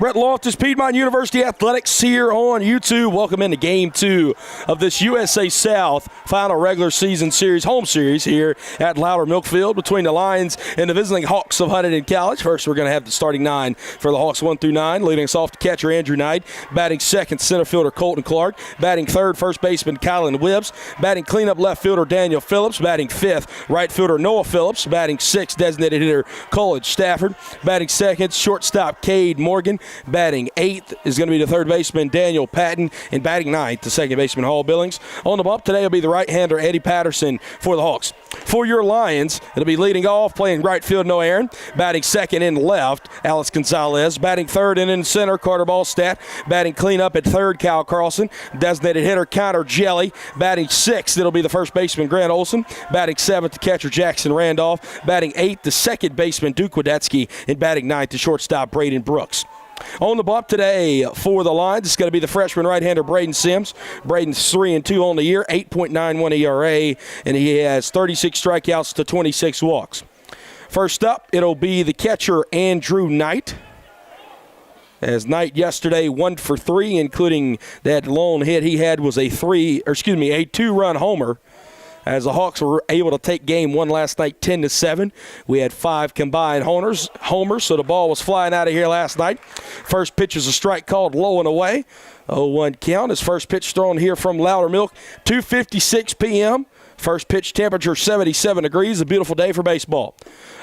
Brett Loftus, Piedmont University Athletics here on YouTube. Welcome into Game 2 of this USA South final regular season series, home series here at Loudermilk Field between the Lions and the visiting Hawks of Huntington College. First, we're going to have the starting 9 for the Hawks 1 through 9. Leading us off, the catcher Andrew Knight. Batting second, center fielder Colton Clark. Batting third, first baseman Kylan Wibbs. Batting cleanup, left fielder Daniel Phillips. Batting fifth, right fielder Noah Phillips. Batting sixth, designated hitter Coolidge Stafford. Batting second, shortstop Cade Morgan. Batting eighth is going to be the third baseman Daniel Patton, and batting ninth, the second baseman Hall Billings. On the bump today will be the right-hander Eddie Patterson for the Hawks. For your Lions, it'll be leading off, playing right field Noah Aaron. Batting second in left, Alex Gonzalez. Batting third and in center, Carter Ballstat. Batting cleanup at third, Kyle Carlson. Designated hitter Connor Jelly. Batting sixth, it'll be the first baseman Grant Olson. Batting seventh, the catcher Jackson Randolph. Batting eighth, the second baseman Duke Wadetsky. And batting ninth, the shortstop Braden Brooks. On the bump today for the Lions, it's going to be the freshman right-hander Braden Sims. Braden's 3-2 on the year, 8.91 ERA, and he has 36 strikeouts to 26 walks. First up, it'll be the catcher Andrew Knight. As Knight yesterday 1 for 3, including that lone hit he had was a 2-run homer. As the Hawks were able to take game one last night 10-7. We had 5 combined homers, so the ball was flying out of here last night. First pitch is a strike called low and away. 0-1 count. His first pitch thrown here from Loudermilk, 2:56 p.m. First pitch temperature 77 degrees. A beautiful day for baseball.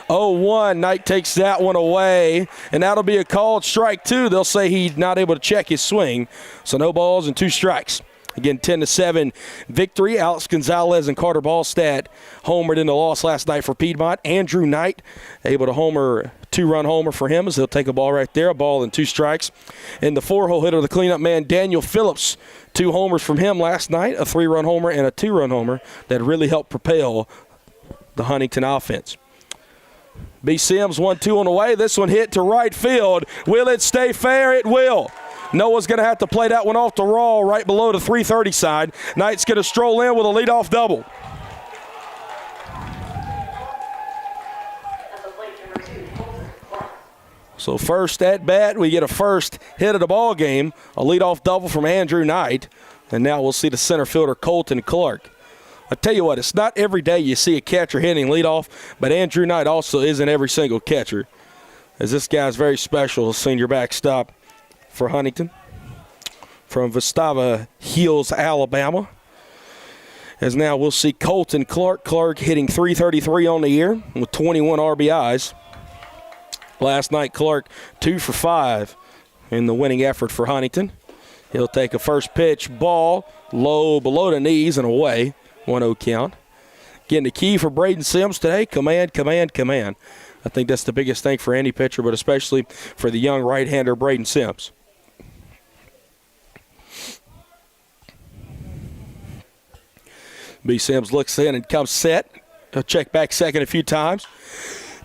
0-1, Knight takes that one away, and that'll be a called strike two. They'll say he's not able to check his swing, so no balls and 2 strikes. Again, 10-7 victory. Alex Gonzalez and Carter Ballstat homered in the loss last night for Piedmont. Andrew Knight able to homer, 2-run homer for him as he'll take a ball right there, a ball and 2 strikes. And the 4-hole hitter, the cleanup man, Daniel Phillips, 2 homers from him last night, a 3-run homer and a 2-run homer that really helped propel the Huntington offense. B. Sims 1-2 on the way. This one hit to right field. Will it stay fair? It will. Noah's going to have to play that one off the raw right below the 330 side. Knight's going to stroll in with a leadoff double. So first at bat, we get a first hit of the ball game, a leadoff double from Andrew Knight. And now we'll see the center fielder Colton Clark. I tell you what, it's not every day you see a catcher hitting leadoff, but Andrew Knight also isn't every single catcher, as this guy's very special, senior backstop for Huntington from Vestavia Hills, Alabama. As now we'll see Colton Clark. Clark hitting .333 on the year with 21 RBIs. Last night, Clark 2 for 5 in the winning effort for Huntington. He'll take a first pitch ball low below the knees and away. 1-0 count. Again, the key for Braden Sims today, command, command, command. I think that's the biggest thing for any pitcher, but especially for the young right-hander Braden Sims. B. Sims looks in and comes set. He'll check back second a few times.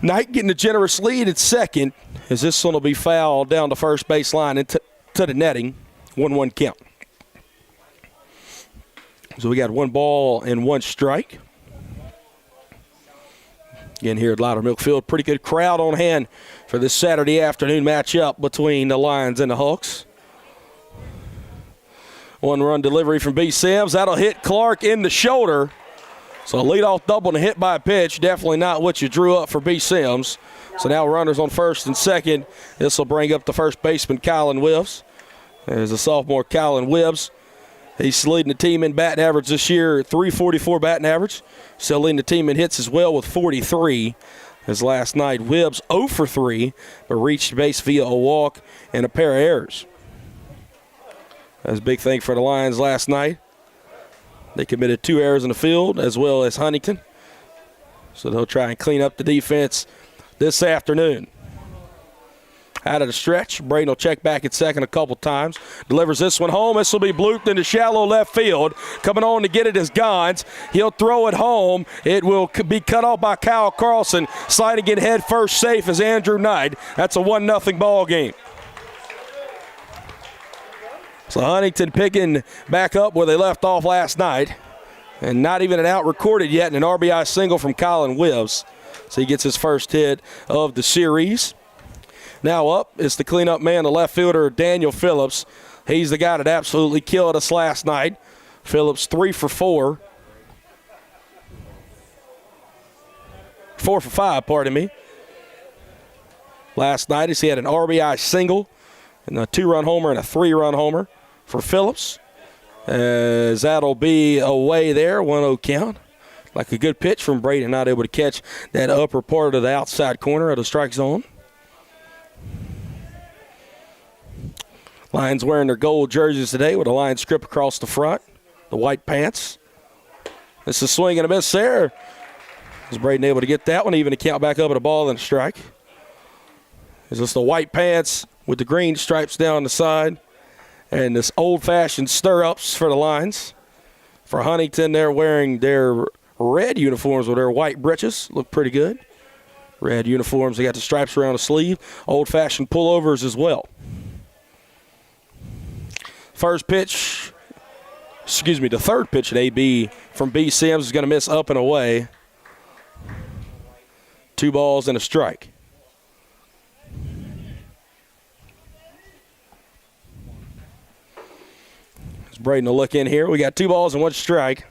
Knight getting a generous lead at second, as this one will be fouled down the first base line into the netting. 1-1 count. So we got 1 ball and 1 strike. Again, here at Loudermilk Field, pretty good crowd on hand for this Saturday afternoon matchup between the Lions and the Hawks. 1-run delivery from B. Sims. That'll hit Clark in the shoulder. So a leadoff double and a hit by a pitch. Definitely not what you drew up for B. Sims. So now runners on first and second. This will bring up the first baseman, Kylan Wibbs. There's a sophomore, Kylan Wibbs. He's leading the team in batting average this year, .344 batting average. Still leading the team in hits as well with 43. As last night, Wibbs 0 for 3, but reached base via a walk and a pair of errors. That's a big thing for the Lions last night. They committed 2 errors in the field as well as Huntington. So they'll try and clean up the defense this afternoon. Out of the stretch, Braden will check back at second a couple times. Delivers this one home. This will be blooped into shallow left field. Coming on to get it is Gons. He'll throw it home. It will be cut off by Kyle Carlson. Sliding in head first safe is Andrew Knight. That's a 1-0 ball game. So Huntington picking back up where they left off last night. And not even an out recorded yet, and an RBI single from Kylan Wibbs. So he gets his first hit of the series. Now up is the cleanup man, the left fielder, Daniel Phillips. He's the guy that absolutely killed us last night. Phillips 3 for 4. 4 for 5, pardon me. Last night he had an RBI single and a 2-run homer and a 3-run homer for Phillips. As that'll be away there, 1-0 count. Like a good pitch from Brady, not able to catch that upper part of the outside corner of the strike zone. Lions wearing their gold jerseys today with a line strip across the front, the white pants. This is swing and a miss there. Is Brady able to get that one, even to count back up at a ball and a strike? Is this the white pants with the green stripes down the side? And this old-fashioned stirrups for the Lions. For Huntington, they're wearing their red uniforms with their white breeches. Look pretty good. Red uniforms. They got the stripes around the sleeve. Old-fashioned pullovers as well. The third pitch at AB from B. Sims is going to miss up and away. 2 balls and a strike. As Braden will look in here, we got 2 balls and 1 strike.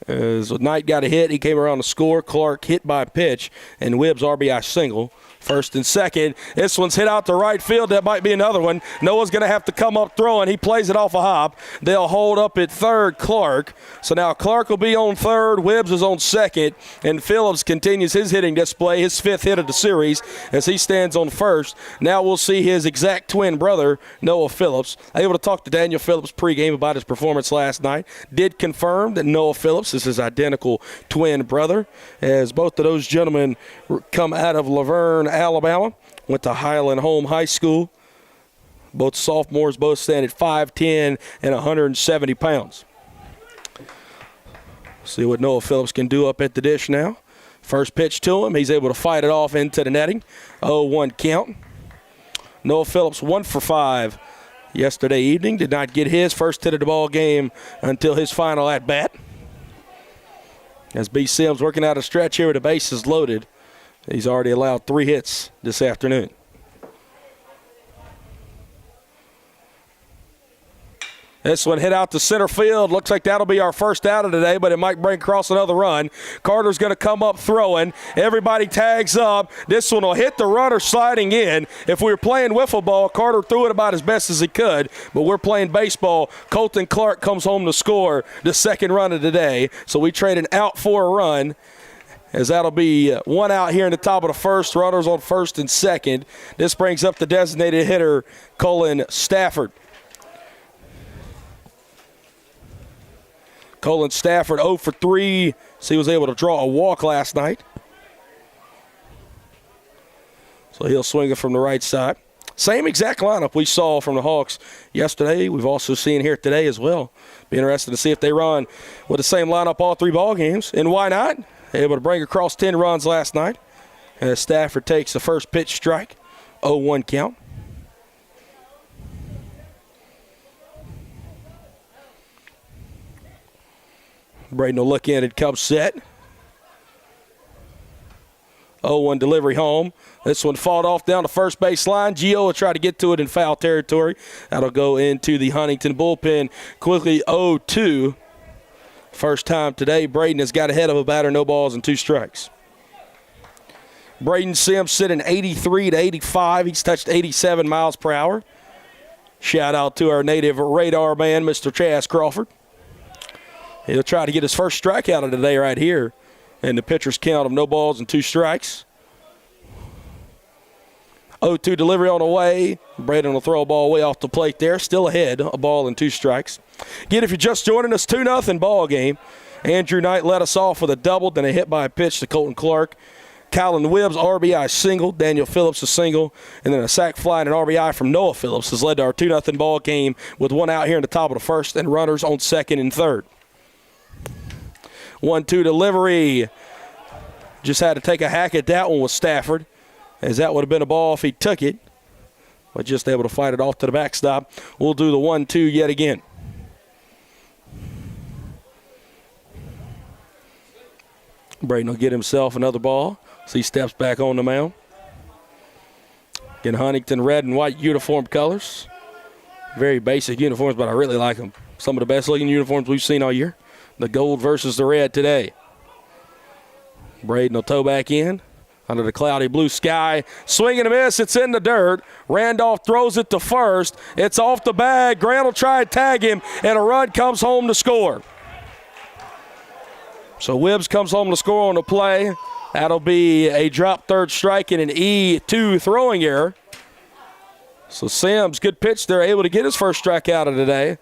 As Knight got a hit, he came around the score. Clark hit by a pitch, and Wibb's RBI single. First and second. This one's hit out to right field. That might be another one. Noah's going to have to come up throwing. He plays it off a hop. They'll hold up at third, Clark. So now Clark will be on third. Wibbs is on second. And Phillips continues his hitting display, his 5th hit of the series, as he stands on first. Now we'll see his exact twin brother, Noah Phillips. Able to talk to Daniel Phillips pregame about his performance last night. Did confirm that Noah Phillips is his identical twin brother, as both of those gentlemen come out of Laverne, Alabama. Went to Highland Home High School. Both sophomores, both stand at 5'10" and 170 pounds. See what Noah Phillips can do up at the dish now. First pitch to him. He's able to fight it off into the netting. 0-1 count. Noah Phillips 1 for 5 yesterday evening. Did not get his first hit of the ball game until his final at bat. As B. Sims working out a stretch here with the bases loaded. He's already allowed 3 hits this afternoon. This one hit out to center field. Looks like that'll be our first out of today, but it might bring across another run. Carter's going to come up throwing. Everybody tags up. This one will hit the runner sliding in. If we were playing wiffle ball, Carter threw it about as best as he could, but we're playing baseball. Colton Clark comes home to score the second run of the day, so we trade an out for a run. As that'll be 1 out here in the top of the first. Runners on first and second. This brings up the designated hitter, Colin Stafford. Colin Stafford 0 for 3. So he was able to draw a walk last night. So he'll swing it from the right side. Same exact lineup we saw from the Hawks yesterday. We've also seen here today as well. Be interested to see if they run with the same lineup all 3 ball games. And why not? Able to bring across 10 runs last night. As Stafford takes the first pitch strike. 0-1 count. Braden will look in at Cubs set. 0-1 delivery home. This one fought off down the first base line. Gio will try to get to it in foul territory. That'll go into the Huntington bullpen quickly. 0-2. First time today, Braden has got ahead of a batter, no balls and 2 strikes. Braden Sims sitting 83 to 85. He's touched 87 miles per hour. Shout out to our native radar man, Mr. Chaz Crawford. He'll try to get his first strikeout of the day right here. And the pitcher's count of no balls and 2 strikes. 0-2 delivery on the way. Braden will throw a ball way off the plate there. Still ahead, a ball and 2 strikes. Again, if you're just joining us, 2-0 ball game. Andrew Knight led us off with a double, then a hit by a pitch to Colton Clark. Colin Wibb's RBI single. Daniel Phillips a single. And then a sac fly and an RBI from Noah Phillips has led to our 2-0 ball game with 1 out here in the top of the first and runners on second and third. 1-2 delivery. Just had to take a hack at that one with Stafford, as that would have been a ball if he took it, but just able to fight it off to the backstop. We'll do the 1-2 yet again. Braden will get himself another ball, so he steps back on the mound. Again, Huntington red and white uniform colors. Very basic uniforms, but I really like them. Some of the best looking uniforms we've seen all year. The gold versus the red today. Braden will tow back in under the cloudy blue sky. Swing and a miss. It's in the dirt. Randolph throws it to first. It's off the bag. Grant will try to tag him, and a run comes home to score. So Wibbs comes home to score on the play. That'll be a drop third strike and an E2 throwing error. So Sims, good pitch there, able to get his first strikeout of the day.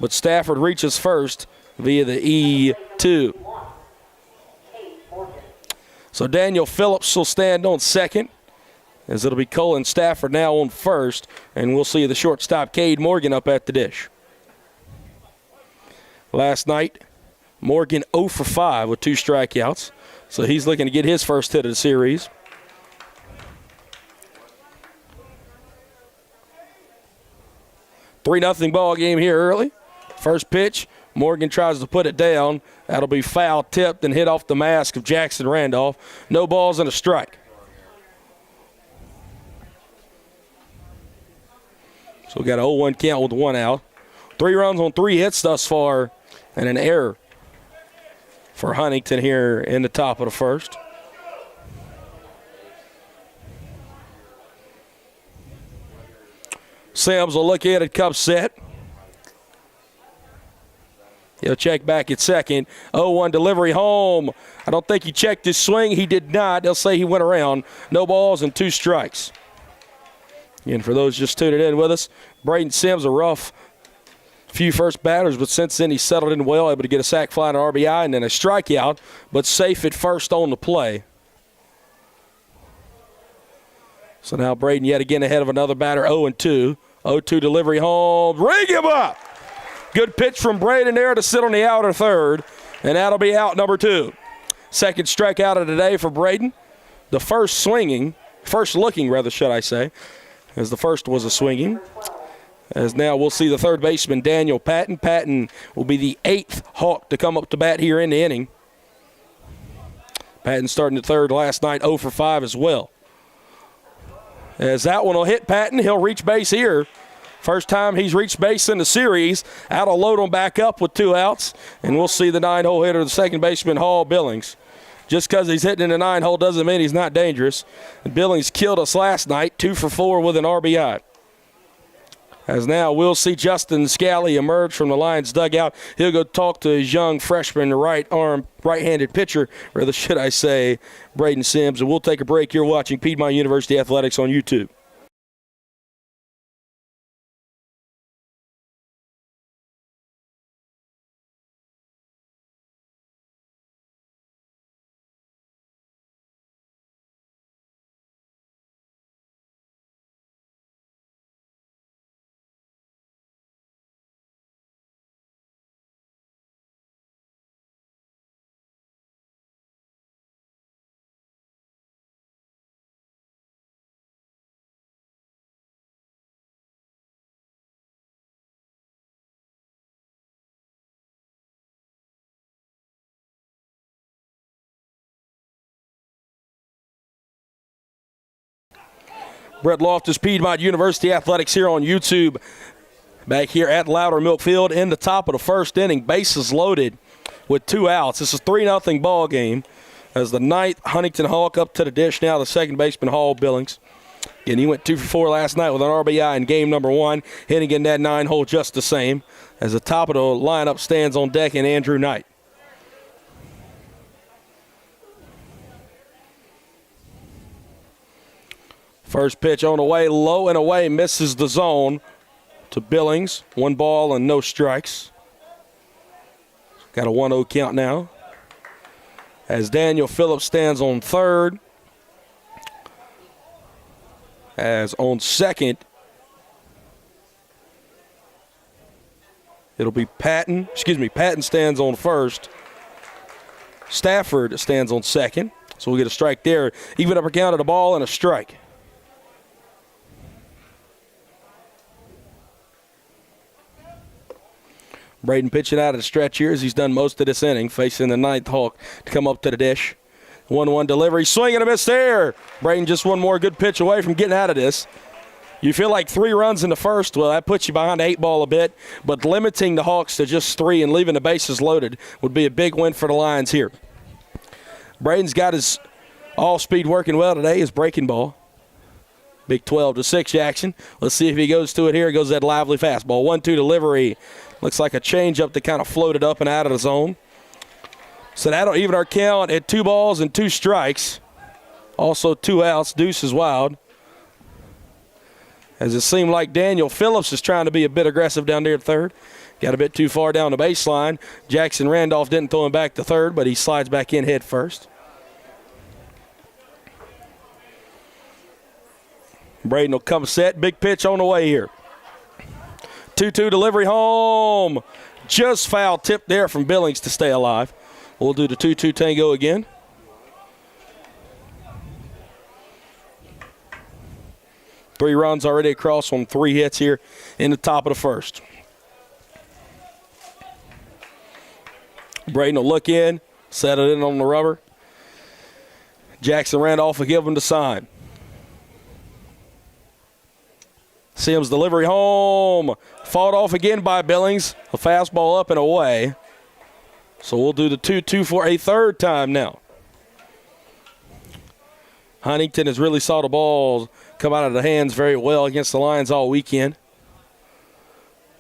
But Stafford reaches first via the E2. So Daniel Phillips will stand on second, as it'll be Colin Stafford now on first, and we'll see the shortstop Cade Morgan up at the dish. Last night, Morgan 0 for 5 with 2 strikeouts, so he's looking to get his first hit of the series. Three-0 ball game here early. First pitch, Morgan tries to put it down. That'll be foul tipped and hit off the mask of Jackson Randolph. No balls and a strike. So we got an 0-1 count with 1 out. 3 runs on 3 hits thus far and an error for Huntington here in the top of the first. Sims will look at it, cup set. He'll check back at second. 0-1 delivery home. I don't think he checked his swing. He did not. They'll say he went around. No balls and 2 strikes. And for those just tuning in with us, Braden Sims, a rough few first batters, but since then he settled in well, able to get a sac fly and an RBI and then a strikeout, but safe at first on the play. So now Braden yet again ahead of another batter, 0-2. 0-2 delivery home. Ring him up! Good pitch from Braden there to sit on the outer third, and that'll be out number 2. Second strikeout of the day for Braden. The first looking, should I say, as the first was a swinging. As now we'll see the third baseman, Daniel Patton. Patton will be the 8th Hawk to come up to bat here in the inning. Patton starting the third last night, 0 for 5 as well. As that one will hit Patton, he'll reach base here. First time he's reached base in the series. That'll load him back up with 2 outs, and we'll see the 9-hole hitter, the second baseman, Hall Billings. Just because he's hitting in the 9-hole doesn't mean he's not dangerous. And Billings killed us last night, 2 for 4 with an RBI. As now we'll see Justin Scally emerge from the Lions dugout. He'll go talk to his young freshman right-handed pitcher, rather should I say, Braden Sims. And we'll take a break. You're watching Piedmont University Athletics on YouTube. Brett Loftus, Piedmont University Athletics here on YouTube. Back here at Louder Milk Field in the top of the first inning. Bases loaded with 2 outs. This is a 3-0 ball game as the 9th Huntington Hawk up to the dish now, the second baseman, Hall Billings. Again, he went 2 for 4 last night with an RBI in game number 1, hitting in that 9-hole just the same. As the top of the lineup stands on deck in Andrew Knight. First pitch on the way, low and away, misses the zone to Billings. 1 ball and no strikes. Got a 1-0 count now. As Daniel Phillips stands on third. As on second, it'll be Patton. Patton stands on first. Stafford stands on second. So we'll get a strike there. Even up a count of the ball and a strike. Braden pitching out of the stretch here as he's done most of this inning, facing the 9th Hawk to come up to the dish. 1-1 delivery. Swing and a miss there. Braden just one more good pitch away from getting out of this. You feel like 3 runs in the first. Well, that puts you behind the 8 ball a bit. But limiting the Hawks to just 3 and leaving the bases loaded would be a big win for the Lions here. Braden's got his all-speed working well today, his breaking ball. Big 12-6 action. Let's see if he goes to it here. It goes that lively fastball. 1-2 delivery. Looks like a changeup that kind of floated up and out of the zone. So that'll even our count at 2 balls and 2 strikes. Also 2 outs. Deuce is wild. As it seemed like Daniel Phillips is trying to be a bit aggressive down there at third. Got a bit too far down the baseline. Jackson Randolph didn't throw him back to third, but he slides back in head first. Braden will come set. Big pitch on the way here. 2-2 delivery home. Just foul tip there from Billings to stay alive. We'll do the 2-2 tango again. Three runs already across from 3 hits here in the top of the first. Braden will look in, set it in on the rubber. Jackson Randolph will give him the sign. Sims delivery home. Fought off again by Billings. A fastball up and away. So we'll do the 2-2 for a third time now. Huntington has really saw the balls come out of the hands very well against the Lions all weekend.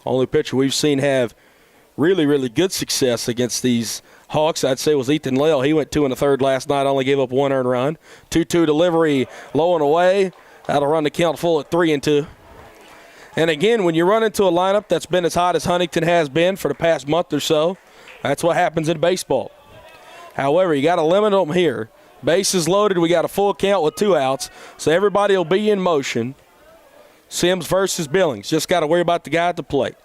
Only pitcher we've seen have really, really good success against these Hawks, I'd say, was Ethan Lale. He went 2 1/3 last night, only gave up 1 earned run. 2-2 delivery, low and away. That'll run the count full at 3-2. And again, when you run into a lineup that's been as hot as Huntington has been for the past month or so, that's what happens in baseball. However, you got to limit them here. Bases loaded, we got a full count with 2 outs, so everybody will be in motion. Sims versus Billings. Just got to worry about the guy at the plate.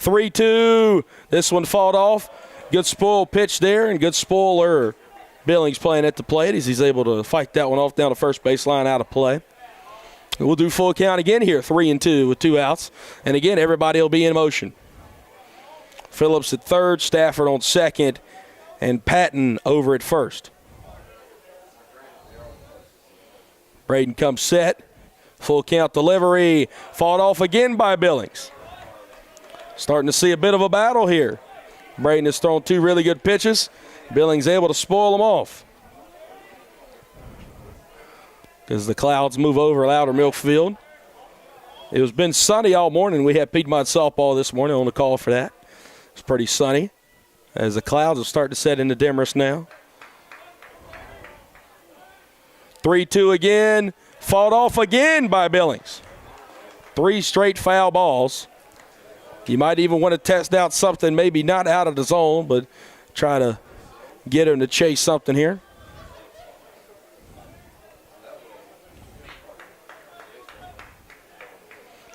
3-2. This one fought off. Good spoil pitch there and good spoiler. Billings playing at the plate as he's able to fight that one off down the first baseline out of play. We'll do full count again here, 3-2 with 2 outs. And again, everybody will be in motion. Phillips at third, Stafford on second, and Patton over at first. Braden comes set. Full count delivery. Fought off again by Billings. Starting to see a bit of a battle here. Braden has thrown 2 really good pitches. Billings able to spoil them off. As the clouds move over Louder Milk Field. It has been sunny all morning. We had Piedmont softball this morning on the call for that. It's pretty sunny as the clouds will start to set into dimness now. 3-2 again. Fought off again by Billings. 3 straight foul balls. You might even want to test out something maybe not out of the zone, but try to get him to chase something here.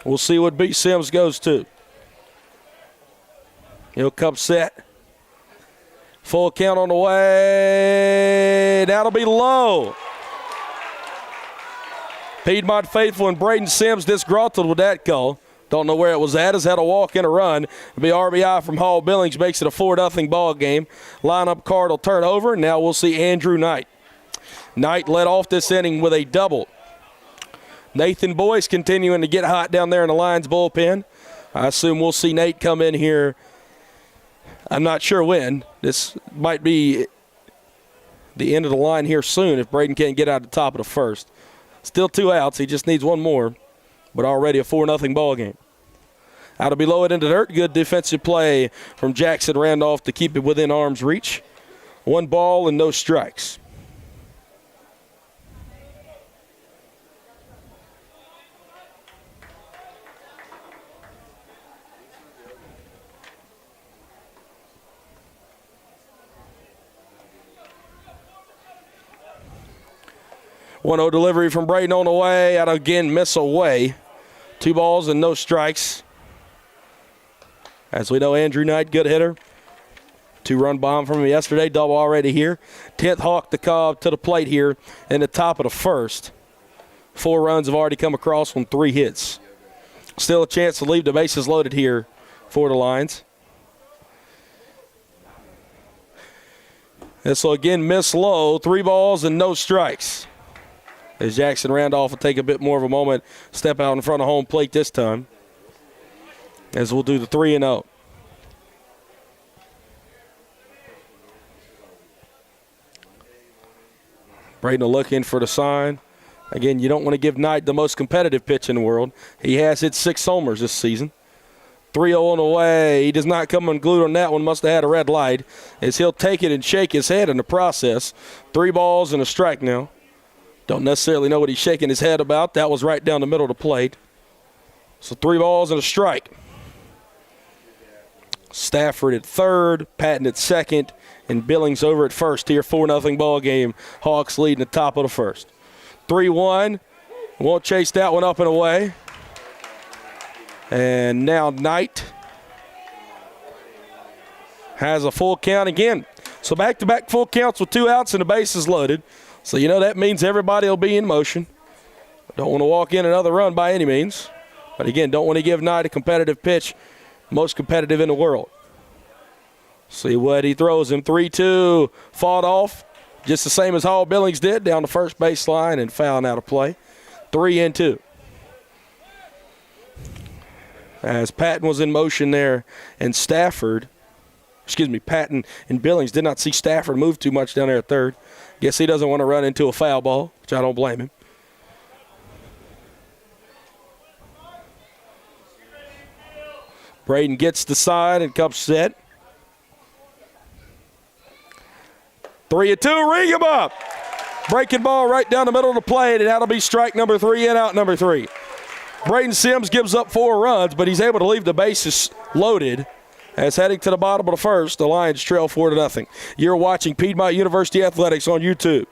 We'll see what B. Sims goes to. He'll come set. Full count on the way. That'll be low. Piedmont faithful and Braden Sims disgruntled with that call. Don't know where it was at. Has had a walk and a run. It'll be RBI from Hall Billings. Makes it a 4-0 ball game. Lineup card will turn over. Now we'll see Andrew Knight. Knight led off this inning with a double. Nathan Boyce continuing to get hot down there in the Lions bullpen. I assume we'll see Nate come in here. I'm not sure when. This might be the end of the line here soon if Braden can't get out the top of the first. Still 2 outs. He just needs 1 more. But already a 4-0 ball game. Out of below it into dirt. Good defensive play from Jackson Randolph to keep it within arm's reach. 1 ball and no strikes. One-0 delivery from Braden on the way. Out again, miss away. 2 balls and no strikes. As we know, Andrew Knight, good hitter. 2-run bomb from him yesterday, double already here. 10th Hawk to Cobb to the plate here in the top of the first. 4 runs have already come across from 3 hits. Still a chance to leave the bases loaded here for the Lions. This will again miss low. 3 balls and no strikes. As Jackson Randolph will take a bit more of a moment, step out in front of home plate this time. As we'll do the 3-0. Braden will look in for the sign. Again, you don't want to give Knight the most competitive pitch in the world. He has hit 6 homers this season. 3-0 on the way. He does not come unglued on that one. Must have had a red light. As he'll take it and shake his head in the process. 3 balls and a strike now. Don't necessarily know what he's shaking his head about. That was right down the middle of the plate. So 3 balls and a strike. Stafford at third, Patton at second, and Billings over at first here. 4-0 ball game. Hawks leading the top of the first. 3-1. Won't chase that one up and away. And now Knight has a full count again. So back-to-back full counts with 2 outs and the bases loaded. So you know that means everybody will be in motion. Don't want to walk in another run by any means. But again, don't want to give Knight a competitive pitch. Most competitive in the world. See what he throws him. 3-2. Fought off. Just the same as Hall Billings did down the first baseline and fouling out of play. 3-2. As Patton was in motion there and Patton and Billings did not see Stafford move too much down there at third. Guess he doesn't want to run into a foul ball, which I don't blame him. Braden gets the side and comes set. 3-2, ring him up. Breaking ball right down the middle of the plate, and that'll be strike number 3 and out number 3. Braden Sims gives up 4 runs, but he's able to leave the bases loaded. As heading to the bottom of the first, the Lions trail 4-0. You're watching Piedmont University Athletics on YouTube.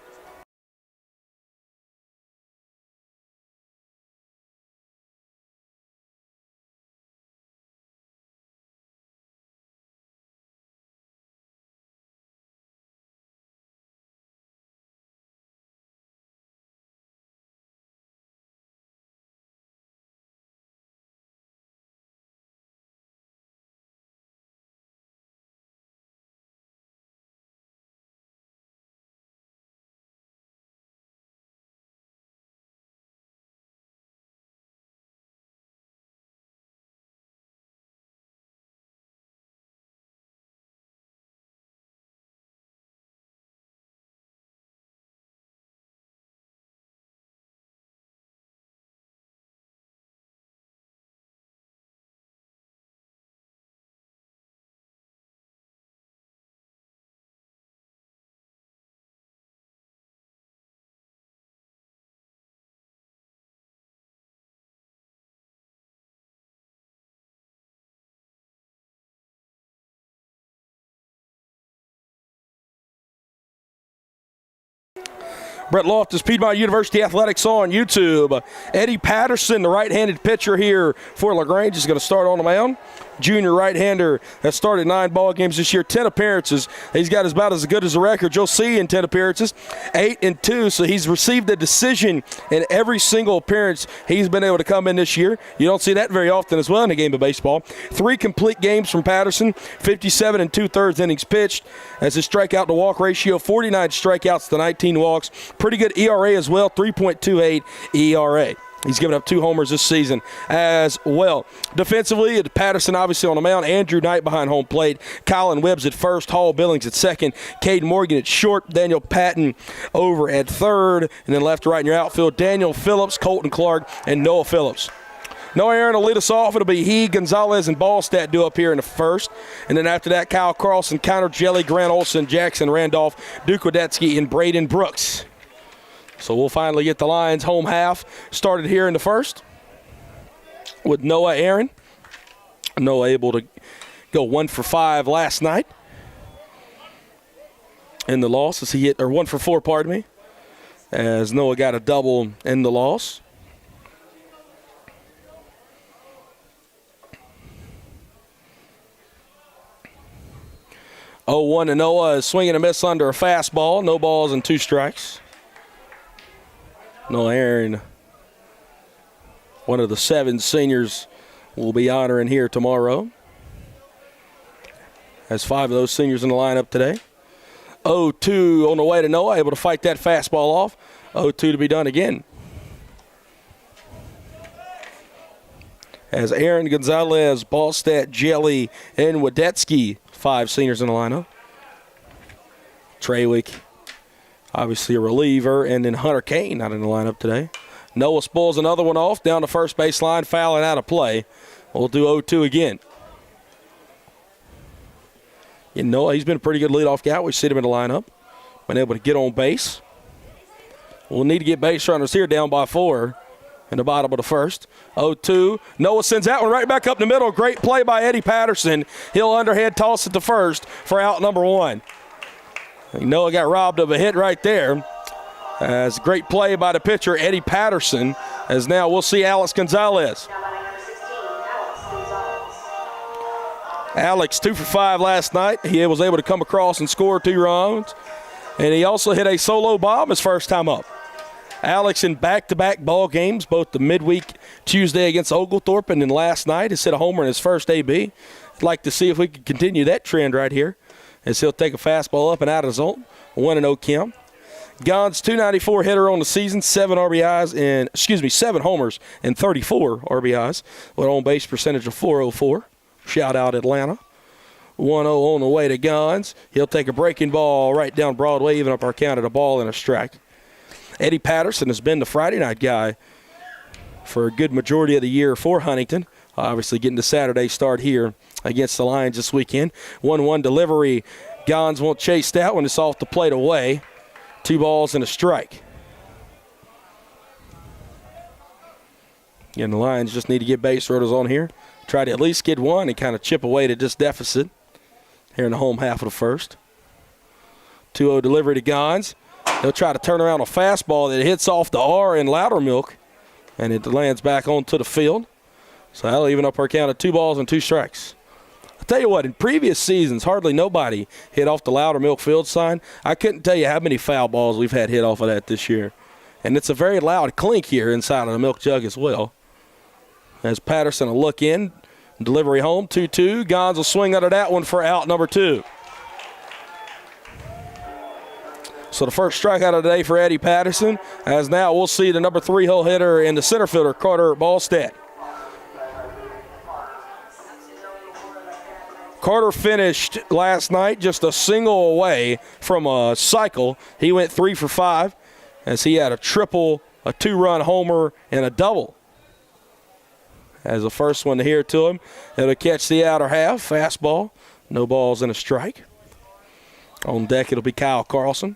Brett Loftus, Piedmont University Athletics on YouTube. Eddie Patterson, the right-handed pitcher here for LaGrange, is going to start on the mound. Junior right-hander that started 9 ball games this year, 10 appearances. He's got about as good as a record you'll see in 10 appearances, 8-2. So he's received a decision in every single appearance he's been able to come in this year. You don't see that very often as well in a game of baseball. 3 complete games from Patterson, 57 2/3 innings pitched. As his strikeout to walk ratio, 49 strikeouts to 19 walks. Pretty good ERA as well, 3.28 ERA. He's given up 2 homers this season as well. Defensively, Patterson obviously on the mound. Andrew Knight behind home plate. Colin Webbs at first. Hall Billings at second. Caden Morgan at short. Daniel Patton over at third. And then left to right in your outfield, Daniel Phillips, Colton Clark, and Noah Phillips. Noah Aaron will lead us off. It'll be he, Gonzalez, and Ballstat due up here in the first. And then after that, Kyle Carlson, Connor Jelly, Grant Olson, Jackson Randolph, Duke Wadetsky, and Braden Brooks. So we'll finally get the Lions home half started here in the first with Noah Aaron. Noah able to go 1 for 5 last night in the loss as he hit, or 1 for 4, pardon me, as Noah got a double in the loss. Oh, 1 to Noah is swinging a miss under a fastball. No balls and 2 strikes. Noah Aaron, one of the 7 seniors, will be honoring here tomorrow. Has 5 of those seniors in the lineup today. 0-2 on the way to Noah, able to fight that fastball off. 0-2 to be done again. As Aaron Gonzalez, Ballstat, Jelly, and Wadetsky, 5 seniors in the lineup. Trawick, obviously a reliever, and then Hunter Kane not in the lineup today. Noah spulls another one off down the first baseline, fouling out of play. We'll do 0-2 again. You know, he's been a pretty good leadoff guy. We sit him in the lineup. Been able to get on base. We'll need to get base runners here down by 4 in the bottom of the first. 0-2. Noah sends that one right back up the middle. Great play by Eddie Patterson. He'll underhand toss it to first for out number 1. Noah got robbed of a hit right there. As great play by the pitcher, Eddie Patterson, as now we'll see Alex Gonzalez. Alex 2 for 5 last night. He was able to come across and score 2 runs. And he also hit a solo bomb his first time up. Alex in back-to-back ball games, both the midweek Tuesday against Oglethorpe and then last night has hit a homer in his first AB. I'd like to see if we can continue that trend right here as he'll take a fastball up and out of the zone. 1-0 count. Gons 294 hitter on the season, 7 homers and 34 RBIs with an on-base percentage of .404. Shout out Atlanta. 1-0 on the way to Gons. He'll take a breaking ball right down Broadway, even up our count at a ball and a strike. Eddie Patterson has been the Friday night guy for a good majority of the year for Huntington. Obviously getting the Saturday start here against the Lions this weekend. 1-1 delivery. Gons won't chase that one. It's off the plate away. 2 balls and a strike. And the Lions just need to get base runners on here. Try to at least get one and kind of chip away to this deficit here in the home half of the first. 2-0 delivery to Gons. They'll try to turn around a fastball that hits off the R in Loudermilk, and it lands back onto the field. So that'll even up our count of 2 balls and 2 strikes. I'll tell you what, in previous seasons, hardly nobody hit off the Loudermilk field sign. I couldn't tell you how many foul balls we've had hit off of that this year. And it's a very loud clink here inside of the milk jug as well. As Patterson will look in, delivery home, 2-2. Gons will swing under that one for out number 2. So the first strikeout of the day for Eddie Patterson, as now we'll see the number 3 hole hitter and the center fielder, Carter Ballstat. Carter finished last night just a single away from a cycle. He went 3 for 5 as he had a triple, a 2-run homer, and a double. As the first one here to him, it'll catch the outer half, fastball, no balls and a strike. On deck it'll be Kyle Carlson.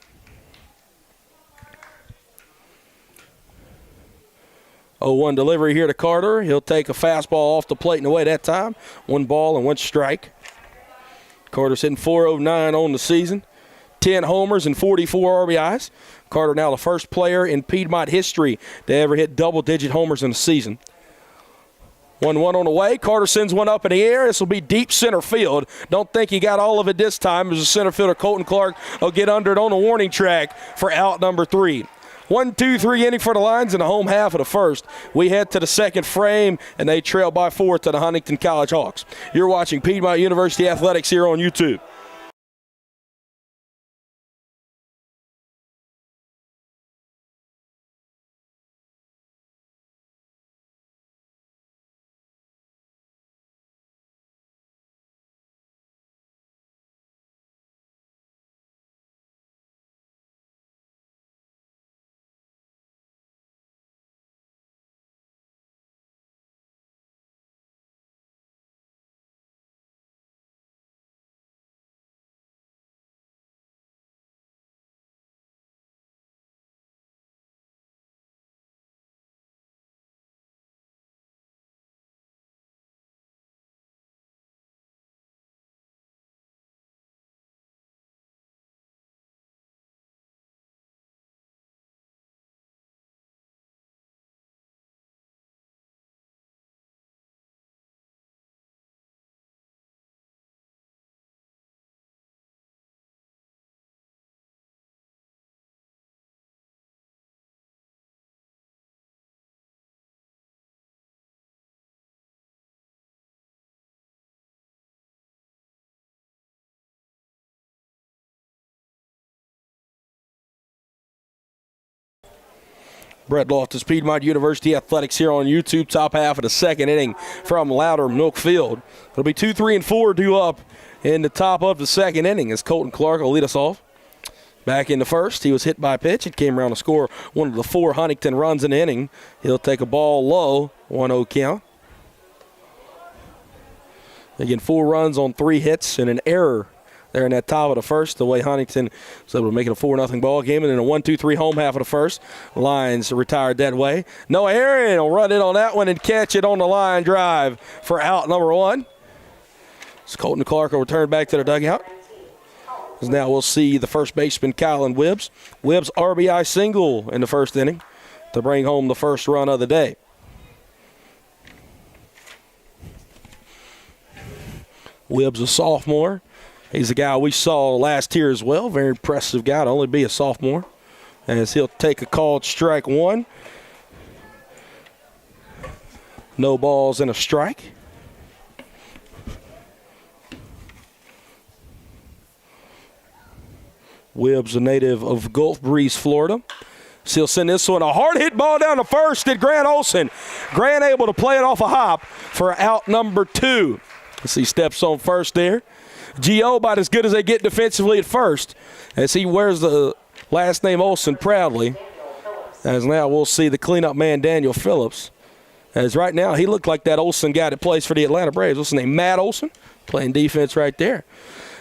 0-1 delivery here to Carter. He'll take a fastball off the plate and away that time. 1 ball and 1 strike. Carter's hitting .409 on the season. 10 homers and 44 RBIs. Carter now the first player in Piedmont history to ever hit double-digit homers in a season. 1-1 on the way. Carter sends one up in the air. This will be deep center field. Don't think he got all of it this time as the center fielder, Colton Clark, will get under it on the warning track for out number 3. 1-2-3 inning for the Lions in the home half of the first. We head to the second frame, and they trail by 4 to the Huntington College Hawks. You're watching Piedmont University Athletics here on YouTube. Brett Loftus, Piedmont University Athletics here on YouTube. Top half of the second inning from Louder Milk Field. It'll be 2, 3, and 4 due up in the top of the second inning as Colton Clark will lead us off. Back in the first, he was hit by a pitch. It came around to score one of the 4 Huntington runs in the inning. He'll take a ball low, 1-0 count. Again, 4 runs on 3 hits and an error there in that top of the first, the way Huntington was able to make it a 4-0 ball game. And then a 1-2-3 home half of the first. Lions retired that way. Noah Aaron will run in on that one and catch it on the line drive for out number 1. So Colton Clark will return back to the dugout. As now we'll see the first baseman, Kylan Wibbs. Wibbs' RBI single in the first inning to bring home the first run of the day. Wibbs, a sophomore. He's a guy we saw last year as well. Very impressive guy to only be a sophomore. As he'll take a called strike 1. No balls and a strike. Wibbs, a native of Gulf Breeze, Florida. So he'll send this one a hard hit ball down to first at Grant Olson. Grant able to play it off a hop for out number 2. As he steps on first there. Gio about as good as they get defensively at first as he wears the last name Olson proudly. As now we'll see the cleanup man, Daniel Phillips. As right now he looked like that Olson guy that plays for the Atlanta Braves. What's his name? Matt Olson, playing defense right there.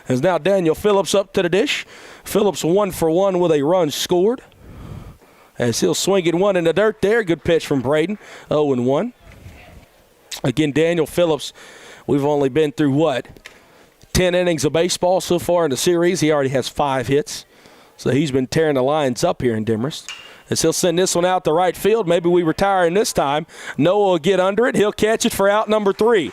As now Daniel Phillips up to the dish. Phillips 1 for 1 with a run scored. As he'll swing it one in the dirt there. Good pitch from Braden. 0-1. Again, Daniel Phillips, we've only been through 10 innings of baseball so far in the series. He already has 5 hits. So he's been tearing the Lions up here in Demorest. As he'll send this one out to right field. Maybe we retire him this time. Noah will get under it. He'll catch it for out number 3.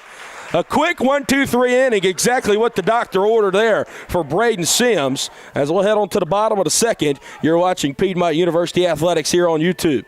A quick 1-2-3 inning, exactly what the doctor ordered there for Braden Sims. As we'll head on to the bottom of the second, you're watching Piedmont University Athletics here on YouTube.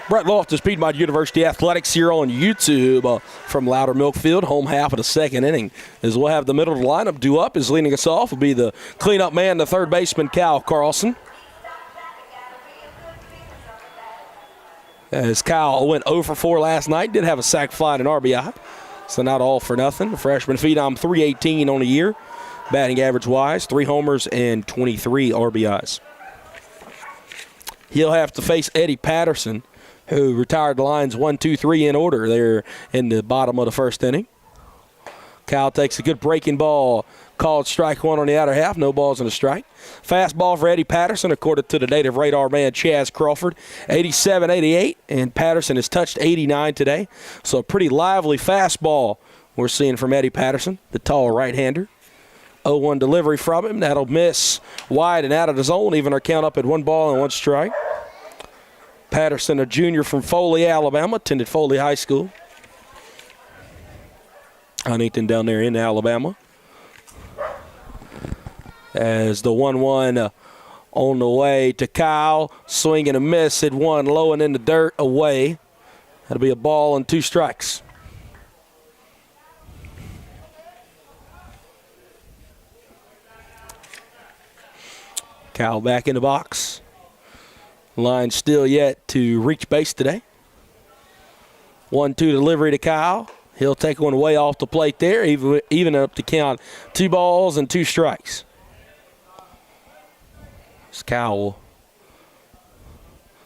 Brett Loftus, Piedmont University Athletics here on YouTube from Louder Milk Field, home half of the second inning. As we'll have the middle of the lineup due up, is leading us off will be the cleanup man, the third baseman, Kyle Carlson. As Kyle went 0 for 4 last night, did have a sac fly and an RBI, so not all for nothing. The freshman phenom, .318 on the year, batting average-wise, 3 homers and 23 RBIs. He'll have to face Eddie Patterson, who retired the Lions 1-2-3 in order there in the bottom of the first inning. Kyle takes a good breaking ball, called strike 1 on the outer half, no balls and a strike. Fastball for Eddie Patterson, according to the native radar man Chaz Crawford, 87-88, and Patterson has touched 89 today. So a pretty lively fastball we're seeing from Eddie Patterson, the tall right-hander. 0-1 delivery from him. That'll miss wide and out of the zone, even our count up at 1 ball and 1 strike. Patterson, a junior from Foley, Alabama, attended Foley High School. Huntington down there in Alabama. As the 1-1 on the way to Kyle, swing and a miss at 1, low and in the dirt, away. That'll be a ball and 2 strikes. Kyle back in the box. Line still yet to reach base today. 1-2 delivery to Kyle. He'll take one way off the plate there, even up to count 2 balls and 2 strikes. Kyle will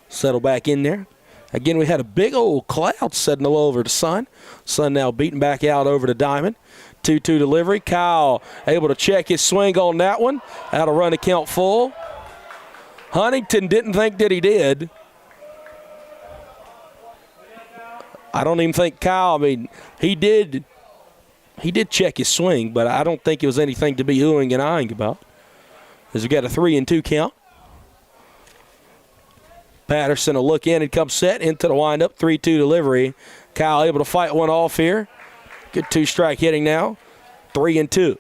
settle back in there. Again, we had a big old cloud setting all over the sun. Sun now beating back out over the diamond. 2-2 delivery. Kyle able to check his swing on that one. That'll run the count full. Huntington didn't think that he did. I don't even think Kyle, he did check his swing, but I don't think it was anything to be oohing and eyeing about. As we got a 3-2 count. Patterson will look in and come set into the windup. 3-2 delivery. Kyle able to fight one off here. Good 2-strike hitting now. 3-2.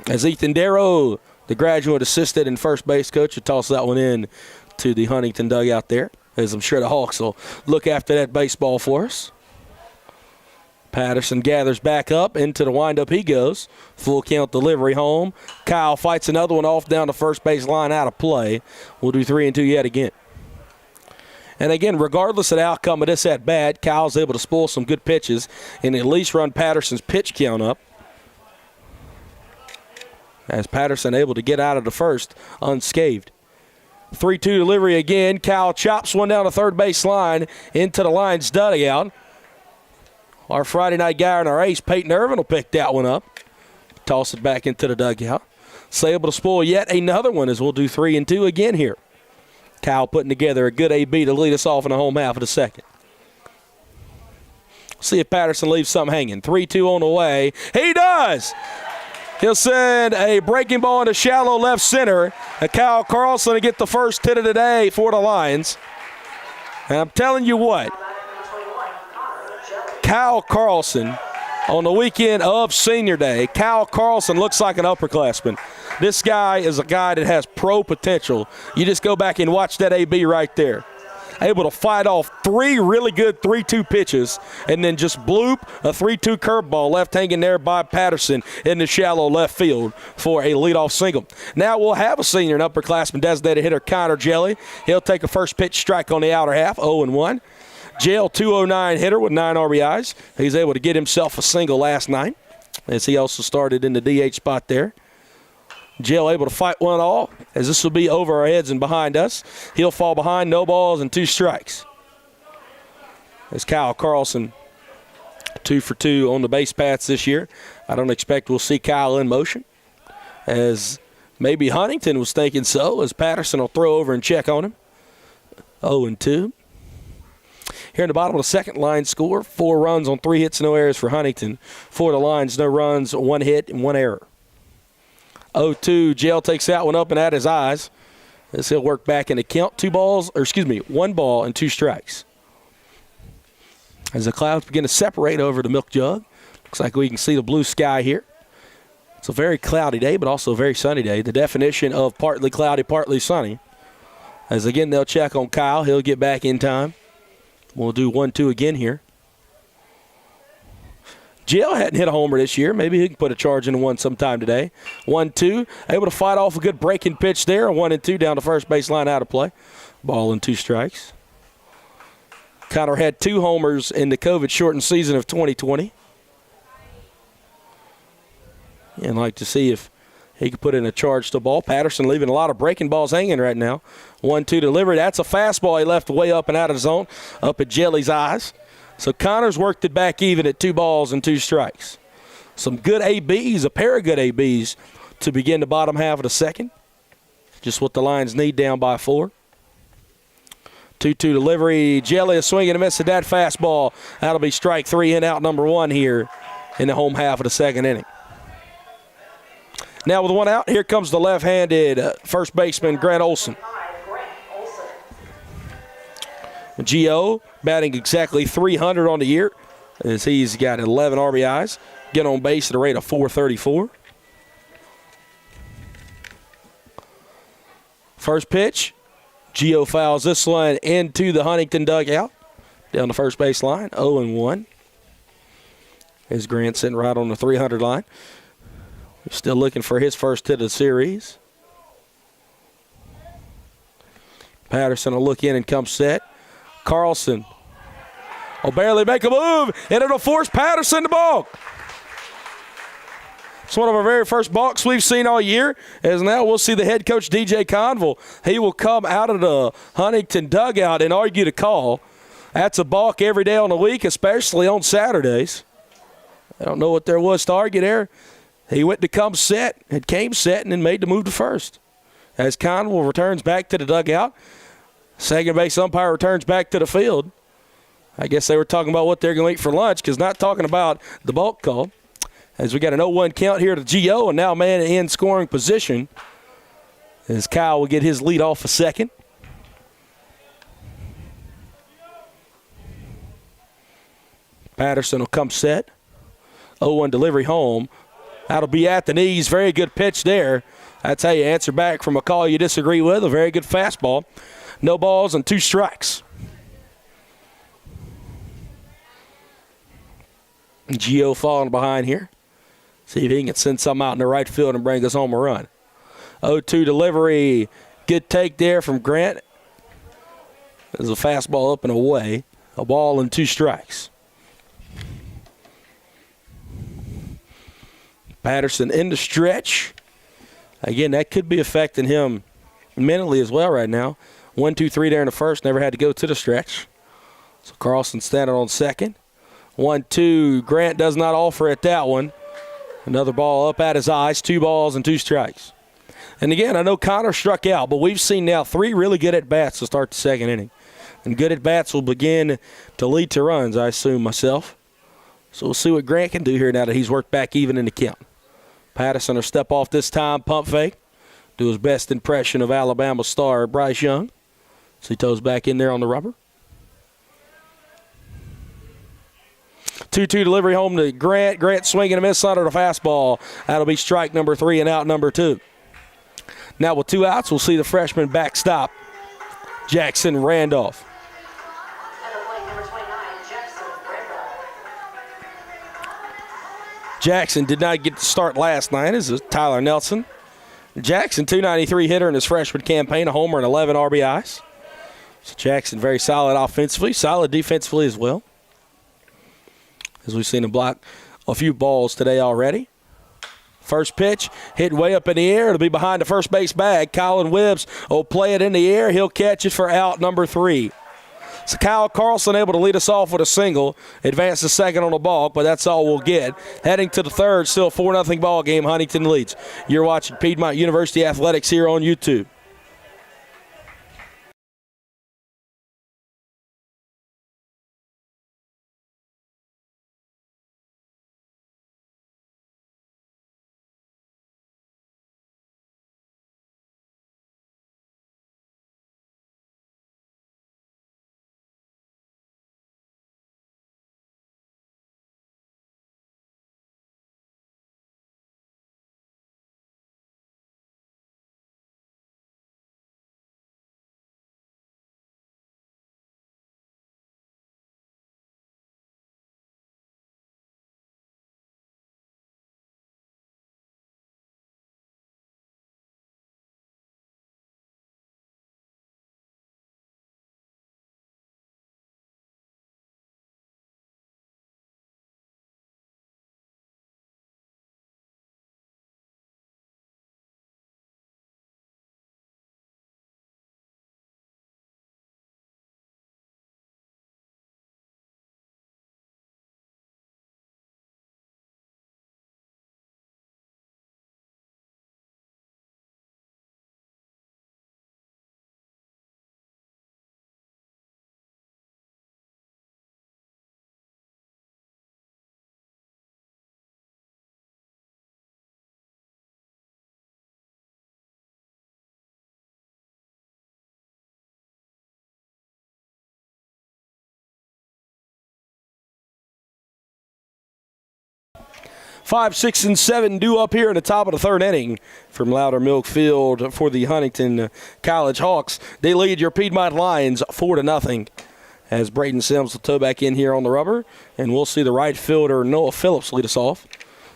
As Ethan Darrow, the graduate assistant and first base coach, will toss that one in to the Huntington dugout there. As I'm sure the Hawks will look after that baseball for us. Patterson gathers back up. Into the windup he goes. Full count delivery home. Kyle fights another one off down the first base line out of play. We'll do 3-2 yet again. And again, regardless of the outcome of this at bat, Kyle's able to spoil some good pitches and at least run Patterson's pitch count up. As Patterson able to get out of the first unscathed. 3-2 delivery again. Kyle chops one down the third base line into the Lions dugout. Our Friday night guy and our ace, Peyton Irvin, will pick that one up. Toss it back into the dugout. So able to spoil yet another one as we'll do 3-2 again here. Kyle putting together a good AB to lead us off in the home half of the second. See if Patterson leaves something hanging. 3-2 on the way. He does! He'll send a breaking ball into shallow left center. And Kyle Carlson to get the first hit of the day for the Lions. And I'm telling you what, Kyle Carlson, on the weekend of Senior Day, Kyle Carlson looks like an upperclassman. This guy is a guy that has pro potential. You just go back and watch that AB right there. Able to fight off 3 really good 3-2 pitches and then just bloop a 3-2 curveball left hanging there by Patterson in the shallow left field for a leadoff single. Now we'll have a senior and upperclassman designated hitter, Connor Jelly. He'll take a first pitch strike on the outer half, 0-1. Jail 209 hitter with 9 RBIs. He's able to get himself a single last night as he also started in the DH spot there. Jail able to fight one off as this will be over our heads and behind us. He'll fall behind, no balls and 2 strikes. As Kyle Carlson 2 for 2 on the base paths this year. I don't expect we'll see Kyle in motion as maybe Huntington was thinking so as Patterson will throw over and check on him. 0-2. Here in the bottom of the second, line score, 4 runs on 3 hits, no errors for Huntington. For the Lions, no runs, 1 hit, and 1 error. 0-2, Jail takes that one up and at his eyes. As he'll work back in the count, 1 ball and 2 strikes. As the clouds begin to separate over the milk jug, looks like we can see the blue sky here. It's a very cloudy day, but also a very sunny day. The definition of partly cloudy, partly sunny. As again, they'll check on Kyle. He'll get back in time. We'll do 1-2 again here. Jail hadn't hit a homer this year. Maybe he can put a charge into one sometime today. 1-2. Able to fight off a good breaking pitch there. 1-2 down the first base line out of play. Ball and 2 strikes. Connor had 2 homers in the COVID-shortened season of 2020. And like to see if he could put in a charge to ball. Patterson leaving a lot of breaking balls hanging right now. 1-2 delivery. That's a fastball he left way up and out of the zone, up at Jelly's eyes. So Connor's worked it back even at 2 balls and 2 strikes. Some good ABs, a pair of good ABs to begin the bottom half of the second. Just what the Lions need down by 4. 2-2 delivery. Jelly a swing and a miss at that fastball. That'll be strike 3 in out number 1 here in the home half of the second inning. Now with 1 out, here comes the left-handed first baseman, Grant Olson. Gio batting exactly 300 on the year as he's got 11 RBIs. Get on base at a rate of .434. First pitch, Gio fouls this one into the Huntington dugout. Down the first base line, 0-1. As Grant sitting right on the 300 line. Still looking for his first hit of the series. Patterson will look in and come set. Carlson will barely make a move, and it'll force Patterson to balk. It's one of our very first balks we've seen all year, as now we'll see the head coach, DJ Conville. He will come out of the Huntington dugout and argue the call. That's a balk every day on the week, especially on Saturdays. I don't know what there was to argue there. He went to come set, and came set, and then made the move to first. As Conville returns back to the dugout, second base umpire returns back to the field. I guess they were talking about what they're going to eat for lunch, because not talking about the balk call. As we got an 0-1 count here to Gio, and now man in scoring position as Kyle will get his lead off a second. Patterson will come set. 0-1 delivery home. That'll be at the knees. Very good pitch there. That's how you answer back from a call you disagree with. A very good fastball. No balls and 2 strikes. Gio falling behind here. See if he can send something out in the right field and bring us home a run. 0-2 delivery. Good take there from Grant. There's a fastball up and away. A ball and 2 strikes. Patterson in the stretch. Again, that could be affecting him mentally as well right now. 1-2-3 there in the first. Never had to go to the stretch. So Carlson standing on second. 1-2. Grant does not offer at that one. Another ball up at his eyes. 2 balls and 2 strikes. And again, I know Connor struck out, but we've seen now 3 really good at-bats to start the second inning. And good at-bats will begin to lead to runs, I assume myself. So we'll see what Grant can do here now that he's worked back even in the count. Patterson will step off this time, pump fake. Do his best impression of Alabama star Bryce Young. So he toes back in there on the rubber. 2-2 delivery home to Grant. Grant swinging a miss under the fastball. That'll be strike number 3 and out number 2. Now with 2 outs, we'll see the freshman backstop, Jackson Randolph. Jackson did not get to start last night. This is Tyler Nelson. Jackson, 293 hitter in his freshman campaign, a homer and 11 RBIs. So Jackson very solid offensively, solid defensively as well. As we've seen him block a few balls today already. First pitch, hit way up in the air. It'll be behind the first base bag. Colin Wibbs will play it in the air. He'll catch it for out number 3. So Kyle Carlson able to lead us off with a single. Advance to second on the balk, but that's all we'll get. Heading to the third, still 4-0 ball game. Huntington leads. You're watching Piedmont University Athletics here on YouTube. Five, 6, and 7 due up here in the top of the third inning from Louder Milk Field for the Huntington College Hawks. They lead your Piedmont Lions 4-0 as Braden Sims will toe back in here on the rubber. And we'll see the right fielder Noah Phillips lead us off.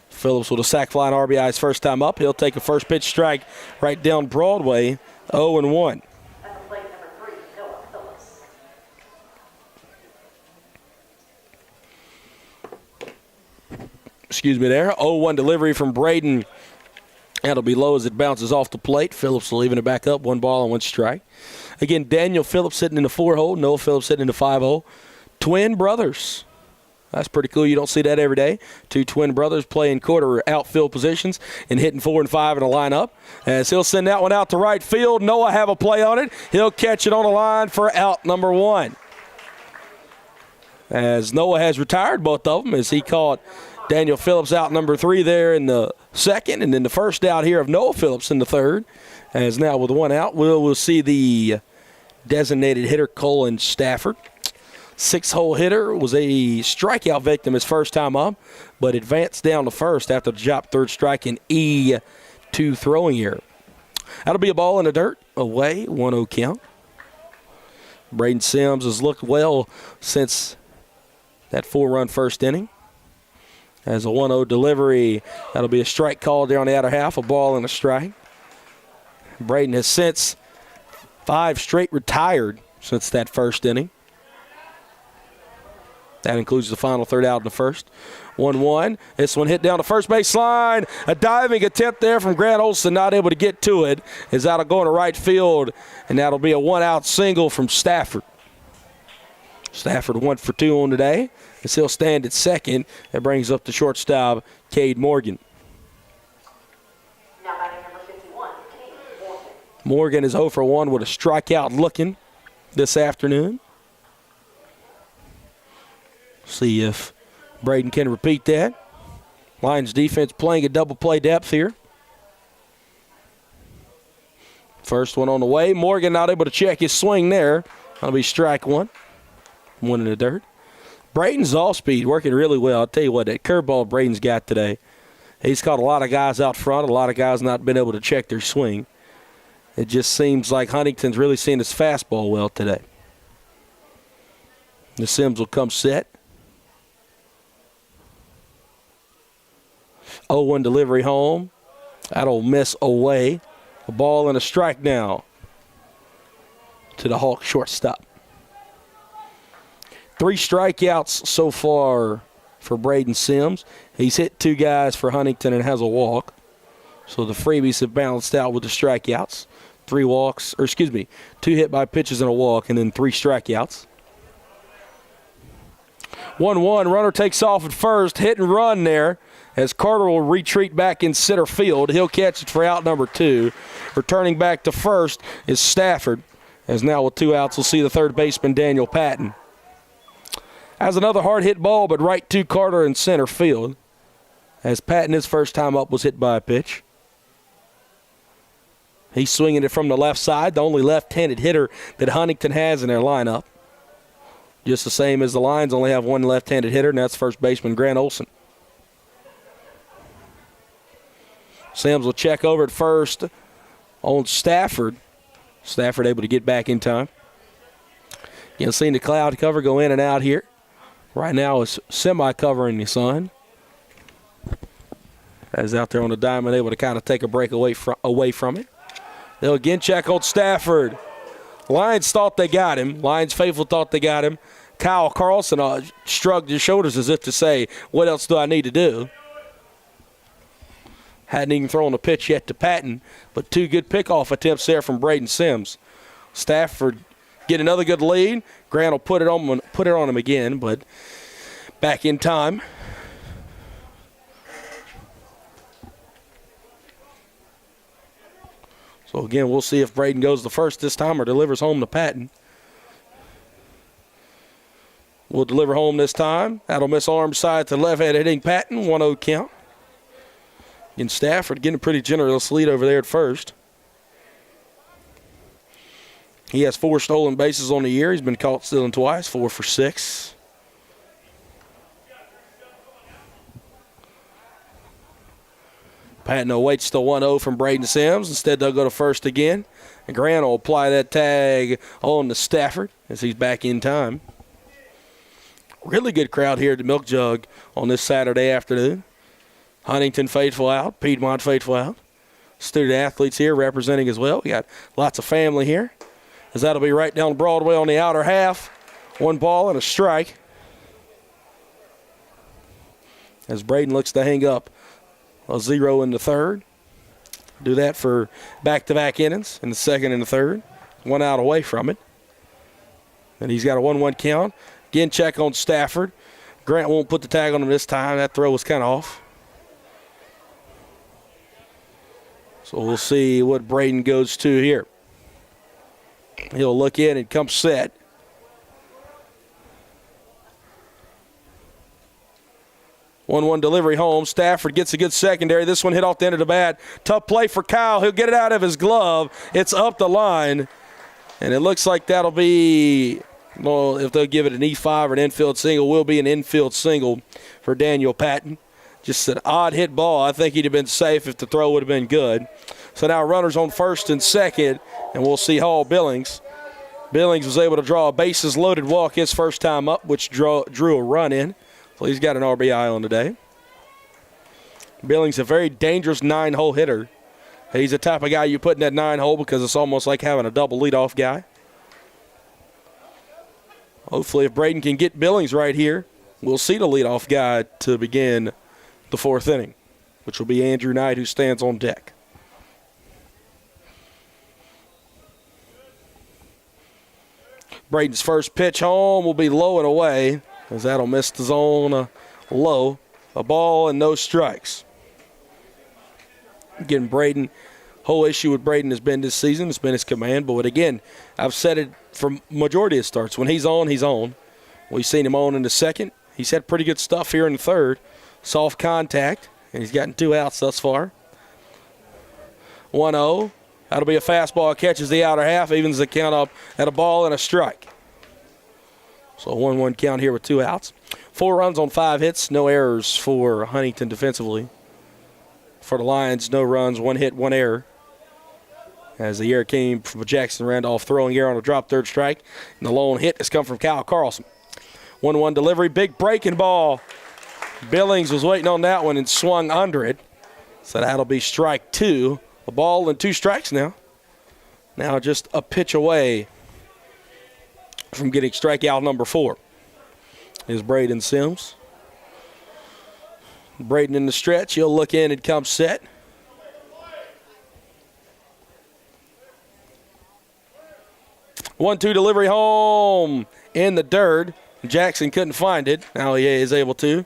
Phillips with a sac fly and RBI's first time up. He'll take a first pitch strike right down Broadway, 0-1. excuse me there. 0-1 delivery from Braden. That'll be low as it bounces off the plate. Phillips leaving it back up. 1 ball and 1 strike. Again, Daniel Phillips sitting in the 4-hole. Noah Phillips sitting in the 5-hole. Twin brothers. That's pretty cool. You don't see that every day. 2 twin brothers playing quarter outfield positions and hitting 4 and 5 in a lineup. As he'll send that one out to right field. Noah have a play on it. He'll catch it on the line for out number 1. As Noah has retired both of them as he caught Daniel Phillips out number 3 there in the second, and then the first out here of Noah Phillips in the third. As now with 1 out, we'll see the designated hitter Colin Stafford. 6-hole hitter, was a strikeout victim his first time up, but advanced down to first after the drop third strike in E2 throwing error. That'll be a ball in the dirt, away, 1-0 count. Braden Sims has looked well since that 4-run first inning. As a 1-0 delivery, that'll be a strike call there on the outer half, a ball and a strike. Braden has since 5 straight retired since that first inning. That includes the final third out in the first. 1-1. This one hit down the first base line. A diving attempt there from Grant Olson, not able to get to it. Is that'll go into right field, and that'll be a 1-out single from Stafford. Stafford 1 for 2 on today. As he'll stand at second. That brings up the shortstop, Cade Morgan. Now batting number 51, Cade Morgan. Morgan is 0 for 1 with a strikeout looking this afternoon. See if Braden can repeat that. Lions defense playing a double play depth here. First one on the way. Morgan not able to check his swing there. That'll be strike 1. 1 in the dirt. Braden's off speed working really well. I'll tell you what, that curveball Braden's got today. He's caught a lot of guys out front. A lot of guys not been able to check their swing. It just seems like Huntington's really seeing his fastball well today. The Sims will come set. 0-1 delivery home. That'll miss away. A ball and a strike now to the Hawk shortstop. 3 strikeouts so far for Braden Sims. He's hit 2 guys for Huntington and has a walk. So the freebies have balanced out with the strikeouts. 3 walks, 2 hit by pitches and a walk, and then 3 strikeouts. 1-1, runner takes off at first, hit and run there. As Carter will retreat back in center field. He'll catch it for out number 2. Returning back to first is Stafford. As now with 2 outs, we'll see the third baseman, Daniel Patton. Has another hard hit ball, but right to Carter in center field. As Patton, his first time up, was hit by a pitch. He's swinging it from the left side, the only left-handed hitter that Huntington has in their lineup. Just the same as the Lions only have 1 left-handed hitter, and that's first baseman Grant Olson. Sims will check over at first on Stafford. Stafford able to get back in time. You'll see the cloud cover go in and out here. Right now it's semi-covering the sun. As out there on the diamond, able to kind of take a break away from it. They'll again check on Stafford. Lions thought they got him. Lions faithful thought they got him. Kyle Carlson shrugged his shoulders as if to say, what else do I need to do? Hadn't even thrown a pitch yet to Patton, but 2 good pickoff attempts there from Braden Sims. Stafford get another good lead. Grant will put it on him again, but back in time. So again, we'll see if Braden goes the first this time or delivers home to Patton. Will deliver home this time. That'll miss arm side to left-hand hitting Patton. 1-0 count. And Stafford getting a pretty generous lead over there at first. He has 4 stolen bases on the year. He's been caught stealing twice, 4 for 6. Patton awaits the 1-0 from Braden Sims. Instead, they'll go to first again. And Grant will apply that tag on to Stafford as he's back in time. Really good crowd here at the Milk Jug on this Saturday afternoon. Huntington faithful out, Piedmont faithful out. Student athletes here representing as well. We got lots of family here. As that'll be right down Broadway on the outer half. 1 ball and a strike. as Braden looks to hang up a 0 in the third. Do that for back-to-back innings in the second and the third. 1 out away from it. And he's got a 1-1 count. Again, check on Stafford. Grant won't put the tag on him this time. That throw was kind of off. So we'll see what Braden goes to here. He'll look in and come set. One delivery home. Stafford gets a good secondary. This one hit off the end of the bat. Tough play for Kyle. He'll get it out of his glove. It's up the line. And it looks like that'll be, well, if they'll give it an E5 or an infield single, will be an infield single for Daniel Patton. Just an odd hit ball. I think he'd have been safe if the throw would have been good. So now runners on first and second, and we'll see Hall Billings. Billings was able to draw a bases-loaded walk his first time up, which drew a run in. So he's got an RBI on today. Billings, a very dangerous 9-hole hitter. He's the type of guy you put in that 9-hole because it's almost like having a double leadoff guy. Hopefully, if Braden can get Billings right here, we'll see the leadoff guy to begin the fourth inning, which will be Andrew Knight, who stands on deck. Braden's first pitch home will be low and away, as that'll miss the zone low. A ball and no strikes. Again, Braden, whole issue with Braden has been this season. It's been his command. But again, I've said it for majority of starts. When he's on, he's on. We've seen him on in the second. He's had pretty good stuff here in the third. Soft contact, and he's gotten 2 outs thus far. 1-0. That'll be a fastball. Catches the outer half, evens the count up at a ball and a strike. So a 1-1 count here with 2 outs. 4 runs on 5 hits, no errors for Huntington defensively. For the Lions, no runs, 1 hit, 1 error. As the error came from Jackson Randolph throwing error on a drop third strike. And the lone hit has come from Kyle Carlson. 1-1 delivery, big breaking ball. Billings was waiting on that one and swung under it. So that'll be strike 2. A ball and 2 strikes now. Now just a pitch away from getting strikeout number 4 is Braden Sims. Braden in the stretch. He'll look in and come set. One-two delivery home in the dirt. Jackson couldn't find it. Now he is able to.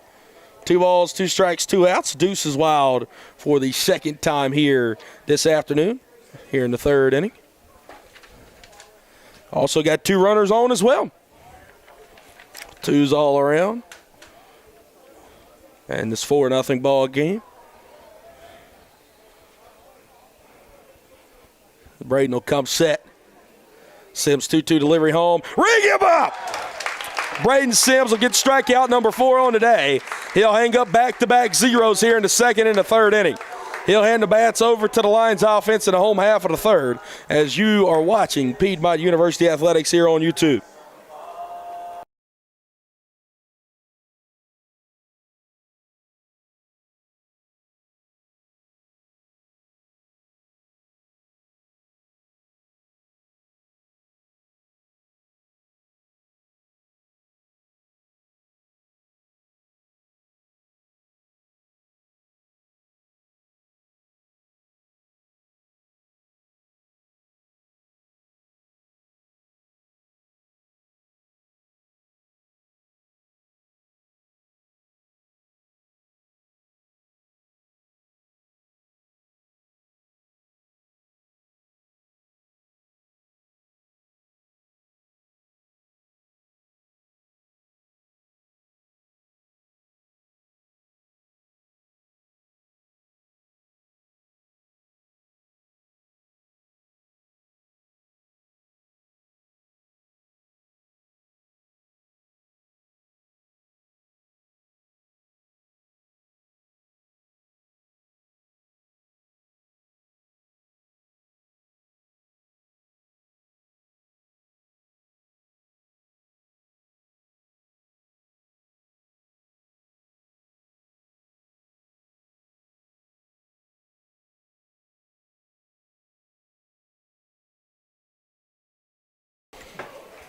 2 balls, 2 strikes, 2 outs. Deuce is wild for the second time here this afternoon, here in the third inning. Also got 2 runners on as well. 2s all around. And this 4-0 ball game. Braden will come set. Sims 2-2 delivery home. Ring him up! Braden Sims will get strikeout number 4 on today. He'll hang up back-to-back zeros here in the second and the third inning. He'll hand the bats over to the Lions offense in the home half of the third as you are watching Piedmont University Athletics here on YouTube.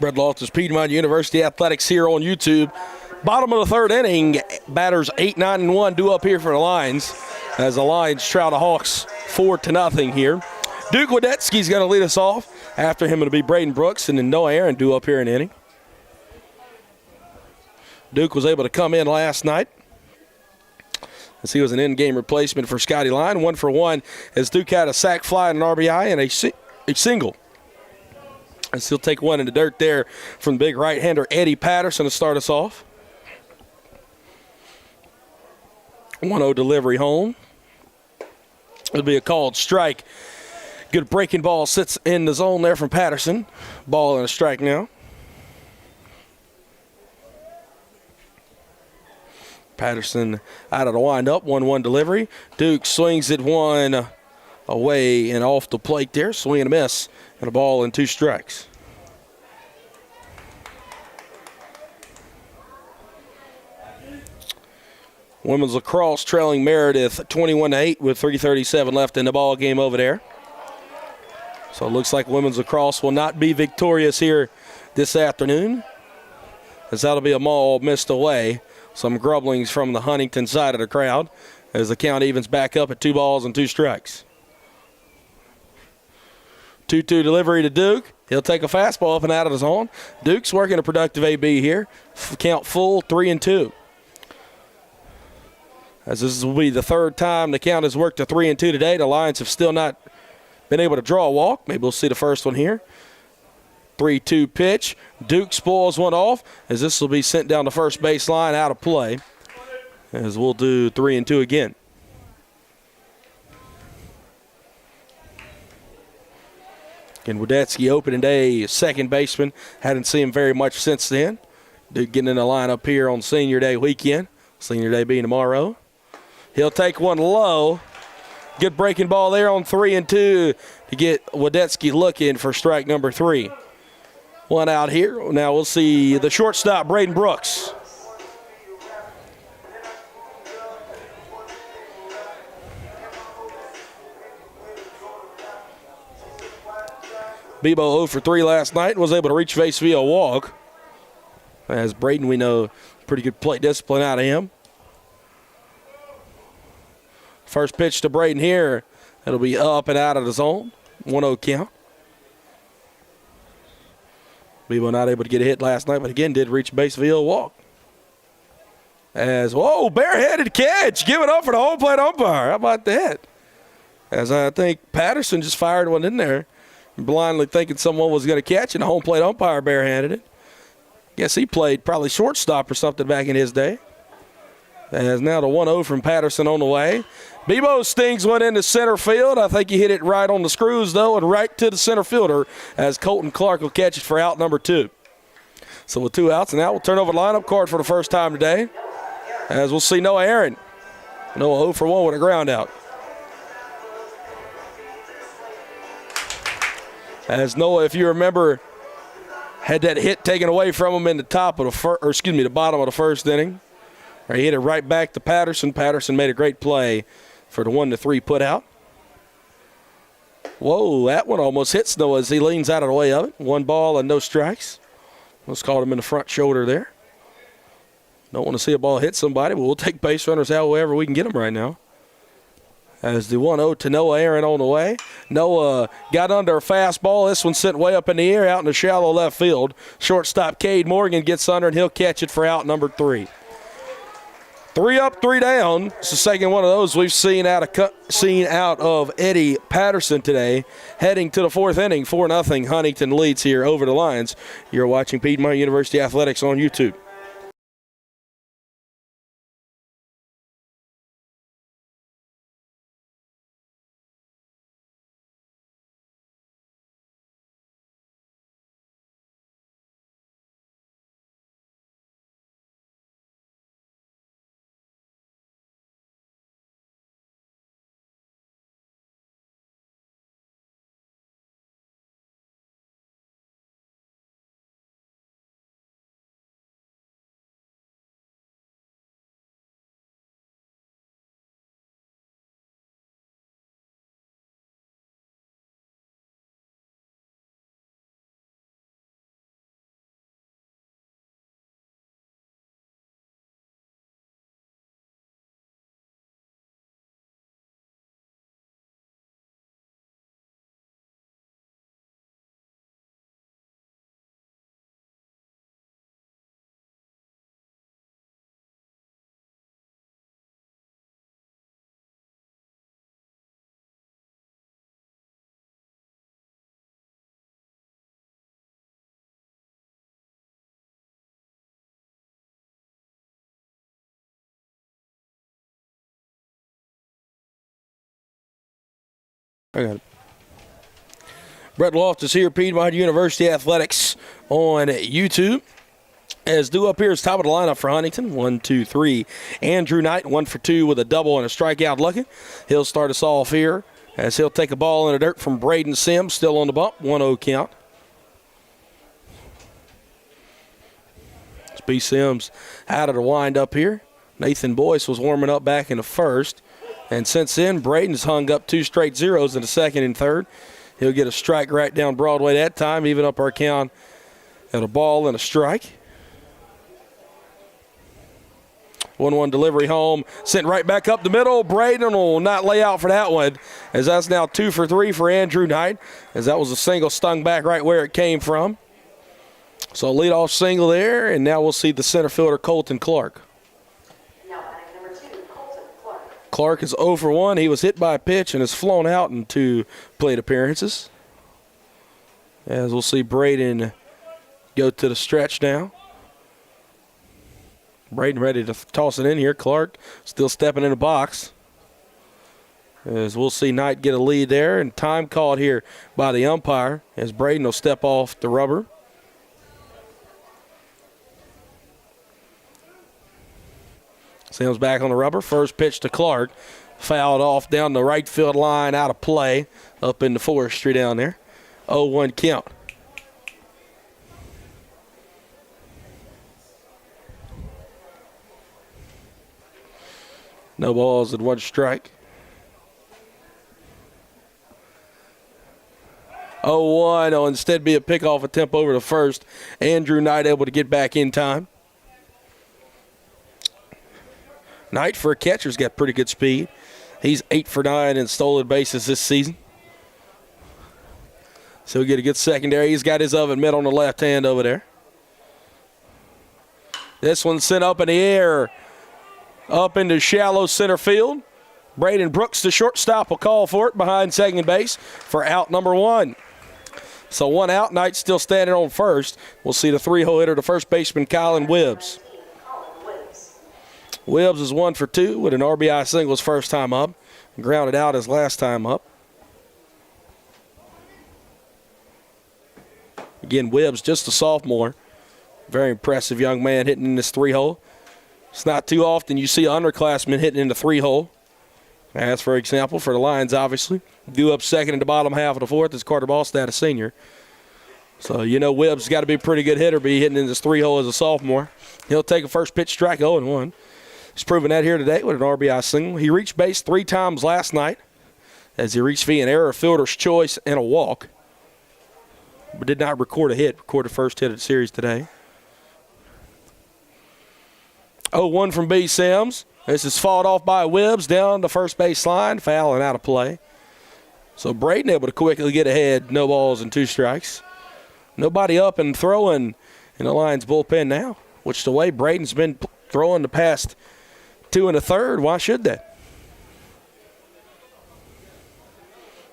Brett Loftus, Piedmont University Athletics here on YouTube. Bottom of the third inning, batters 8, 9, and 1 due up here for the Lions as the Lions trout the Hawks 4-0 here. Duke Wadetsky's going to lead us off. After him, it'll be Braden Brooks and then Noah Aaron due up here in the inning. Duke was able to come in last night as he was an in-game replacement for Scotty Line. 1 for 1 as Duke had a sac fly and an RBI and a single. And he'll take one in the dirt there from the big right-hander Eddie Patterson to start us off. 1-0 delivery home. It'll be a called strike. Good breaking ball sits in the zone there from Patterson. Ball and a strike now. Patterson out of the windup. 1-1 delivery. Duke swings it one away and off the plate there. Swing and a miss. And a ball and 2 strikes. Women's lacrosse trailing Meredith 21-8 with 3:37 left in the ball game over there. So it looks like women's lacrosse will not be victorious here this afternoon, as that'll be a maul missed away. Some grumblings from the Huntington side of the crowd as the count evens back up at 2 balls and 2 strikes. 2-2 delivery to Duke. He'll take a fastball up and out of the zone. Duke's working a productive AB here. Count full 3-2. As this will be the third time the count has worked to 3-2 today. The Lions have still not been able to draw a walk. Maybe we'll see the first one here. 3-2 pitch. Duke spoils one off as this will be sent down the first baseline out of play. As we'll do 3-2 again. Again, Wadetsky opening day second baseman. Hadn't seen him very much since then. Duke getting in the lineup here on Senior Day weekend. Senior Day being tomorrow. He'll take one low. Good breaking ball there on 3-2 to get Wadetsky looking for strike number 3. One out here. Now we'll see the shortstop, Braden Brooks. Bebo 0 for 3 last night, was able to reach base via a walk. As Braden, we know, pretty good plate discipline out of him. First pitch to Braden here. It'll be up and out of the zone. 1-0 count. Bebo not able to get a hit last night, but again did reach base via a walk. As, whoa, barehanded catch. Give it up for the home plate umpire. How about that? As I think Patterson just fired one in there, blindly thinking someone was going to catch it, and the home plate umpire barehanded it. Guess he played probably shortstop or something back in his day. As now the 1-0 from Patterson on the way. Bebo stings one into center field. I think he hit it right on the screws, though, and right to the center fielder as Colton Clark will catch it for out number 2. So with 2 outs, and now we'll turn over the lineup card for the first time today. As we'll see Noah Aaron. Noah 0 for 1 with a ground out. As Noah, if you remember, had that hit taken away from him in the top of the bottom of the first inning. He hit it right back to Patterson. Patterson made a great play for the 1-3 put out. Whoa, that one almost hits Noah as he leans out of the way of it. 1 ball and no strikes. Let's call him in the front shoulder there. Don't want to see a ball hit somebody, but we'll take base runners however we can get them right now. As the 1-0 to Noah Aaron on the way. Noah got under a fastball. This one sent way up in the air out in the shallow left field. Shortstop Cade Morgan gets under, and he'll catch it for out number 3. 3 up, 3 down. It's the second one of those we've seen out of Eddie Patterson today. Heading to the 4th inning, 4-0. Huntington leads here over the Lions. You're watching Piedmont University Athletics on YouTube. I got it. Brett Loftus here, Piedmont University Athletics on YouTube. As due up here is top of the lineup for Huntington. 1, 2, 3. Andrew Knight, 1 for 2 with a double and a strikeout lucky. He'll start us off here as he'll take a ball in the dirt from Braden Sims, still on the bump. 1-0 count. It's B. Sims out of the wind up here. Nathan Boyce was warming up back in the first. And since then, Braden's hung up 2 straight zeros in the second and third. He'll get a strike right down Broadway that time, even up our count at a ball and a strike. 1-1 delivery home, sent right back up the middle. Braden will not lay out for that one, as that's now 2 for 3 for Andrew Knight, as that was a single stung back right where it came from. So leadoff single there, and now we'll see the center fielder Colton Clark. Now batting number 2, Colton Clark. Clark is 0 for 1. He was hit by a pitch and has flown out in 2 plate appearances. As we'll see Braden go to the stretch now. Braden ready to toss it in here. Clark still stepping in the box. As we'll see Knight get a lead there, and time called here by the umpire as Braden will step off the rubber. Sims back on the rubber. First pitch to Clark. Fouled off down the right field line, out of play, up in the forestry down there. 0-1 count. No balls and 1 strike. 0-1 will instead be a pickoff attempt over the first. Andrew Knight able to get back in time. Knight, for a catcher's got pretty good speed. He's 8 for 9 in stolen bases this season. So he'll get a good secondary. He's got his oven mitt on the left hand over there. This one's sent up in the air, up into shallow center field. Braden Brooks, the shortstop, will call for it behind second base for out number 1. So 1 out. Knight still standing on first. We'll see the 3-hole hitter, the first baseman, Colin Wibbs. Wibbs is 1 for 2 with an RBI single his first time up. Grounded out his last time up. Again, Wibbs, just a sophomore. Very impressive young man hitting in this 3-hole. It's not too often you see an underclassman hitting in the 3-hole. As, for example, for the Lions, obviously. Due up second in the bottom half of the 4th is Carter Ballstad, a senior. So, you know, Wibbs has got to be a pretty good hitter, be hitting in this 3-hole as a sophomore. He'll take a first pitch strike, 0-1. He's proven that here today with an RBI single. He reached base 3 times last night as he reached via an error, fielder's choice, and a walk. But did not record a hit. Recorded first hit of the series today. 0-1 from B. Sims. This is fought off by Wibbs down the first base line. Foul and out of play. So Braden able to quickly get ahead. No balls and 2 strikes. Nobody up and throwing in the Lions bullpen now, which the way Braden's been throwing the past 2 1/3, why should that?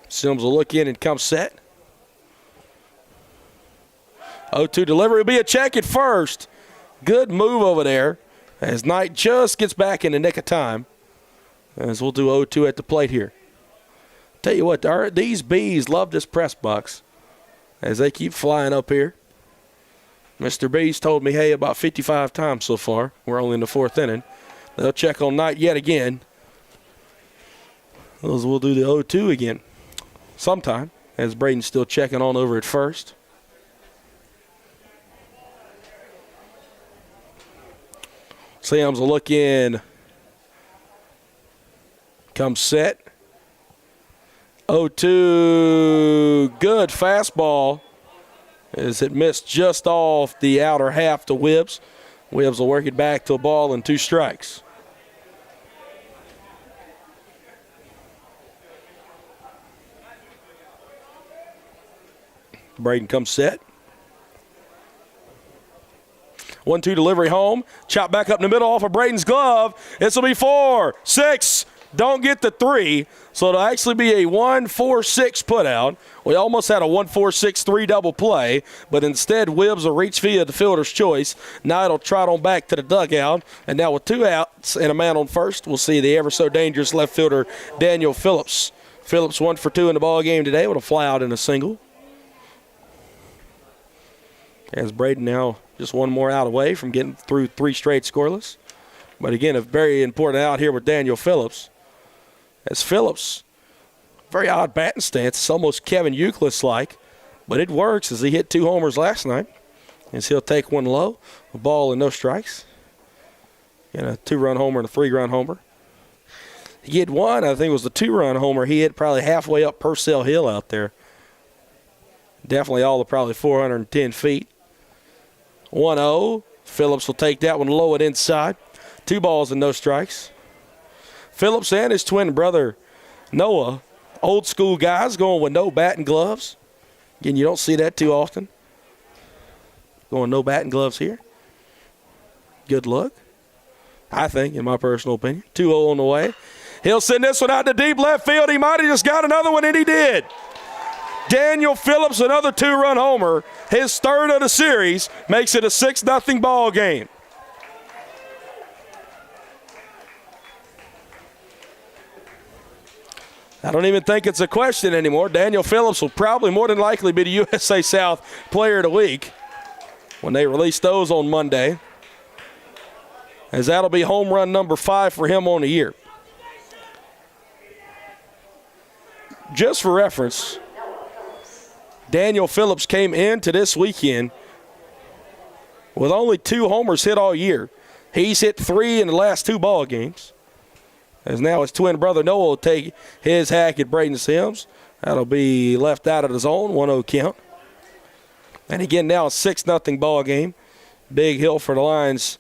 Sims will look in and come set. 0-2 delivery will be a check at first. Good move over there as Knight just gets back in the nick of time. As we'll do 0-2 at the plate here. Tell you what, these bees love this press box as they keep flying up here. Mr. B's told me, hey, about 55 times so far. We're only in the 4th inning. They'll check on Knight yet again. We'll do the 0-2 again sometime as Braden's still checking on over at first. Sims will look in. Come set. 0-2. Good fastball as it missed just off the outer half to Wibbs. Wibbs will work it back to a ball and 2 strikes. Braden comes set. 1-2 delivery home. Chop back up in the middle off of Braden's glove. This will be 4, 6. Don't get the 3. So it'll actually be a 1-4-6 put out. We almost had a 1-4-6-3 double play, but instead Wibbs will reach via the fielder's choice. Knight will trot on back to the dugout. And now with 2 outs and a man on first, we'll see the ever so dangerous left fielder Daniel Phillips Phillips 1 for 2 in the ball game today with a fly out and a single. As Braden now just one more out away from getting through 3 straight scoreless. But again, a very important out here with Daniel Phillips. As Phillips, very odd batting stance. It's almost Kevin Youkilis-like, but it works as he hit 2 homers last night. As he'll take one low, a ball and no strikes. And a 2-run homer and a 3-run homer. He hit one, I think it was the 2-run homer. He hit probably halfway up Purcell Hill out there. Definitely all of probably 410 feet. 1-0. Phillips will take that one low and inside. 2 balls and no strikes. Phillips and his twin brother Noah, old school guys, going with no bat and gloves. Again, you don't see that too often. Going no bat and gloves here. Good look, I think, in my personal opinion. 2-0 on the way. He'll send this one out to deep left field. He might have just got another one, and he did. Daniel Phillips, another 2-run homer. His third of the series makes it a 6-0 ball game. I don't even think it's a question anymore. Daniel Phillips will probably more than likely be the USA South Player of the Week when they release those on Monday, as that'll be home run number 5 for him on the year. Just for reference, Daniel Phillips came into this weekend with only 2 homers hit all year. He's hit 3 in the last 2 ball games. As now his twin brother Noah will take his hack at Braden Sims. That'll be left out of the zone, 1-0 count. And again, now a 6-0 ball game. Big hill for the Lions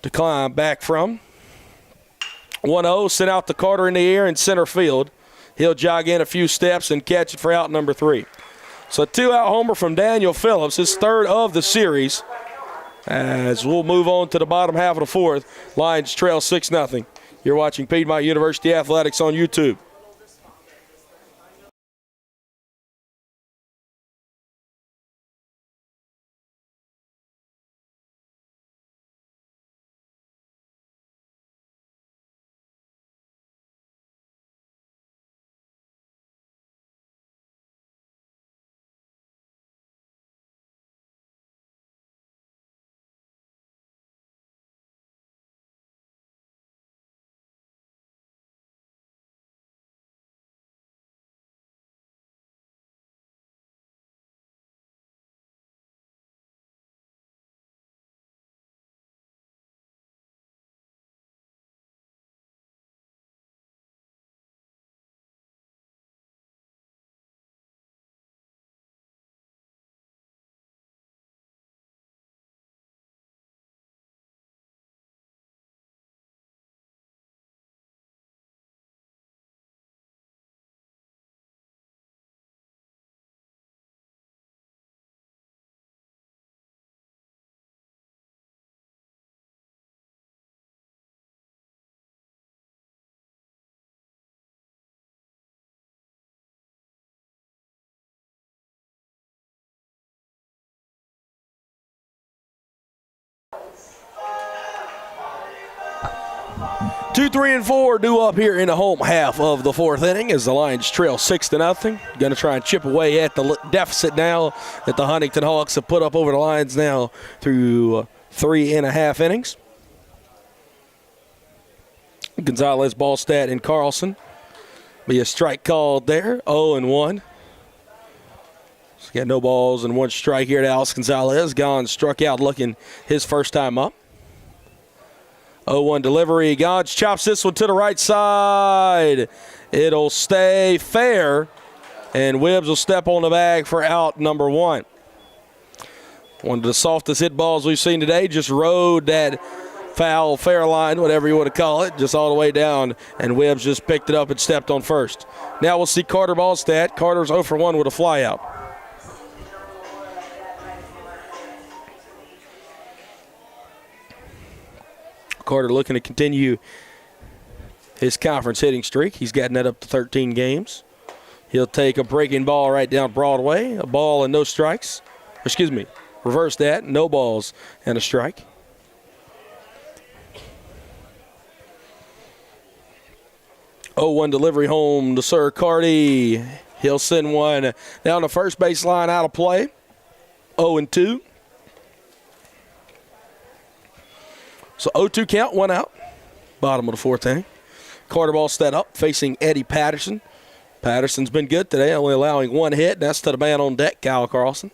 to climb back from. 1-0, sent out to Carter in the air in center field. He'll jog in a few steps and catch it for out number 3. So a 2-out homer from Daniel Phillips, his third of the series. As we'll move on to the bottom half of the 4th, Lions trail 6-0. You're watching Piedmont University Athletics on YouTube. Two, 3, and 4 due up here in the home half of the 4th inning as the Lions trail 6-0. Going to try and chip away at the deficit now that the Huntington Hawks have put up over the Lions now through 3.5 innings. Gonzalez, Ballstat, and Carlson. Be a strike called there, 0-1. So got no balls and 1 strike here to Alex Gonzalez. Gone struck out looking his first time up. 0-1 delivery. Gons chops this one to the right side. It'll stay fair, and Wibbs will step on the bag for out number 1. One of the softest hit balls we've seen today. Just rode that foul fair line, whatever you want to call it, just all the way down, and Wibbs just picked it up and stepped on first. Now we'll see Carter Ballstat. Carter's 0 for 1 with a fly out. Carter looking to continue his conference hitting streak. He's gotten that up to 13 games. He'll take a breaking ball right down Broadway, a ball and no strikes. Excuse me, reverse that, no balls and a strike. 0-1 delivery home to Sir Carty. He'll send one down the first baseline out of play. 0-2. So 0-2 count, one out. Bottom of the fourth inning. Carter ball set up facing Eddie Patterson. Patterson's been good today, only allowing one hit. That's to the man on deck, Kyle Carlson.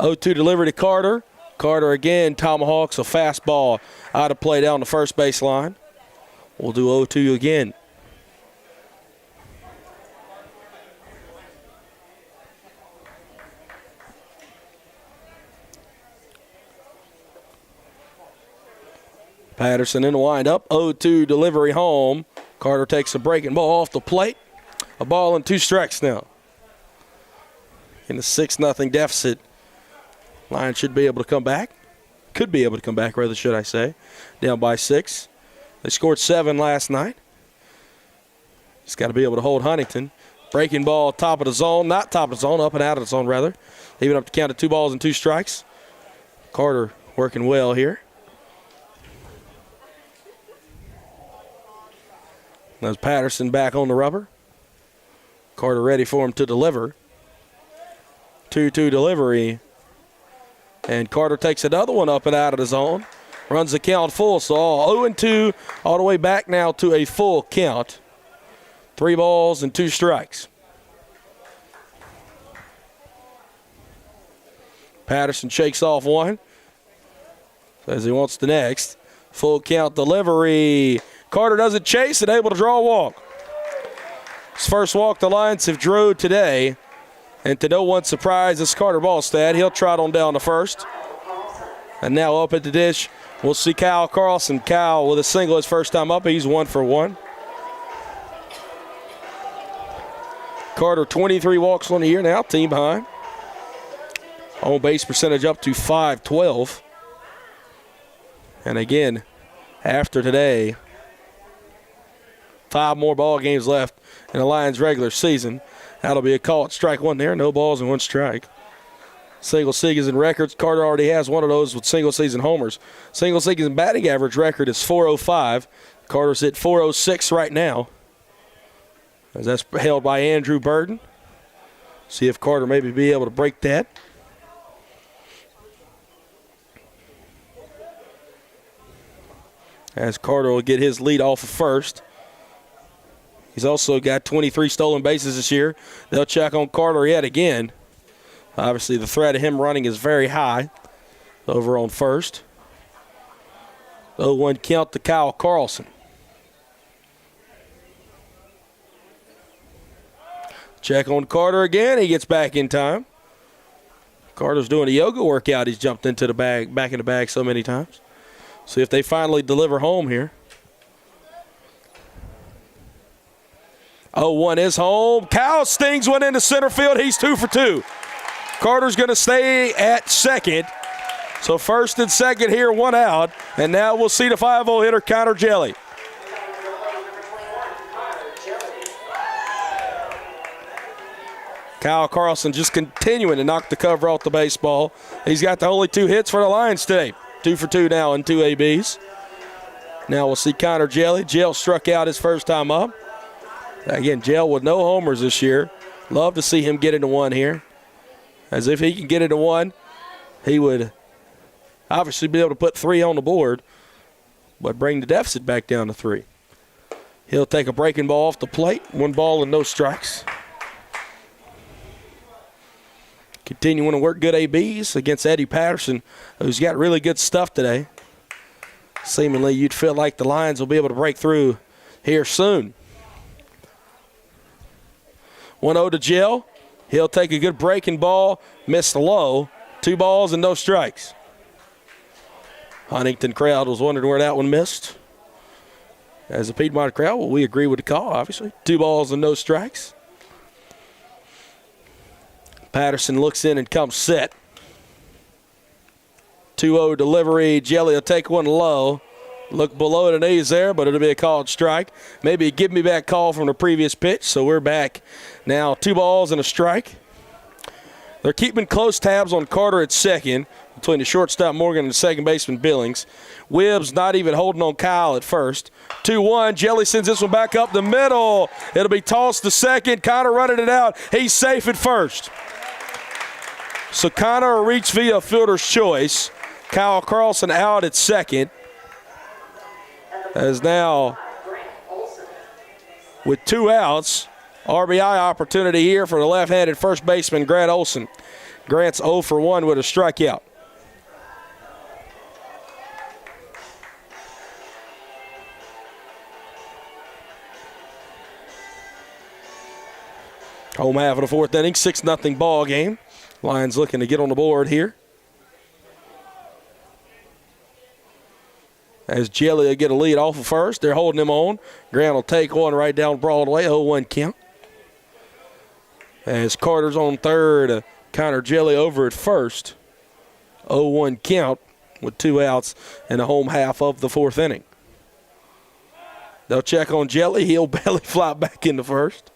0-2 delivery to Carter. Carter again tomahawks a fastball out of play down the first baseline. We'll do 0-2 again. Patterson in the windup. 0-2 delivery home. Carter takes a breaking ball off the plate. A ball and 2 strikes now. In the 6-0 deficit. Lions should be able to come back. Could be able to come back, rather, should I say. Down by 6. They scored 7 last night. Just got to be able to hold Huntington. Breaking ball, top of the zone. Not top of the zone, up and out of the zone, rather. Even up to count of 2 balls and 2 strikes. Carter working well here. There's Patterson back on the rubber. Carter ready for him to deliver. 2-2 delivery. And Carter takes another one up and out of the zone. Runs the count full. So 0-2 all the way back now to a full count. 3 balls and 2 strikes. Patterson shakes off one. Says he wants the next. Full count delivery. Carter doesn't chase and able to draw a walk. His first walk the Lions have drew today. And to no one's surprise, it's Carter Ballstad. He'll trot on down to first. And now up at the dish, we'll see Kyle Carlson. Kyle with a single his first time up. He's 1 for 1. Carter 23 walks on the year now, team behind. On base percentage up to .512. And again, after today, 5 more ball games left in the Lions regular season. That'll be a call at strike 1 there. No balls and 1 strike. Single season records. Carter already has one of those with single season homers. Single season batting average record is .405. Carter's at .406 right now. As that's held by Andrew Burden. See if Carter maybe be able to break that. As Carter will get his lead off of first. He's also got 23 stolen bases this year. They'll check on Carter yet again. Obviously, the threat of him running is very high over on first. 0-1 count to Kyle Carlson. Check on Carter again. He gets back in time. Carter's doing a yoga workout. He's jumped into the bag, back in the bag so many times. See if they finally deliver home here. 0-1 is home. Kyle stings one into center field. He's 2 for 2. Carter's going to stay at second. So first and second here, 1 out. And now we'll see the 5-0 hitter, Connor Jelly. Kyle Carlson just continuing to knock the cover off the baseball. He's got the only 2 hits for the Lions today. 2 for 2 now and 2 ABs. Now we'll see Connor Jelly. Jell struck out his first time up. Again, Jell with no homers this year. Love to see him get into 1 here. As if he can get into 1, he would obviously be able to put 3 on the board, but bring the deficit back down to 3. He'll take a breaking ball off the plate. 1 ball and no strikes. Continuing to work good ABs against Eddie Patterson, who's got really good stuff today. Seemingly, you'd feel like the Lions will be able to break through here soon. 1-0 to Jill. He'll take a good breaking ball, miss the low. 2 balls and no strikes. Huntington crowd was wondering where that one missed. As a Piedmont crowd, well, we agree with the call, obviously. 2 balls and no strikes. Patterson looks in and comes set. 2-0 delivery. Jelly will take one low. Look below the knees there, but it'll be a called strike. Maybe a give-me-back call from the previous pitch, so we're back now. 2 balls and a strike. They're keeping close tabs on Carter at second. between the shortstop Morgan and the second baseman Billings. Wibbs not even holding on Kyle at first. 2-1. Jelly sends this one back up the middle. It'll be tossed to second. Connor running it out. He's safe at first. So Connor reached via fielder's choice. Kyle Carlson out at second. As now, with 2 outs, RBI opportunity here for the left-handed first baseman Grant Olson. Grant's 0 for 1 with a strikeout. Home half of the 4th inning, 6-0 ball game. Lions looking to get on the board here. As Jelly will get a lead off of first. They're holding him on. Grant will take one right down Broadway, 0-1 count. As Carter's on third, Connor Jelly over at first. 0-1 count with 2 outs in the home half of the 4th inning. They'll check on Jelly. He'll belly fly back into first.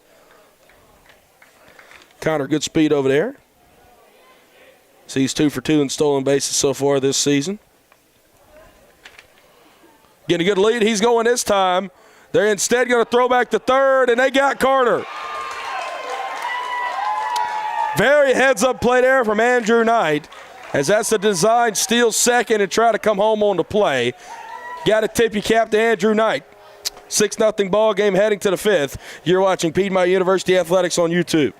Connor, good speed over there. He's 2 for 2 in stolen bases so far this season. Getting a good lead. He's going this time. They're instead going to throw back to third, and they got Carter. Very heads-up play there from Andrew Knight, as that's the design, steal second and try to come home on the play. Got to tip your cap to Andrew Knight. 6-0 ball game heading to the 5th. You're watching Piedmont University Athletics on YouTube.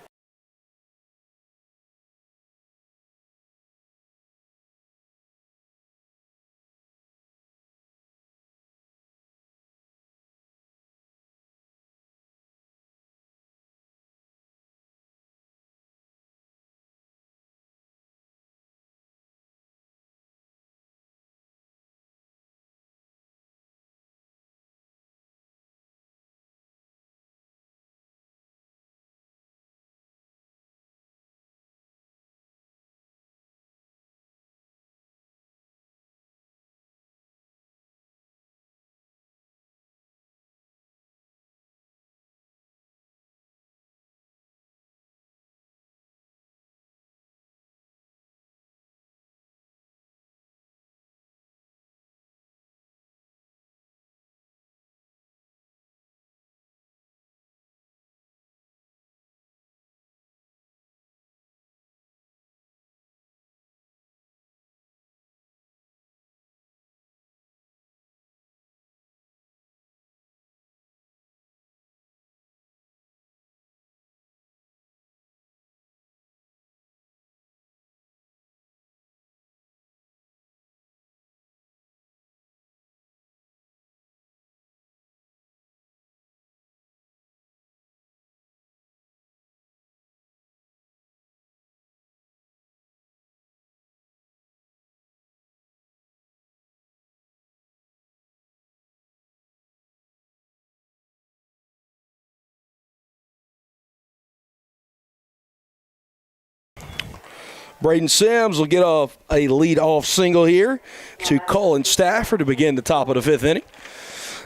Braden Sims will get a lead-off single here to Colin Stafford to begin the top of the 5th inning.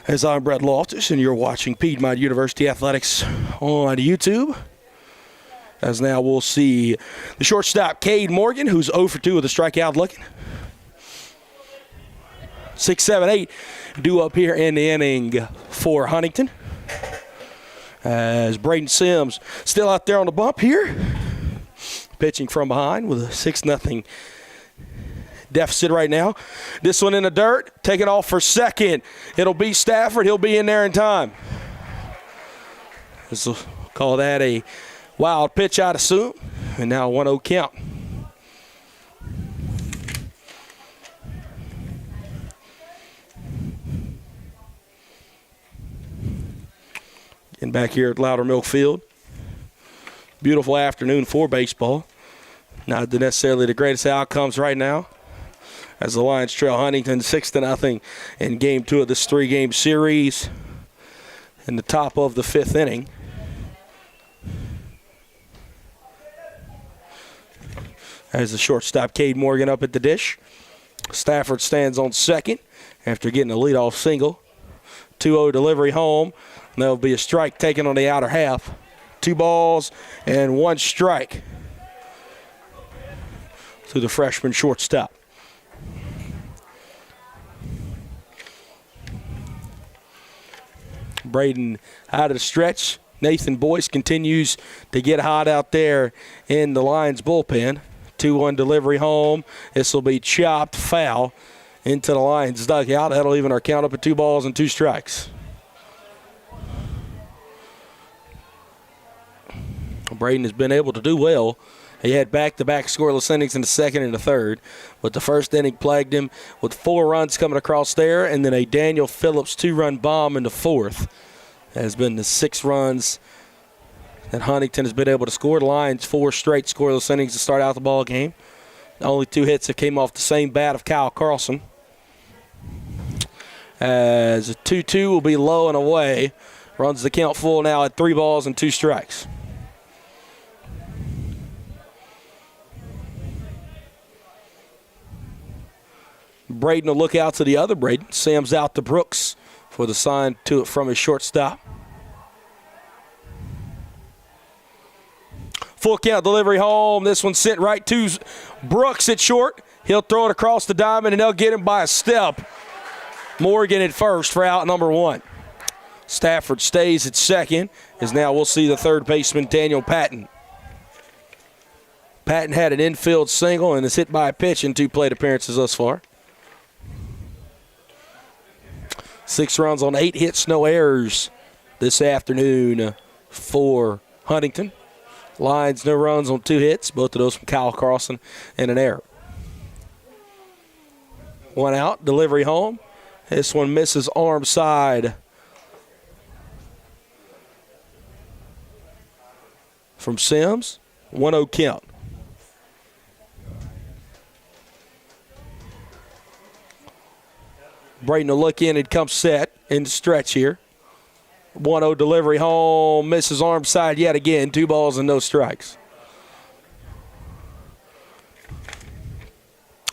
As I'm Brett Loftus, and you're watching Piedmont University Athletics on YouTube. As now we'll see the shortstop, Cade Morgan, who's 0 for 2 with a strikeout looking. 6, 7, 8 due up here in the inning for Huntington. As Braden Sims still out there on the bump here. Pitching from behind with a 6-0 deficit right now. This one in the dirt, taking off for second. It'll be Stafford. He'll be in there in time. This will call that a wild pitch, I'd assume. And now 1-0 count. Getting back here at Louder Milk Field. Beautiful afternoon for baseball. Not necessarily the greatest outcomes right now, as the Lions trail Huntington 6-0 in Game 2 of this 3-game series in the top of the 5th inning. As the shortstop, Cade Morgan, up at the dish. Stafford stands on second after getting a leadoff single. 2-0 delivery home. And there'll be a strike taken on the outer half. 2 balls and 1 strike to the freshman shortstop. Braden out of the stretch. Nathan Boyce continues to get hot out there in the Lions bullpen. 2-1 delivery home. This will be chopped foul into the Lions dugout. That'll even our count up at 2 balls and 2 strikes. Braden has been able to do well. He had back-to-back scoreless innings in the second and the third, but the first inning plagued him with 4 runs coming across there, and then a Daniel Phillips 2-run bomb in the fourth. Has been the 6 runs that Huntington has been able to score. The Lions 4 straight scoreless innings to start out the ball game. The only 2 hits that came off the same bat of Kyle Carlson. As a 2-2 will be low and away. Runs the count full now at 3 balls and 2 strikes. Braden will look out to the other Braden. Sam's out to Brooks for the sign to it from his shortstop. Full count delivery home. This one sent right to Brooks at short. He'll throw it across the diamond, and they'll get him by a step. Morgan at first for out number 1. Stafford stays at second, as now we'll see the third baseman, Daniel Patton. Patton had an infield single and is hit by a pitch in 2 plate appearances thus far. 6 runs on 8 hits, no errors this afternoon for Huntington. Lions, no runs on 2 hits, both of those from Kyle Carlson and an error. 1 out, delivery home. This one misses arm side from Sims. 1-0 count. Braden will look in and come set in the stretch here. 1-0 delivery home. Misses arm side yet again. 2 balls and no strikes.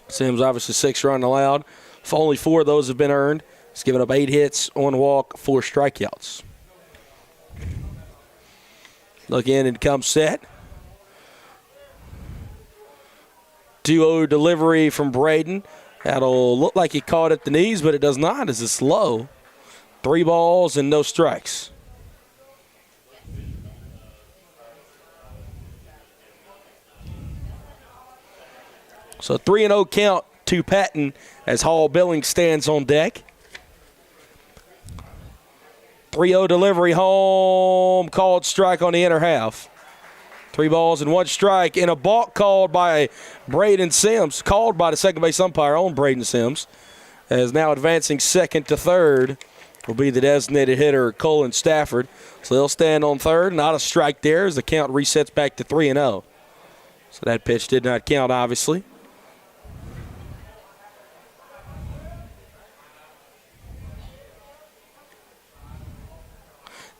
Sims obviously 6 run allowed. Only 4 of those have been earned. He's given up 8 hits, 1 walk, 4 strikeouts. Look in and come set. 2-0 delivery from Braden. That'll look like he caught at the knees, but it does not as it's low. 3 balls and no strikes. So 3-0 count to Patton as Hall Billings stands on deck. 3-0 delivery home, called strike on the inner half. 3 balls and 1 strike, and a balk called by Braden Sims, called by the second base umpire on Braden Sims, as now advancing second to third will be the designated hitter, Colin Stafford. So they'll stand on third, not a strike there as the count resets back to 3-0. So that pitch did not count, obviously.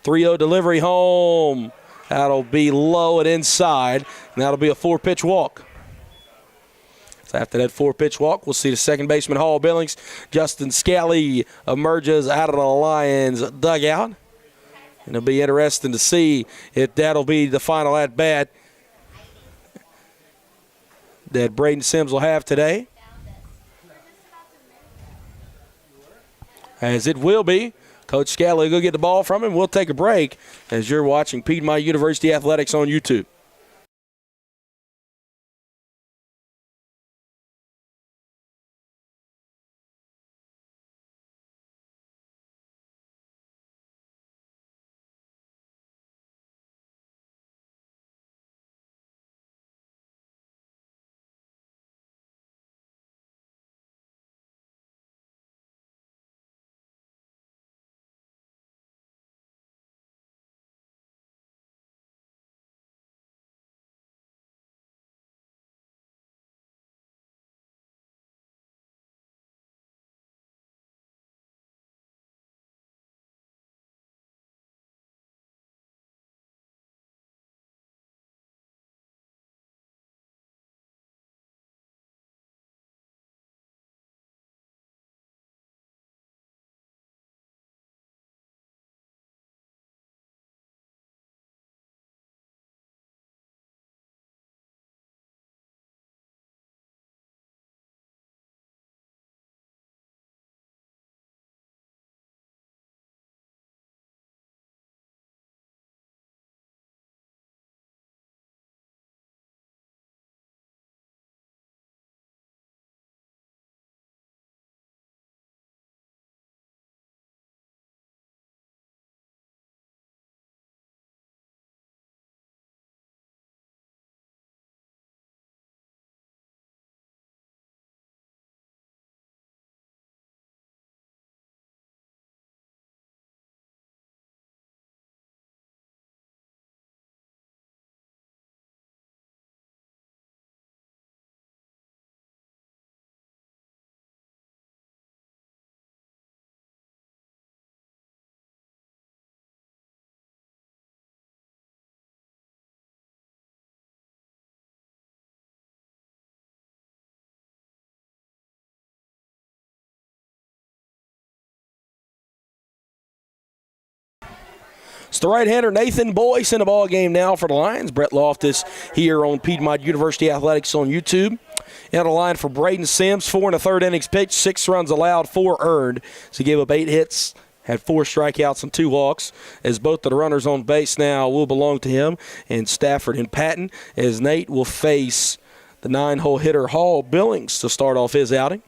.3-0 delivery home. That'll be low and inside, and that'll be a 4-pitch walk. So after that 4-pitch walk, we'll see the second baseman, Hall Billings. Justin Scally emerges out of the Lions dugout. And it'll be interesting to see if that'll be the final at-bat that Braden Sims will have today. As it will be. Coach Scally will go get the ball from him. We'll take a break as you're watching Piedmont University Athletics on YouTube. It's the right-hander Nathan Boyce in the ball game now for the Lions. Brett Loftus here on Piedmont University Athletics on YouTube. And a line for Braden Sims, 4 1/3 innings pitched, 6 runs allowed, 4 earned. So he gave up 8 hits, had 4 strikeouts and 2 walks, as both of the runners on base now will belong to him, and Stafford and Patton, as Nate will face the 9-hole hitter Hall Billings to start off his outing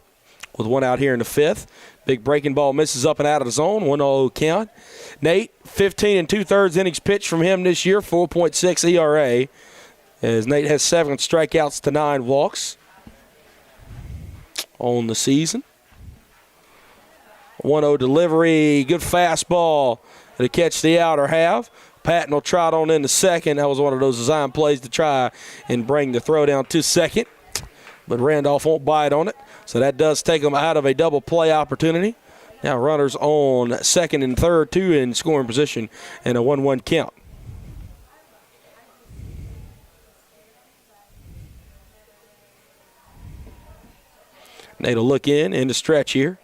with 1 out here in the 5th. Big breaking ball misses up and out of the zone, 1-0 count. Nate, 15 2/3 innings pitched from him this year, 4.6 ERA, as Nate has 7 strikeouts to 9 walks on the season. 1-0 delivery, good fastball to catch the outer half. Patton will trot on into second. That was one of those design plays to try and bring the throw down to second, but Randolph won't bite on it. So that does take him out of a double play opportunity. Now runners on second and third, 2 in scoring position, and a 1-1 count. Nate will look in the stretch here.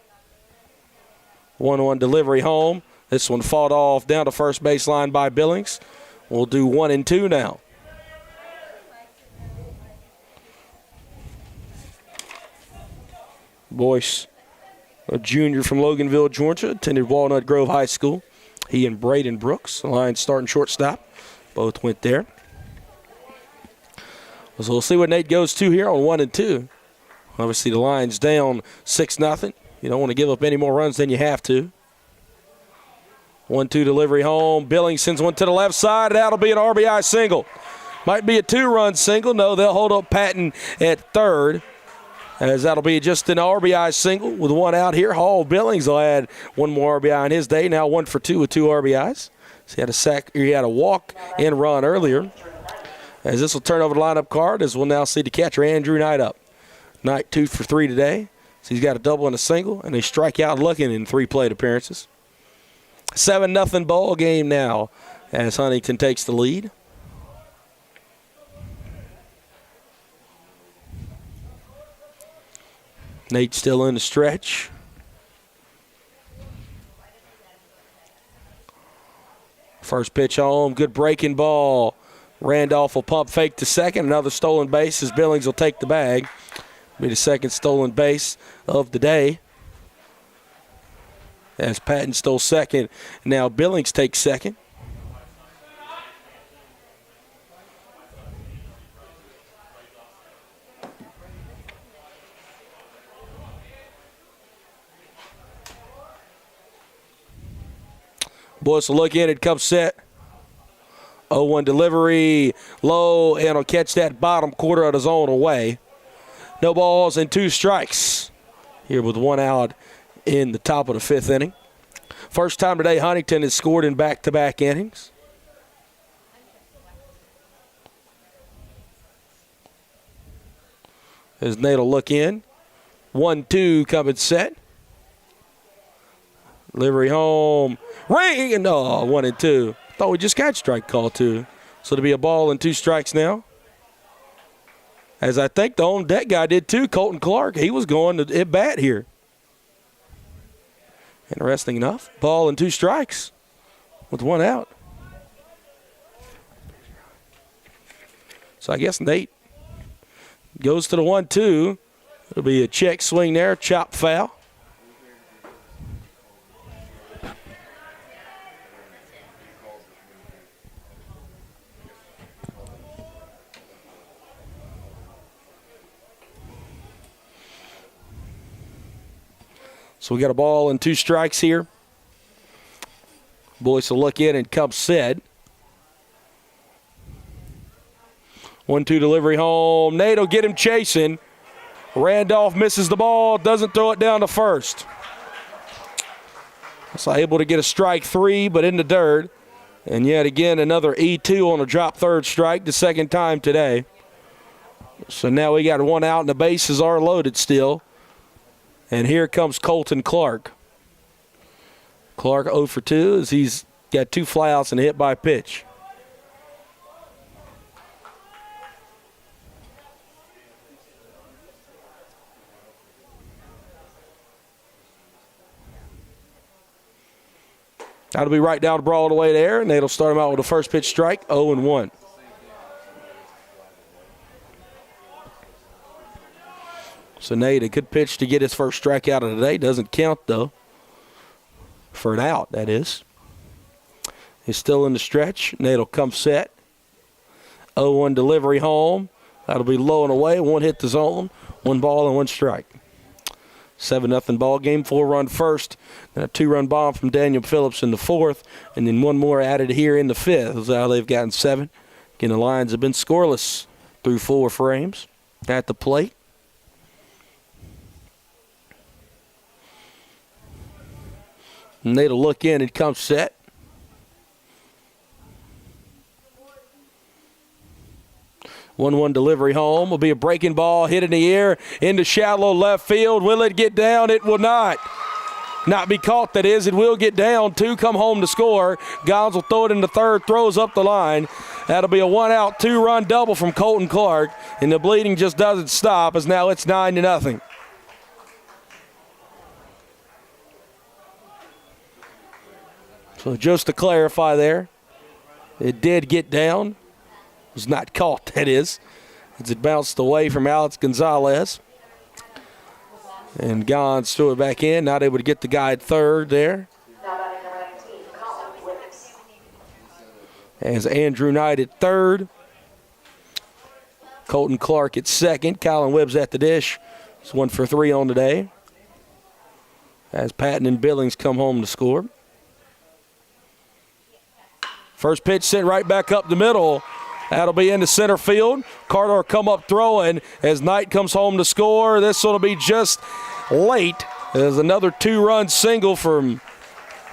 1-1 delivery home. This one fought off down to first baseline by Billings. We'll do 1 and 2 now. Boyce, a junior from Loganville, Georgia, attended Walnut Grove High School. He and Braden Brooks, the Lions starting shortstop, both went there. So we'll see what Nate goes to here on 1 and 2. Obviously the Lions down 6-0. You don't want to give up any more runs than you have to. 1-2 delivery home. Billings sends one to the left side. That'll be an RBI single. Might be a 2-run single. No, they'll hold up Patton at third, as that'll be just an RBI single with 1 out here. Hall Billings will add 1 more RBI in his day. Now 1 for 2 with 2 RBIs. So he had a walk and run earlier. As this will turn over the lineup card, as we'll now see the catcher Andrew Knight up. Knight 2 for 3 today. So he's got a double and a single, and they strike out looking in 3 plate appearances. 7-0 ball game now as Huntington takes the lead. Nate still in the stretch. First pitch home, good breaking ball. Randolph will pump fake to second. Another stolen base as Billings will take the bag. Be the second stolen base of the day, as Patton stole second. Now Billings takes second. Boyce will look in, it comes set. 0-1 delivery, low, and will catch that bottom quarter of the zone away. No balls and 2 strikes here with 1 out in the top of the 5th inning. First time today Huntington has scored in back-to-back innings. As Nate will look in. 1-2 coming set. Delivery home. Ring! And 1 and 2. Thought we just got strike call 2. So it'll be a ball and 2 strikes now. As I think the on deck guy did too, Colton Clark. He was going to at bat here. Interesting enough. Ball and 2 strikes with 1 out. So I guess Nate goes to the 1-2. It'll be a check swing there, chop foul. So we got a ball and 2 strikes here. Boyce will look in and come set. 1-2 delivery home. Nate will get him chasing. Randolph misses the ball, doesn't throw it down to first. So able to get a strike 3, but in the dirt. And yet again, another E2 on a drop third strike, the second time today. So now we got 1 out and the bases are loaded still. And here comes Colton Clark. Clark 0 for 2 as he's got 2 flyouts and a hit by pitch. That'll be right down the Broadway there, and it'll start him out with a first pitch strike, 0-1. So Nate, a good pitch to get his first strikeout of the day. Doesn't count, though. For an out, that is. He's still in the stretch. Nate will come set. 0-1 delivery home. That'll be low and away. One hit the zone. 1 ball and 1 strike. 7-0 ball game. 4-run first. And a 2-run bomb from Daniel Phillips in the 4th. And then 1 more added here in the 5th. That's how they've gotten 7. Again, the Lions have been scoreless through 4 frames at the plate. Nate will look in and come set. One delivery home. Will be a breaking ball hit in the air into shallow left field. Will it get down? It will not. Not be caught, that is. It will get down. 2 come home to score. Gons will throw it in the 3rd, throws up the line. That'll be a 1-out, 2-run double from Colton Clark. And the bleeding just doesn't stop as now it's 9-0. So just to clarify there, it did get down. It was not caught, that is, as it bounced away from Alex Gonzalez. And Gons threw it back in, not able to get the guy at 3rd there. Now batting number 19, Colin Williams. As Andrew Knight at 3rd. Colton Clark at 2nd. Colin Webb's at the dish. It's 1 for 3 on the day. As Patton and Billings come home to score. First pitch sent right back up the middle. That'll be into center field. Carter will come up throwing as Knight comes home to score. This will be just late. There's another 2-run single from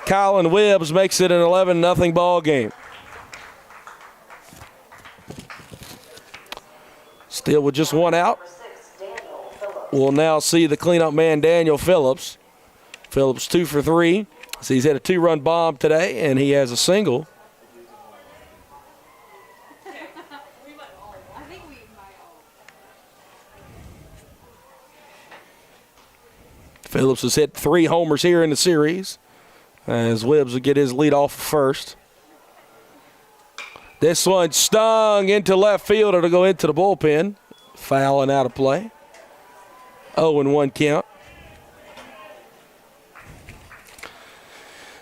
Colin Webbs, makes it an 11-0 ball game. Still with just 1 out. We'll now see the cleanup man, Daniel Phillips. Phillips 2 for 3. So he's had a 2-run bomb today, and he has a single. Phillips has hit 3 homers here in the series as Webbs will get his lead off first. This one stung into left field. It'll go into the bullpen. Foul and out of play. 0-1 count.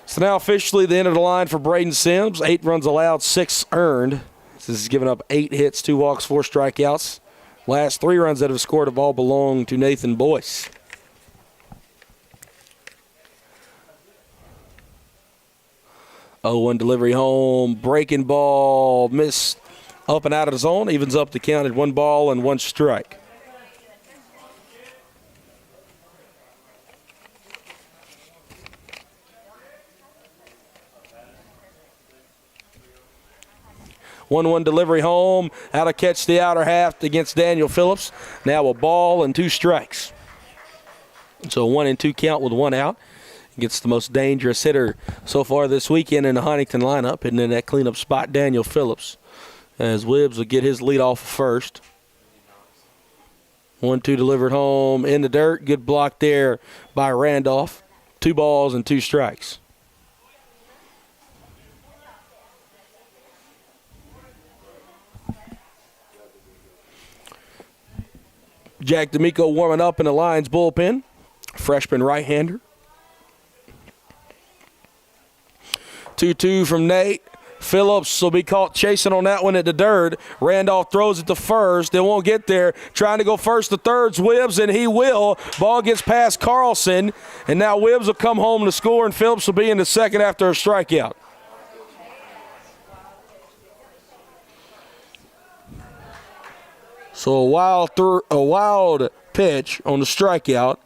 So now officially the end of the line for Braden Sims. 8 runs allowed, 6 earned. This has given up 8 hits, 2 walks, 4 strikeouts. Last 3 runs that have scored have all belonged to Nathan Boyce. 0-1 delivery home, breaking ball, missed up and out of the zone, evens up the count at 1 ball and 1 strike. One delivery home, how to catch the outer half against Daniel Phillips. Now a ball and 2 strikes. So 1-2 count with 1 out. Gets the most dangerous hitter so far this weekend in the Huntington lineup, hitting in that cleanup spot, Daniel Phillips. As Webbs will get his lead off first. 1-2 delivered home in the dirt. Good block there by Randolph. 2 balls and 2 strikes. Jack D'Amico warming up in the Lions bullpen. Freshman right-hander. 2-2 from Nate. Phillips will be caught chasing on that one at the dirt. Randolph throws it to first. They won't get there. Trying to go first to thirds. Webbs, and he will. Ball gets past Carlson. And now Webbs will come home to score, and Phillips will be in the second after a strikeout. So a wild pitch on the strikeout.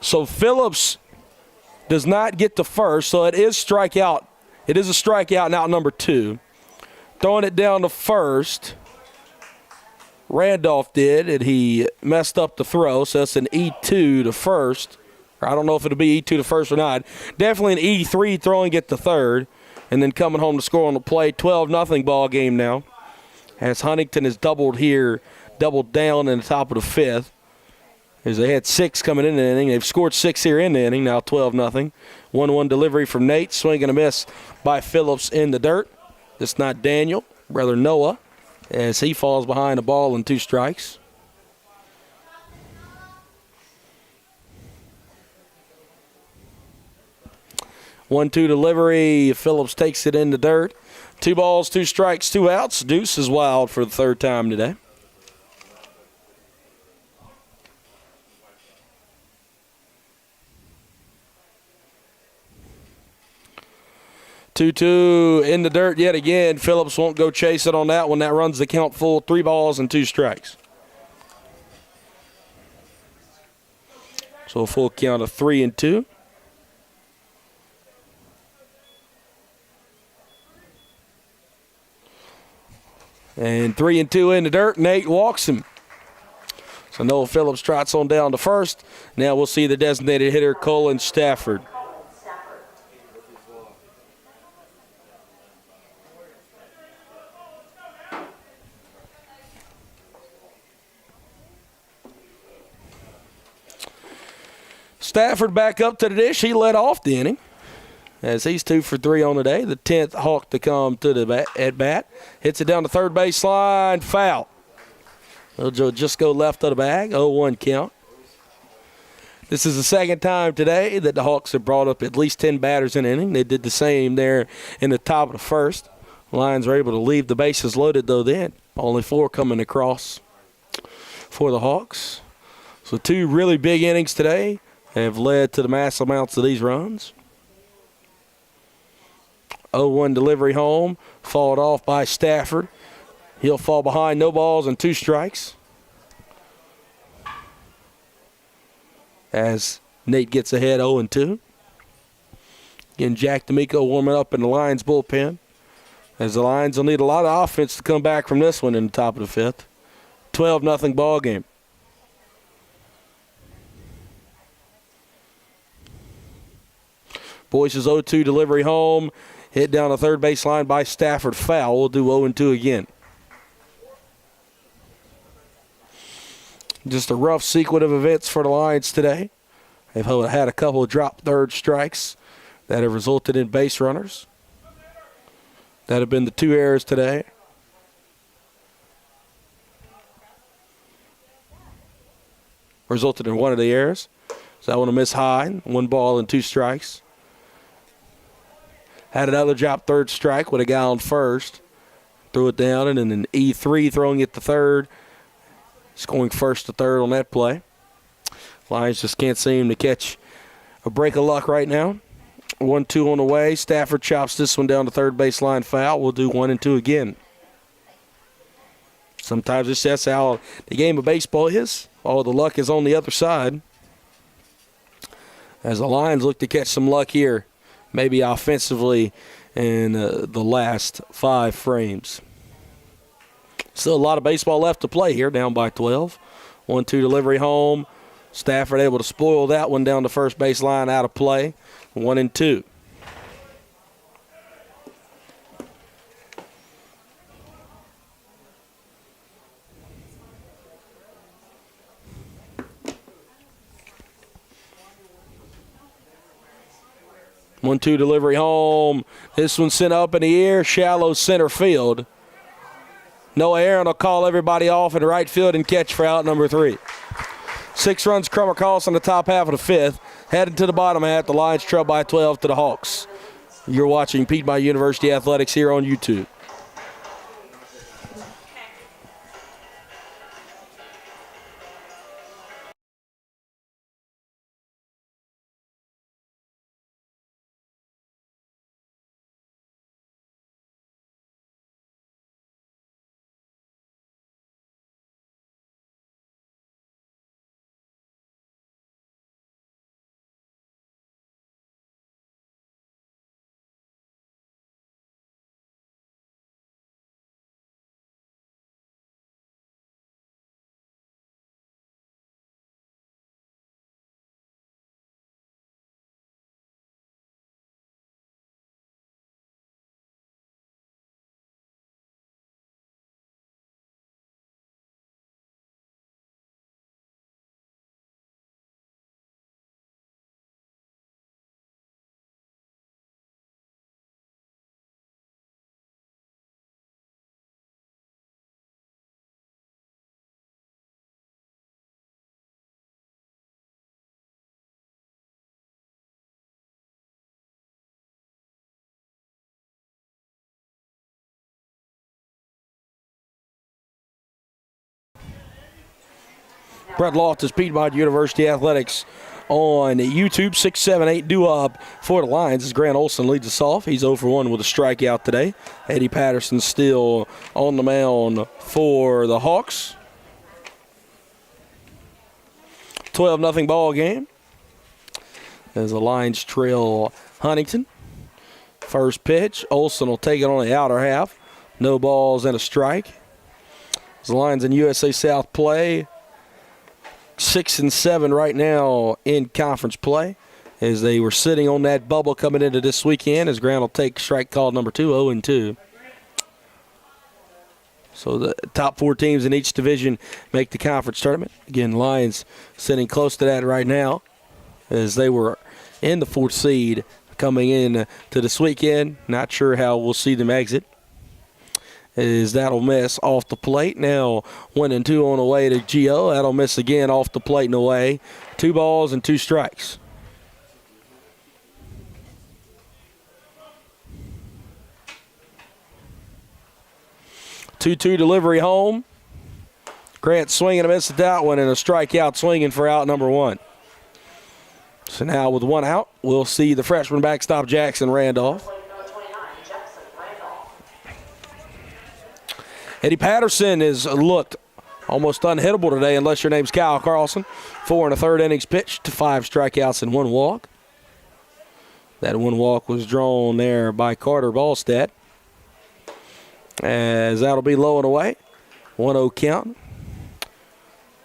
So Phillips does not get to first, so it is strikeout. It is a strikeout and out number 2. Throwing it down to first. Randolph did, and he messed up the throw, so that's an E2 to first. I don't know if it'll be E2 to first or not. Definitely an E3 throwing it to third. and then coming home to score on the play. 12-0 ball game now, as Huntington has doubled down in the top of the fifth. As they had 6 coming in the inning. They've scored 6 here in the inning, now 12-0. 1-1 delivery from Nate, swing and a miss by Phillips in the dirt. It's not Daniel, rather Noah, as he falls behind the ball and 2 strikes. One-two delivery. Phillips takes it in the dirt. 2 balls, 2 strikes, 2 outs. Deuce is wild for the 3rd time today. Two in the dirt yet again. Phillips won't go chase it on that one. That runs the count full. 3 balls and 2 strikes. So a full count of 3-2. And 3-2 in the dirt. Nate walks him. So Noah Phillips trots on down to first. Now we'll see the designated hitter, Colin Stafford. Stafford back up to the dish. He led off the inning, as he's 2 for 3 on the day. The 10th Hawk to come to the at bat. Hits it down the third base line. Foul. It'll just go left of the bag. 0-1 count. This is the 2nd time today that the Hawks have brought up at least 10 batters in an inning. They did the same there in the top of the 1st. Lions are able to leave the bases loaded, though, then. Only 4 coming across for the Hawks. So 2 really big innings today have led to the massive amounts of these runs. 0-1 delivery home, fought off by Stafford. He'll fall behind, no balls and 2 strikes. As Nate gets ahead 0-2. Again, Jack D'Amico warming up in the Lions bullpen. As the Lions will need a lot of offense to come back from this one in the top of the 5th. 12-0 ball game. Boyce's 0-2 delivery home. Hit down the third base line by Stafford. Foul. We'll do 0-2 again. Just a rough sequence of events for the Lions today. They've had a couple of drop third strikes that have resulted in base runners. That have been the 2 errors today. Resulted in 1 of the errors. So that one a miss high. 1 ball and 2 strikes. Had another drop third strike with a guy on first. Threw it down, and then an E3 throwing it to third. Scoring first to third on that play. Lions just can't seem to catch a break of luck right now. 1-2 on the way. Stafford chops this one down to third baseline foul. We'll do 1-2 again. Sometimes it's just how the game of baseball is. All the luck is on the other side. As the Lions look to catch some luck here, maybe offensively in the last 5 frames. Still a lot of baseball left to play here, down by 12. 1-2 delivery home. Stafford able to spoil that one down the first baseline, out of play. 1-2. One-two delivery home. This one sent up in the air, shallow center field. Noah Aaron will call everybody off in right field and catch for out number 3. 6 runs come across in the top half of the 5th. Heading to the bottom half, the Lions trail by 12 to the Hawks. You're watching Piedmont University Athletics here on YouTube. Brett Loftus, Piedmont University Athletics on YouTube. 6-7-8 due up for the Lions as Grant Olson leads us off. He's 0 for 1 with a strikeout today. Eddie Patterson still on the mound for the Hawks. 12-0 ball game as the Lions trail Huntington. First pitch, Olson will take it on the outer half. No balls and a strike. As the Lions in USA South play 6-7 right now in conference play as they were sitting on that bubble coming into this weekend as Grant will take strike call number 2, 0-2. So the top 4 teams in each division make the conference tournament. Again, Lions sitting close to that right now as they were in the 4th seed coming in to this weekend. Not sure how we'll see them exit. As that'll miss off the plate. Now 1-2 on the way to Gio. That'll miss again off the plate and away. 2 balls and 2 strikes. Two-two delivery home. Grant swinging a miss at that one and a strikeout swinging for out number 1. So now with 1 out, we'll see the freshman backstop Jackson Randolph. Eddie Patterson has looked almost unhittable today unless your name's Kyle Carlson. 4 1/3 innings pitched to 5 strikeouts and 1 walk. That 1 walk was drawn there by Carter Ballstead. As that'll be low and away. 1-0 count.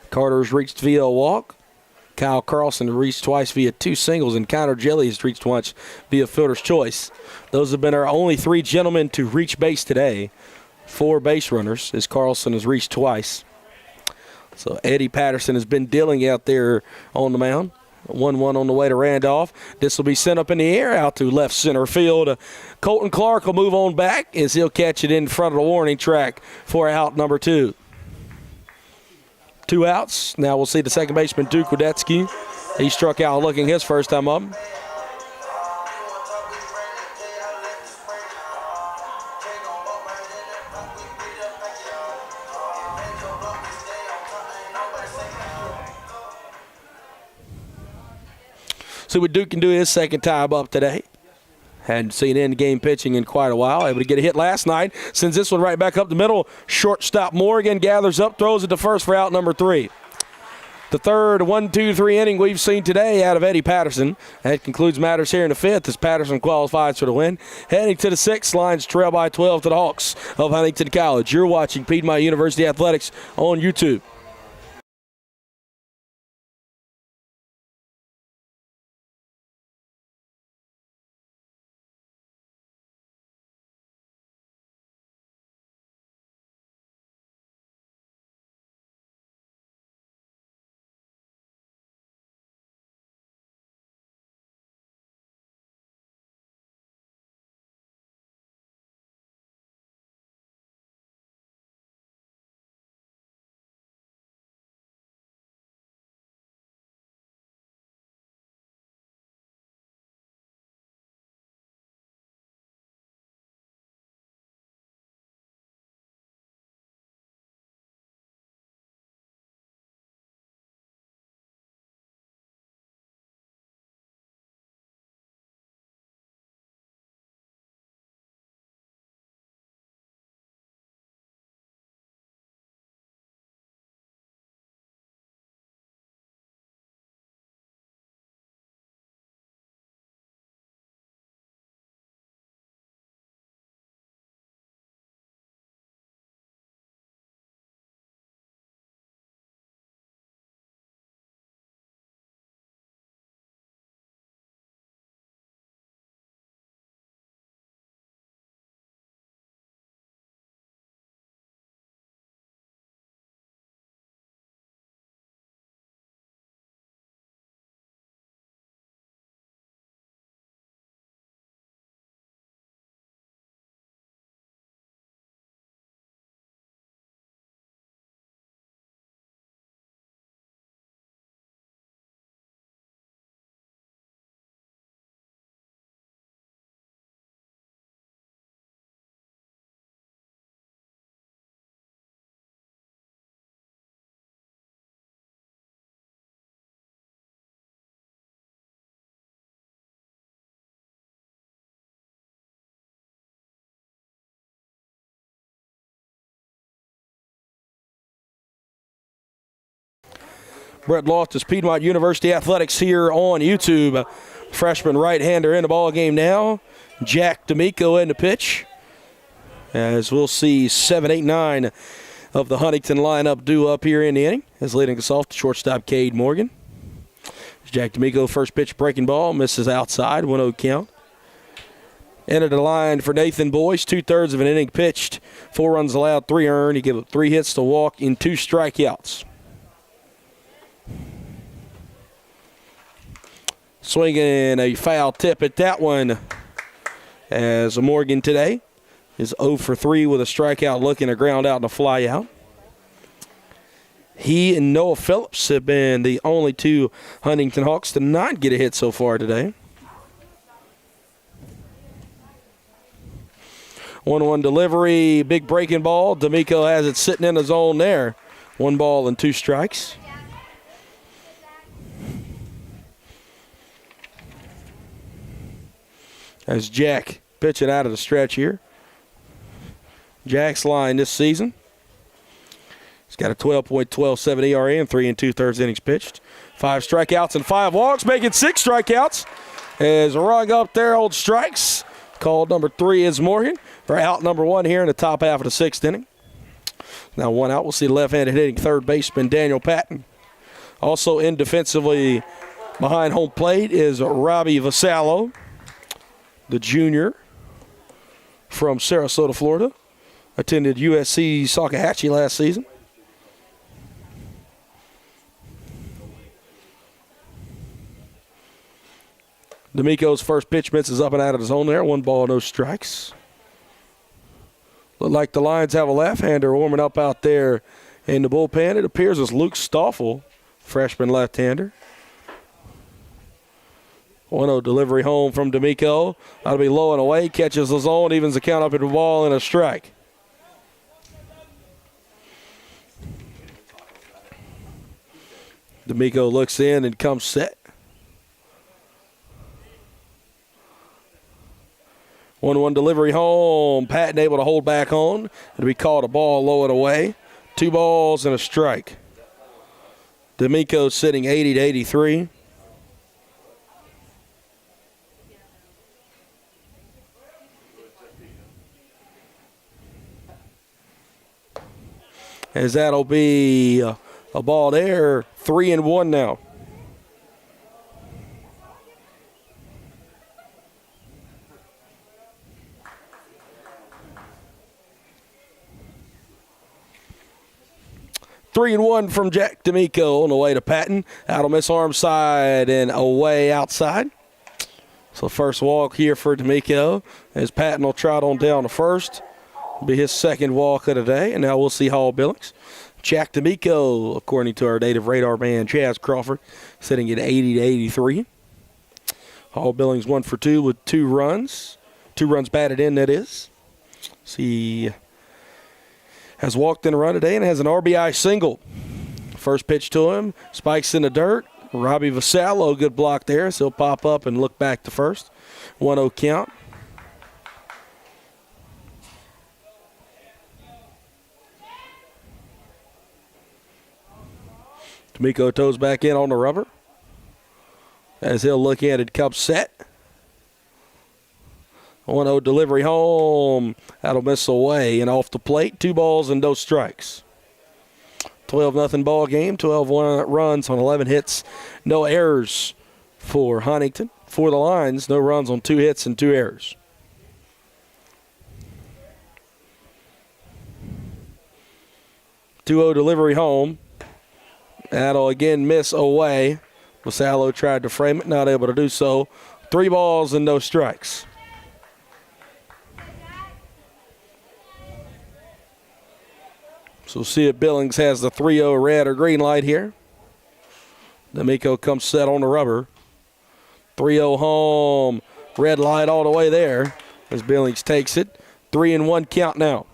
Carter's reached via a walk. Kyle Carlson reached twice via 2 singles, and Connor Jelly has reached once via fielder's choice. Those have been our only 3 gentlemen to reach base today. 4 base runners as Carlson has reached twice. So Eddie Patterson has been dealing out there on the mound. 1-1 on the way to Randolph. This will be sent up in the air out to left center field. Colton Clark will move on back as he'll catch it in front of the warning track for out number 2. 2 outs. Now we'll see the second baseman, Duke Wadetsky. He struck out looking his first time up. See what Duke can do his second time up today. Hadn't seen in-game pitching in quite a while. Able to get a hit last night. Sends this one right back up the middle. Shortstop Morgan gathers up, throws it to first for out number 3. The third 1-2-3 inning we've seen today out of Eddie Patterson. That concludes matters here in the 5th as Patterson qualifies for the win. Heading to the 6th, Lions trail by 12 to the Hawks of Huntington College. You're watching Piedmont University Athletics on YouTube. Brett Loftus, Piedmont University Athletics here on YouTube. Freshman right-hander in the ball game now. Jack D'Amico in the pitch. As we'll see 7, 8, 9 of the Huntington lineup due up here in the inning. As leading us off, the shortstop Cade Morgan. Jack D'Amico, first pitch breaking ball, misses outside, 1-0 count. Entered the line for Nathan Boyce, 2/3 of an inning pitched, 4 runs allowed, 3 earned. He gave up 3 hits to walk in 2 strikeouts. Swinging a foul tip at that one, as Morgan today is 0 for 3 with a strikeout, looking a ground out and a fly out. He and Noah Phillips have been the only 2 Huntington Hawks to not get a hit so far today. 1-1 delivery, big breaking ball. D'Amico has it sitting in the zone there. 1 ball and 2 strikes. As Jack pitching out of the stretch here. Jack's line this season. He's got a 12.127 ERA and 3 2/3 innings pitched. 5 strikeouts and 5 walks, making 6 strikeouts. As rung up there, old strikes. Called number 3 is Morgan for out number 1 here in the top half of the 6th inning. Now 1 out. We'll see left-handed hitting third baseman Daniel Patton. Also in defensively behind home plate is Robbie Vasallo, the junior from Sarasota, Florida. Attended USC Salkehatchie last season. D'Amico's first pitch misses up and out of the zone there. 1 ball, no strikes. Look like the Lions have a left-hander warming up out there in the bullpen. It appears as Luke Stoffel, freshman left-hander. 1-0 delivery home from D'Amico. That'll be low and away. Catches the zone, evens the count up at the ball, and a strike. D'Amico looks in and comes set. 1-1 delivery home. Patton able to hold back on. It'll be called a ball low and away. 2 balls and a strike. D'Amico sitting 80 to 83. As that'll be a ball there. 3-1 now. Three and 1 from Jack D'Amico on the way to Patton. That'll miss arm side and away outside. So first walk here for D'Amico as Patton will trot on down to first. It'll be his second walk of the day. And now we'll see Hall Billings. Jack D'Amico, according to our native radar man, Chaz Crawford, sitting at 80 to 83. Hall Billings 1 for 2 with 2 runs. 2 runs batted in, that is. See. Has walked in a run today and has an RBI single. First pitch to him, spikes in the dirt. Robbie Vasallo, good block there, so he'll pop up and look back to first. 1-0 count. D'Amico toes back in on the rubber. As he'll look at it, come set. 1-0 delivery home. That'll miss away and off the plate. 2 balls and no strikes. 12-0 ball game. 12 runs on 11 hits. No errors for Huntington. For the Lions, no runs on 2 hits and 2 errors. Two-0 delivery home. That'll again miss away. Vasallo tried to frame it, not able to do so. 3 balls and no strikes. So see if Billings has the 3-0 red or green light here. D'Amico comes set on the rubber. 3-0 home. Red light all the way there as Billings takes it. 3-1 count now.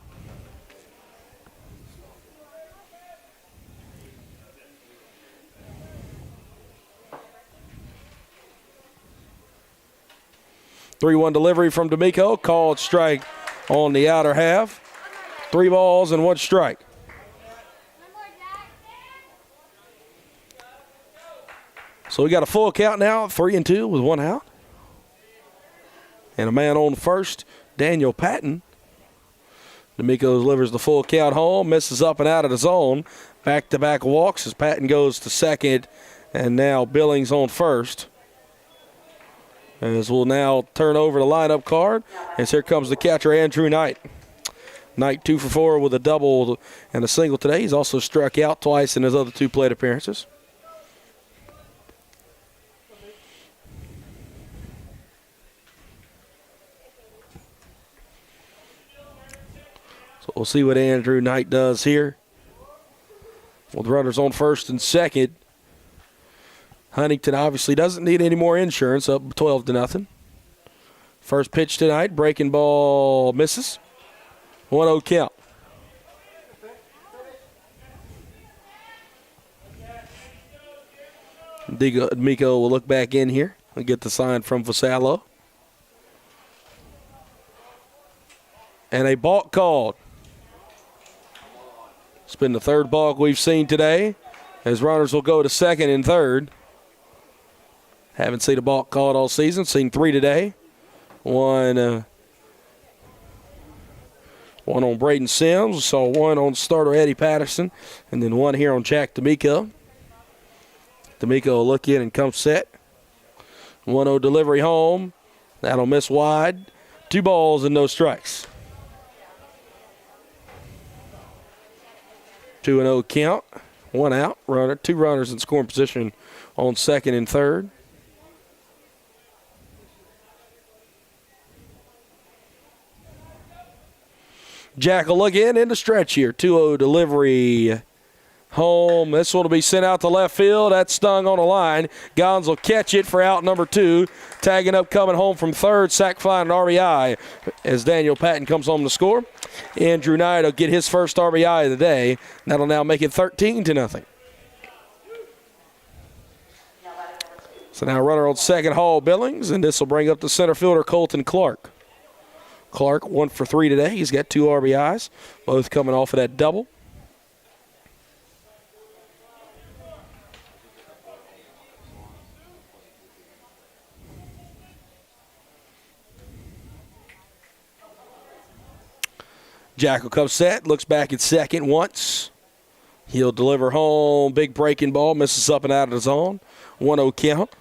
Three-one delivery from D'Amico. Called strike on the outer half. 3 balls and 1 strike. So we got a full count now, 3-2 with 1 out. And a man on first, Daniel Patton. D'Amico delivers the full count home, misses up and out of the zone. Back-to-back walks as Patton goes to second, and now Billings on first. As we'll now turn over the lineup card, as here comes the catcher, Andrew Knight. Knight 2 for 4 with a double and a single today. He's also struck out twice in his other 2 plate appearances. So we'll see what Andrew Knight does here. With runners on first and second. Huntington obviously doesn't need any more insurance, up 12-0. First pitch tonight, breaking ball misses. 1-0 count. D'Amico will look back in here and get the sign from Vasallo. And a balk called. It's been the third balk we've seen today, as runners will go to second and third. Haven't seen a balk called all season. Seen 3 today. One on Braden Sims. Saw 1 on starter Eddie Patterson. And then 1 here on Jack D'Amico. D'Amico will look in and come set. 1-0 delivery home. That'll miss wide. 2 balls and no strikes. 2-0 count. 1 out. 2 runners in scoring position on second and third. Jack will look in the stretch here. 2-0 delivery home. This one will be sent out to left field. That's stung on the line. Gons will catch it for out number 2. Tagging up, coming home from third. Sac fly and RBI as Daniel Patton comes home to score. Andrew Knight will get his first RBI of the day. That'll now make it 13-0. So now runner on second, Hall Billings, and this will bring up the center fielder, Colton Clark. Clark 1 for 3 today. He's got 2 RBIs, both coming off of that double. Jack will come set, looks back at second once. He'll deliver home, big breaking ball, misses up and out of the zone. 1-0 count.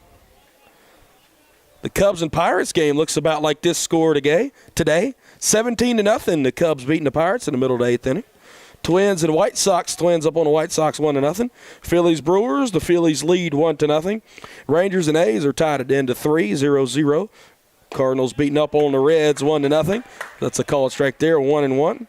The Cubs and Pirates game looks about like this score today. 17-0, the Cubs beating the Pirates in the middle of the 8th inning. Twins and White Sox, Twins up on the White Sox 1-0. Phillies Brewers, the Phillies lead 1-0. Rangers and A's are tied at the end of 3, 0-0. Cardinals beating up on the Reds 1-0. That's a call strike there, 1-1.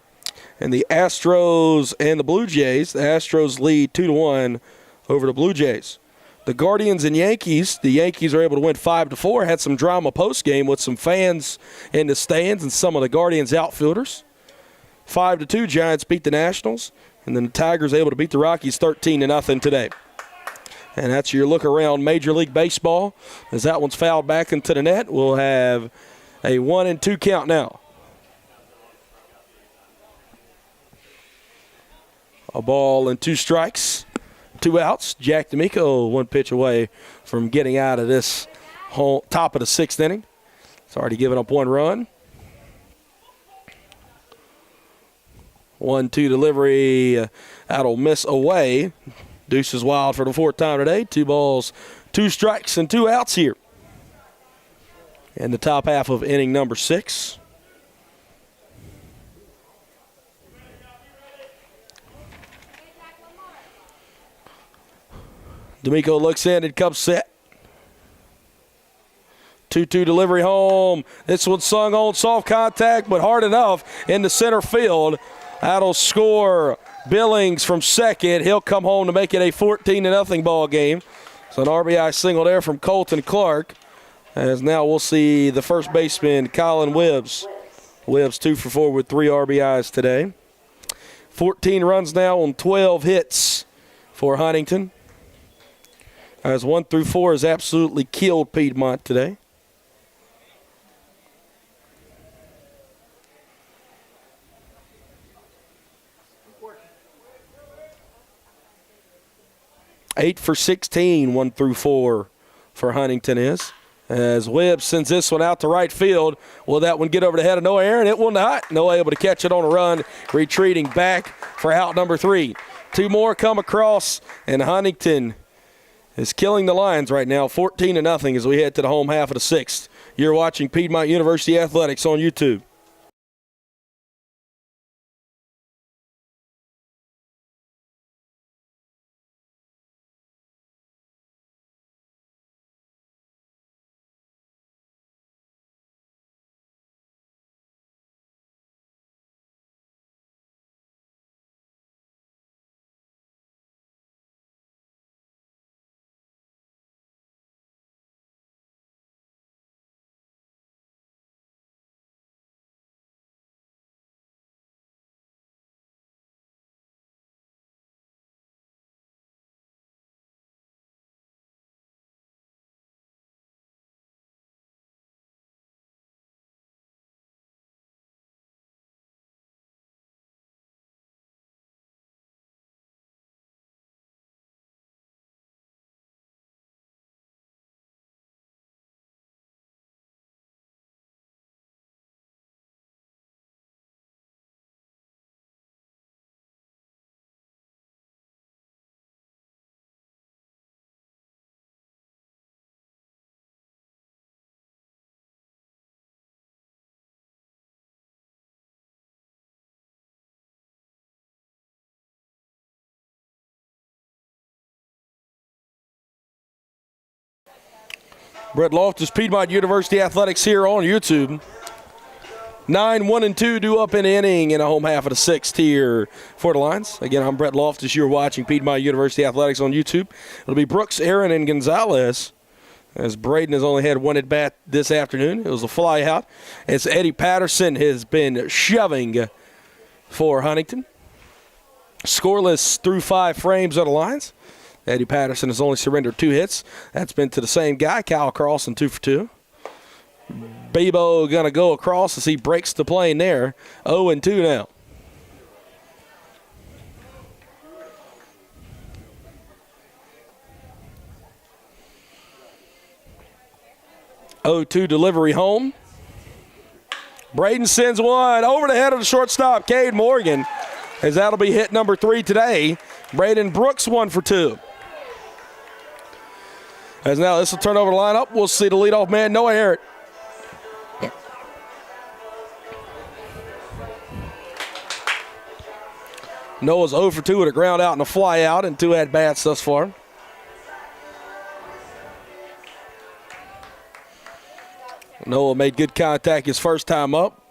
And the Astros and the Blue Jays, the Astros lead 2-1 over the Blue Jays. The Guardians and Yankees, the Yankees are able to win 5-4. Had some drama post-game with some fans in the stands and some of the Guardians outfielders. 5-2, Giants beat the Nationals. And then the Tigers able to beat the Rockies 13-0 today. And that's your look around Major League Baseball. As that one's fouled back into the net, we'll have a 1-2 count now. A ball and 2 strikes. 2 outs. Jack D'Amico 1 pitch away from getting out of this top of the 6th inning. It's already given up 1 run. 1-2 delivery. That'll miss away. Deuce is wild for the 4th time today. 2 balls, 2 strikes, and 2 outs here in the top half of inning number 6. D'Amico looks in and comes set. 2-2 delivery home. This one's sung on soft contact, but hard enough in the center field. That'll score Billings from second. He'll come home to make it a 14-0 ball game. So an RBI single there from Colton Clark. As now we'll see the first baseman, Colin Wibbs. Wibbs 2 for 4 with 3 RBIs today. 14 runs now on 12 hits for Huntington. As 1 through 4 has absolutely killed Piedmont today. Eight for 16, 1 through 4 for Huntington is. As Webb sends this one out to right field. Will that one get over the head of Noah Aaron? It will not. Noah able to catch it on a run, retreating back for out number 3. 2 more come across, and Huntington is killing the Lions right now, 14-0 as we head to the home half of the 6th. You're watching Piedmont University Athletics on YouTube. Brett Loftus, Piedmont University Athletics here on YouTube. 9-1-2 due up in the inning in a home half of the 6th here for the Lions. Again, I'm Brett Loftus. You're watching Piedmont University Athletics on YouTube. It'll be Brooks, Aaron, and Gonzalez, as Braden has only had 1 at bat this afternoon. It was a fly out. As Eddie Patterson has been shoving for Huntington. Scoreless through 5 frames of the Lions. Eddie Patterson has only surrendered 2 hits. That's been to the same guy, Kyle Carlson, 2 for 2. Bebo going to go across as he breaks the plane there. 0-2 now. Delivery home. Braden sends one over the head of the shortstop, Cade Morgan, as that'll be hit number 3 today. Braden Brooks 1 for 2. As now this will turn over the lineup. We'll see the leadoff man, Noah Aaron. Noah's 0 for 2 with a ground out and a fly out and 2 at-bats thus far. Noah made good contact his first time up.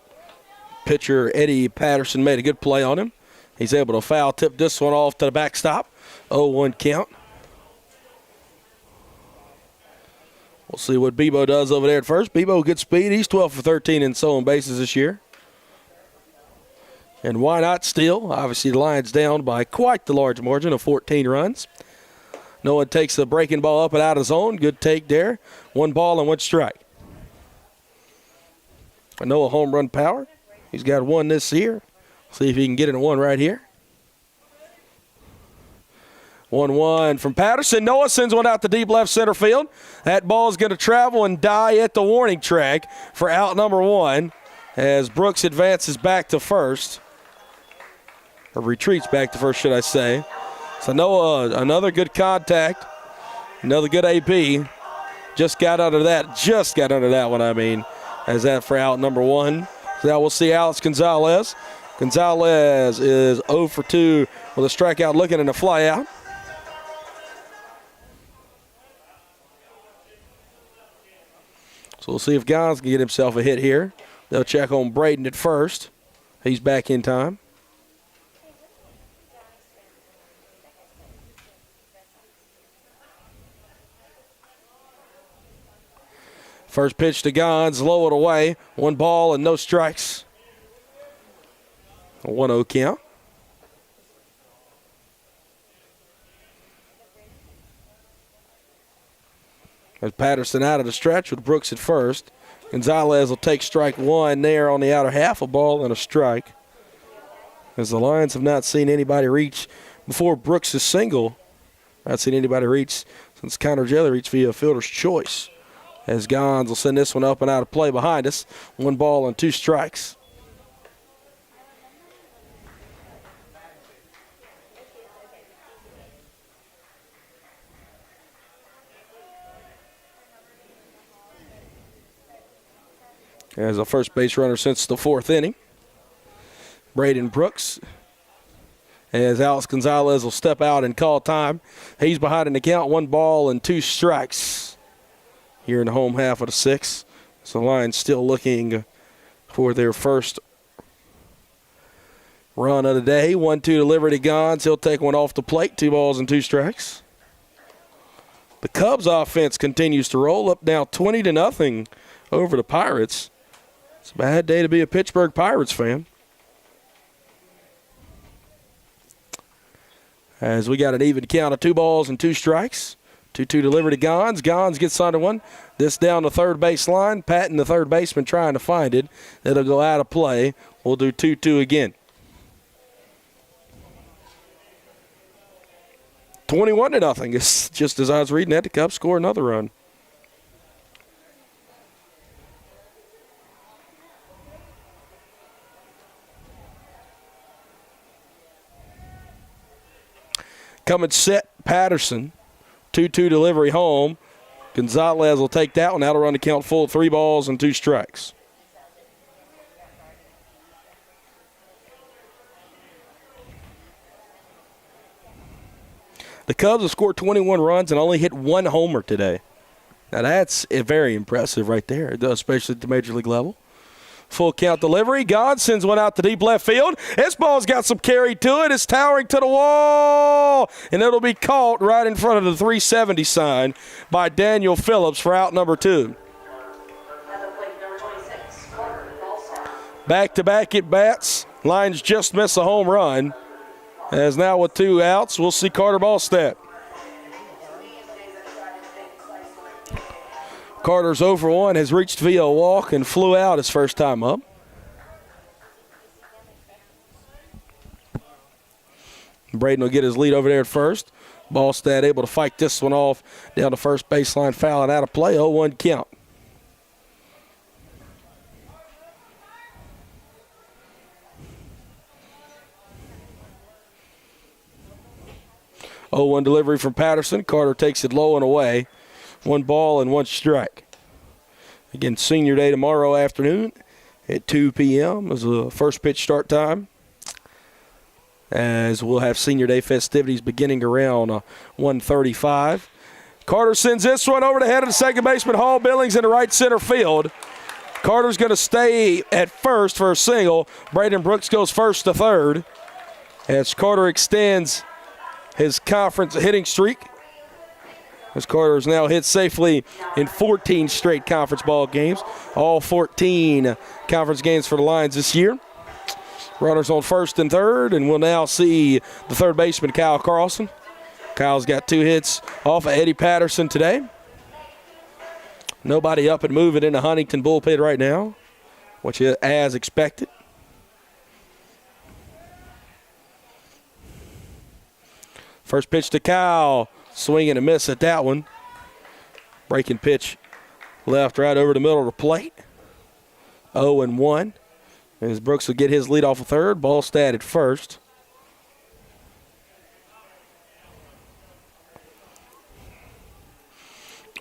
Pitcher Eddie Patterson made a good play on him. He's able to foul tip this one off to the backstop. 0-1 count. We'll see what Bebo does over there at first. Bebo, good speed. He's 12 for 13 in stolen bases this year. And why not steal? Obviously, the Lions down by quite the large margin of 14 runs. Noah takes the breaking ball up and out of zone. Good take there. 1 ball and 1 strike. Noah home run power. He's got 1 this year. See if he can get it in 1 right here. 1-1 from Patterson. Noah sends one out to deep left center field. That ball is going to travel and die at the warning track for out number 1 as Brooks advances back to first. Or retreats back to first, should I say. So Noah, another good contact. Another good AB. Just got under that one, I mean. As that for out number 1. So now we'll see Alex Gonzalez. Gonzalez is 0 for 2 with a strikeout looking and a fly out. So we'll see if Gons can get himself a hit here. They'll check on Braden at first. He's back in time. First pitch to Gons, low it away. 1 ball and no strikes. A 1-0 count. As Patterson out of the stretch with Brooks at first. Gonzalez will take strike 1 there on the outer half, a ball and a strike. As the Lions have not seen anybody reach before Brooks' single. Not seen anybody reach since Connor Jelly reached via fielder's choice. As Gons will send this one up and out of play behind us. 1 ball and 2 strikes. As a first base runner since the 4th inning. Braden Brooks. As Alex Gonzalez will step out and call time. He's behind in the count. 1 ball and 2 strikes here in the home half of the 6th. So the Lions still looking for their first run of the day. 1-2 delivery to Gons. He'll take one off the plate. 2 balls and 2 strikes. The Cubs offense continues to roll up now 20-0 over the Pirates. It's a bad day to be a Pittsburgh Pirates fan. As we got an even count of 2 balls and 2 strikes. 2-2 delivery to Gons. Gons gets under one. This down the third base line. Patton, the third baseman, trying to find it. It'll go out of play. We'll do 2-2 again. 21-0. It's just as I was reading that, the Cubs score another run. Coming set, Patterson. 2-2 delivery home. Gonzalez will take that one. That'll run the count full. 3 balls and 2 strikes. The Cubs have scored 21 runs and only hit 1 homer today. Now that's very impressive right there, especially at the major league level. Full count delivery. God sends one out to deep left field. This ball's got some carry to it. It's towering to the wall, and it'll be caught right in front of the 370 sign by Daniel Phillips for out number 2. Back-to-back at bats. Lions just miss a home run. As now with 2 outs, we'll see Carter Ballstat. Carter's 0 for 1, has reached via a walk and flew out his first time up. Braden will get his lead over there at first. Ballstat able to fight this one off down the first baseline, foul and out of play. 0-1 count. Oh, 0-1 delivery from Patterson. Carter takes it low and away. 1 ball and 1 strike. Again, senior day tomorrow afternoon at 2 p.m. is the first pitch start time. As we'll have senior day festivities beginning around 1:35. Carter sends this one over the head of the second baseman, Hall Billings, in the right center field. Carter's going to stay at first for a single. Braden Brooks goes first to third as Carter extends his conference hitting streak. As Carter has now hit safely in 14 straight conference ball games. All 14 conference games for the Lions this year. Runners on first and third, and we'll now see the third baseman, Kyle Carlson. Kyle's got 2 hits off of Eddie Patterson today. Nobody up and moving in the Huntington bullpen right now, which is as expected. First pitch to Kyle. Swing and a miss at that one. Breaking pitch left right over the middle of the plate. 0-1. As Brooks will get his lead off of third. Ballstat at first.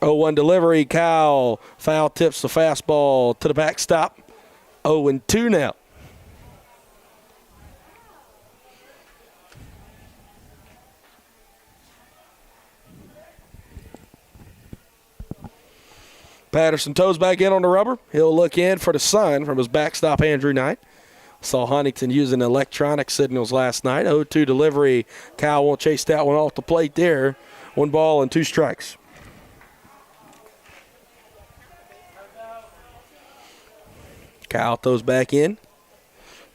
Oh, 0-1 delivery. Kyle foul tips the fastball to the backstop. 0-2 now. Patterson toes back in on the rubber. He'll look in for the sign from his backstop, Andrew Knight. Saw Huntington using electronic signals last night. 0-2 delivery. Kyle won't chase that one off the plate there. 1 ball and 2 strikes. Kyle throws back in.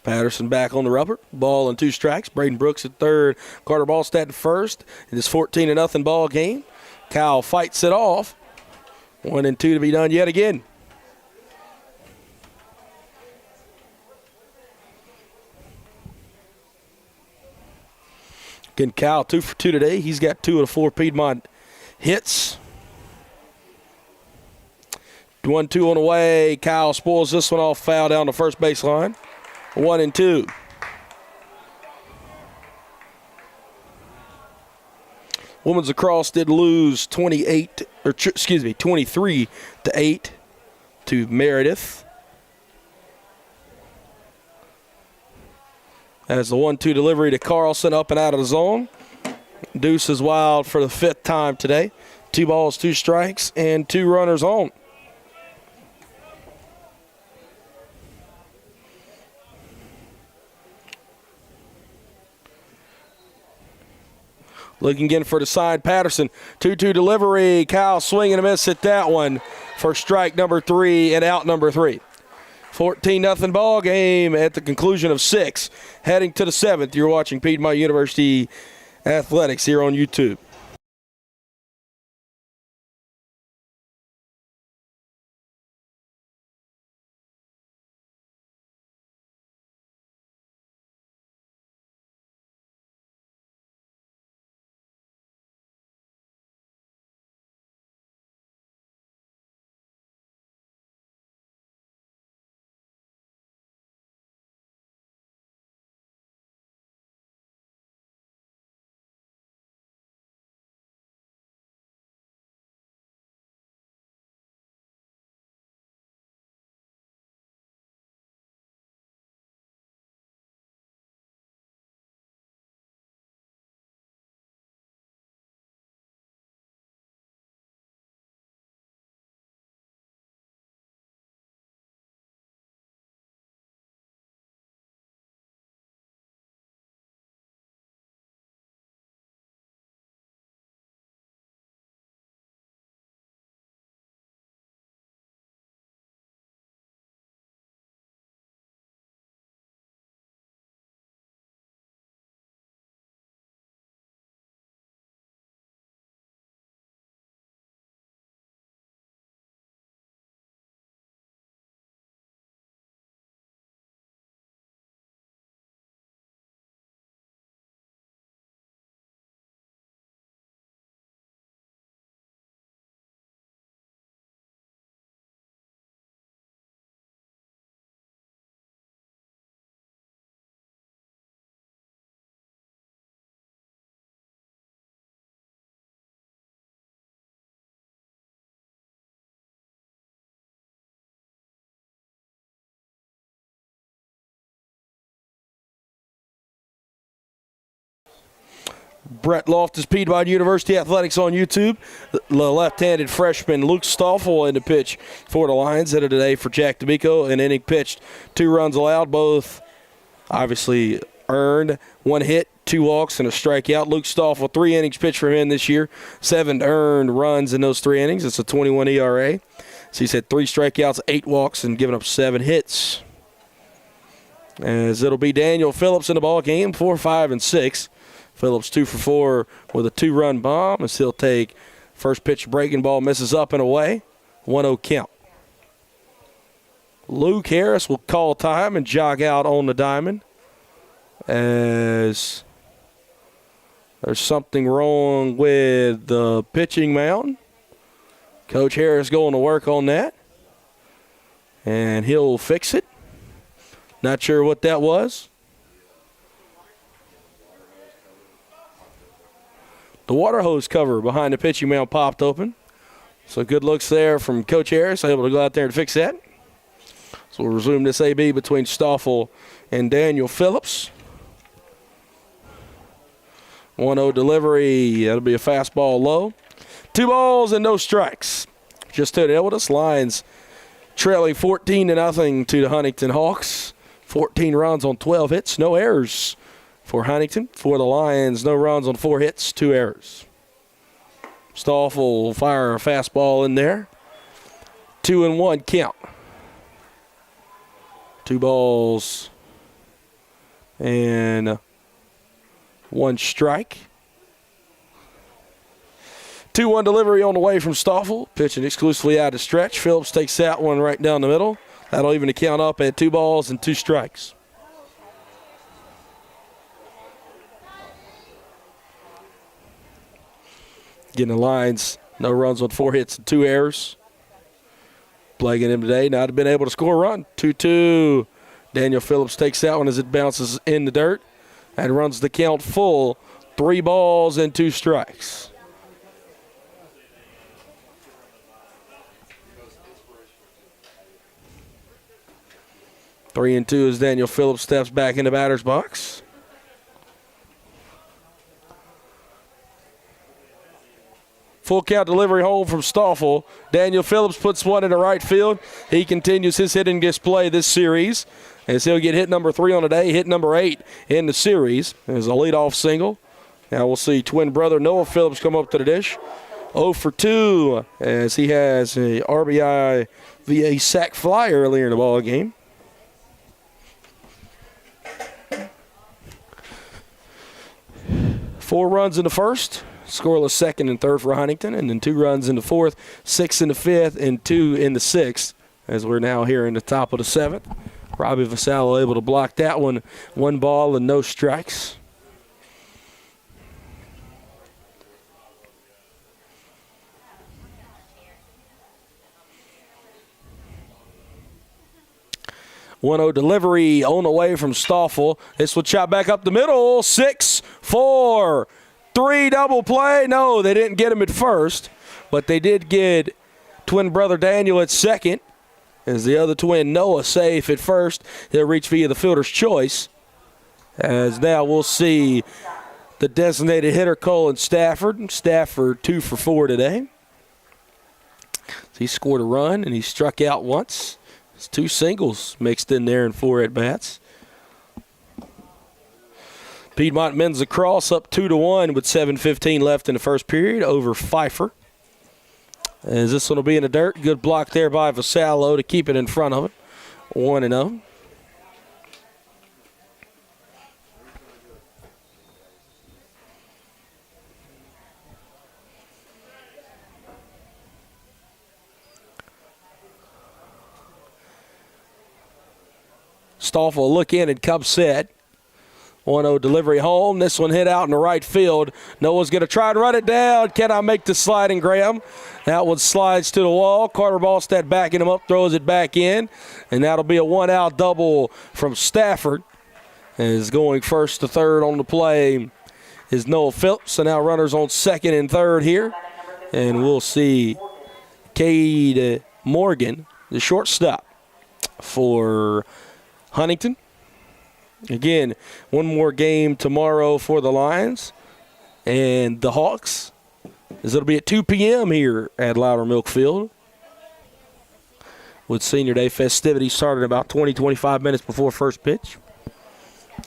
Patterson back on the rubber. Ball and 2 strikes. Braden Brooks at third. Carter Ballstat at first. In this 14-0 ball game. Kyle fights it off. 1-2 to be done yet again. Again, Kyle 2 for 2 today. He's got 2 of the 4 Piedmont hits. 1-2 on the way. Kyle spoils this one off, foul down the first baseline. 1-2. Women's lacrosse did lose 23-8 to Meredith. As the 1-2 delivery to Carlson up and out of the zone. Deuce is wild for the 5th time today. 2 balls, 2 strikes, and 2 runners on. Looking again for the side, Patterson. 2-2 delivery. Kyle swing and a miss at that one for strike number 3 and out number 3. 14-0 ball game at the conclusion of 6. Heading to the 7th. You're watching Piedmont University Athletics here on YouTube. Brett Loftus, Piedmont University Athletics on YouTube. The left-handed freshman Luke Stoffel in the pitch for the Lions. Hitter today for Jack D'Amico. An inning pitched, 2 runs allowed, both obviously earned. 1 hit, 2 walks, and a strikeout. Luke Stoffel, 3 innings pitched for him this year. 7 earned runs in those 3 innings. It's a 21 ERA. So he's had 3 strikeouts, 8 walks, and given up 7 hits. As it'll be Daniel Phillips in the ball game, 4, 5, and 6. Phillips 2 for 4 with a 2-run bomb, and he'll take first pitch breaking ball, misses up and away. 1-0 count. Luke Harris will call time and jog out on the diamond as there's something wrong with the pitching mound. Coach Harris going to work on that, and he'll fix it. Not sure what that was. The water hose cover behind the pitching mound popped open. So good looks there from Coach Harris, able to go out there and fix that. So we'll resume this AB between Stoffel and Daniel Phillips. 1-0 delivery. That'll be a fastball low. 2 balls and no strikes. Just to the with us. Lions trailing 14-0 to the Huntington Hawks. 14 runs on 12 hits, no errors for Huntington. For the Lions, no runs on 4 hits, 2 errors. Stoffel will fire a fastball in there. 2-1 count. 2 balls and 1 strike. 2-1 delivery on the way from Stoffel. Pitching exclusively out of stretch. Phillips takes that one right down the middle. That'll even the count up at 2 balls and 2 strikes. Getting the lines, no runs on 4 hits and 2 errors. Plaguing him today, not been able to score a run. 2-2. Daniel Phillips takes that one as it bounces in the dirt and runs the count full. 3 balls and 2 strikes. Three and 2 as Daniel Phillips steps back in the batter's box. Full count delivery home from Stoffel. Daniel Phillips puts one in the right field. He continues his hitting display this series as he'll get hit number 3 on the day, hit number 8 in the series as a leadoff single. Now we'll see twin brother Noah Phillips come up to the dish. 0 for 2 as he has a RBI via sac fly earlier in the ball game. Four runs in the first, scoreless second and third for Huntington, and then 2 runs in the fourth, 6 in the fifth, and 2 in the sixth, as we're now here in the top of the 7th. Robbie Vasallo able to block that one. 1 ball and no strikes. One-0 delivery on the way from Stoffel. This will chop back up the middle. 6-4. 3 double play. No, they didn't get him at first, but they did get twin brother Daniel at second. As the other twin Noah safe at first. He'll reach via the fielder's choice. As now we'll see the designated hitter Colin Stafford. Stafford 2 for 4 today. He scored a run and he struck out once. It's 2 singles mixed in there in 4 at-bats. Piedmont men's lacrosse up 2-1 with 7:15 left in the first period over Pfeiffer. As this one will be in the dirt. Good block there by Vasallo to keep it in front of it. 1-0. Stoffel will look in and come set. 1-0 delivery home. This one hit out in the right field. Noah's going to try and run it down. Can I make the sliding grab? That one slides to the wall. Carter Ballstead backing him up, throws it back in. And that'll be a 1-out double from Stafford. As going first to third on the play is Noah Phillips. So now runners on second and third here. And we'll see Cade Morgan, the shortstop for Huntington. Again, one more game tomorrow for the Lions and the Hawks, as it'll be at 2 p.m. here at Louder Milk Field, with Senior Day festivities starting about 20-25 minutes before first pitch.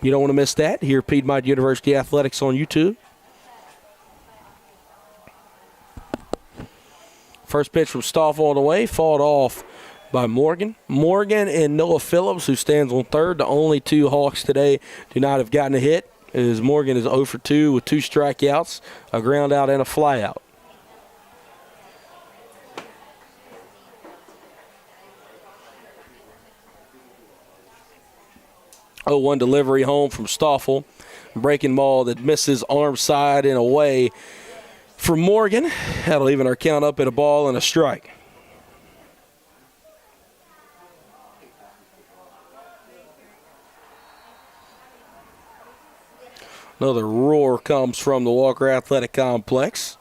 You don't want to miss that. Here, Piedmont University Athletics on YouTube. First pitch from Stoffel on the way, fought off by Morgan. Morgan and Noah Phillips, who stands on third. The only 2 Hawks today do not have gotten a hit. As Morgan is 0 for 2 with 2 strikeouts, a ground out and a fly out. Oh, 1 delivery home from Stoffel. Breaking ball that misses arm side and away for Morgan. That'll even our count up at a ball and a strike. Another roar comes from the Walker Athletic Complex.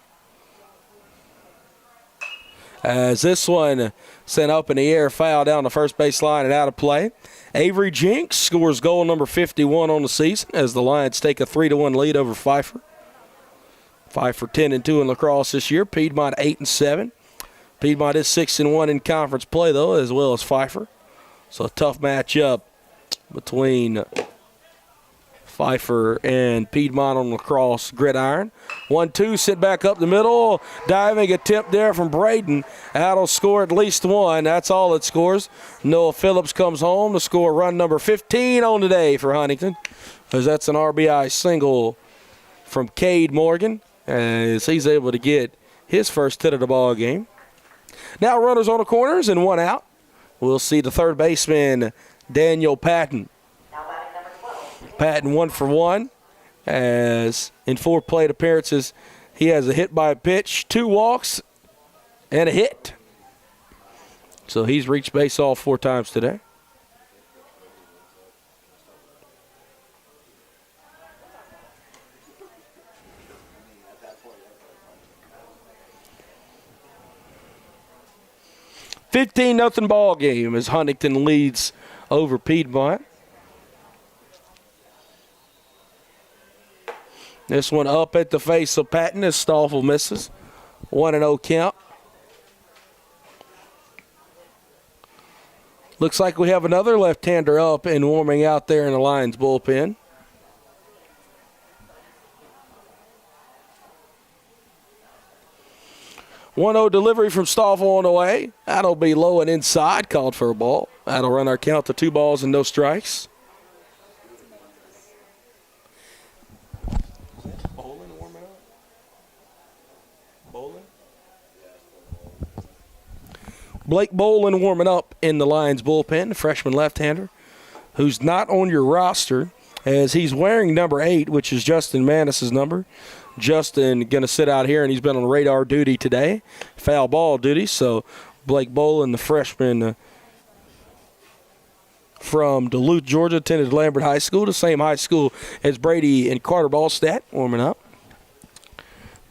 As this one sent up in the air, foul down the first base line and out of play. Avery Jinks scores goal number 51 on the season as the Lions take a 3-1 lead over Pfeiffer. Pfeiffer 10-2 in lacrosse this year. Piedmont 8-7. Piedmont is 6-1 in conference play though, as well as Pfeiffer. So a tough matchup between Pfeiffer and Piedmont on lacrosse gridiron. 1-2, sit back up the middle. Diving attempt there from Braden. That'll score at least 1. That's all it scores. Noah Phillips comes home to score run number 15 on the day for Huntington, as that's an RBI single from Cade Morgan, as he's able to get his first hit of the ball game. Now runners on the corners and 1 out. We'll see the third baseman, Daniel Patton. Patton 1 for 1, as in 4 plate appearances, He has a hit by a pitch, 2 walks, and a hit. So he's reached base all 4 times today. $15-0 ball game as Huntington leads over Piedmont. This one up at the face of Patton as Stoffel misses. 1-0 count. Looks like we have another left-hander up and warming out there in the Lions bullpen. One-0 delivery from Stoffel on the way. That'll be low and inside, called for a ball. That'll run our count to 2 balls and no strikes. Blake Bolin warming up in the Lions bullpen, freshman left-hander, who's not on your roster as he's wearing number 8, which is Justin Manis's number. Justin going to sit out here, and he's been on radar duty today, foul ball duty. So Blake Bolin, the freshman from Duluth, Georgia, attended Lambert High School, the same high school as Brady and Carter Ballstat, warming up.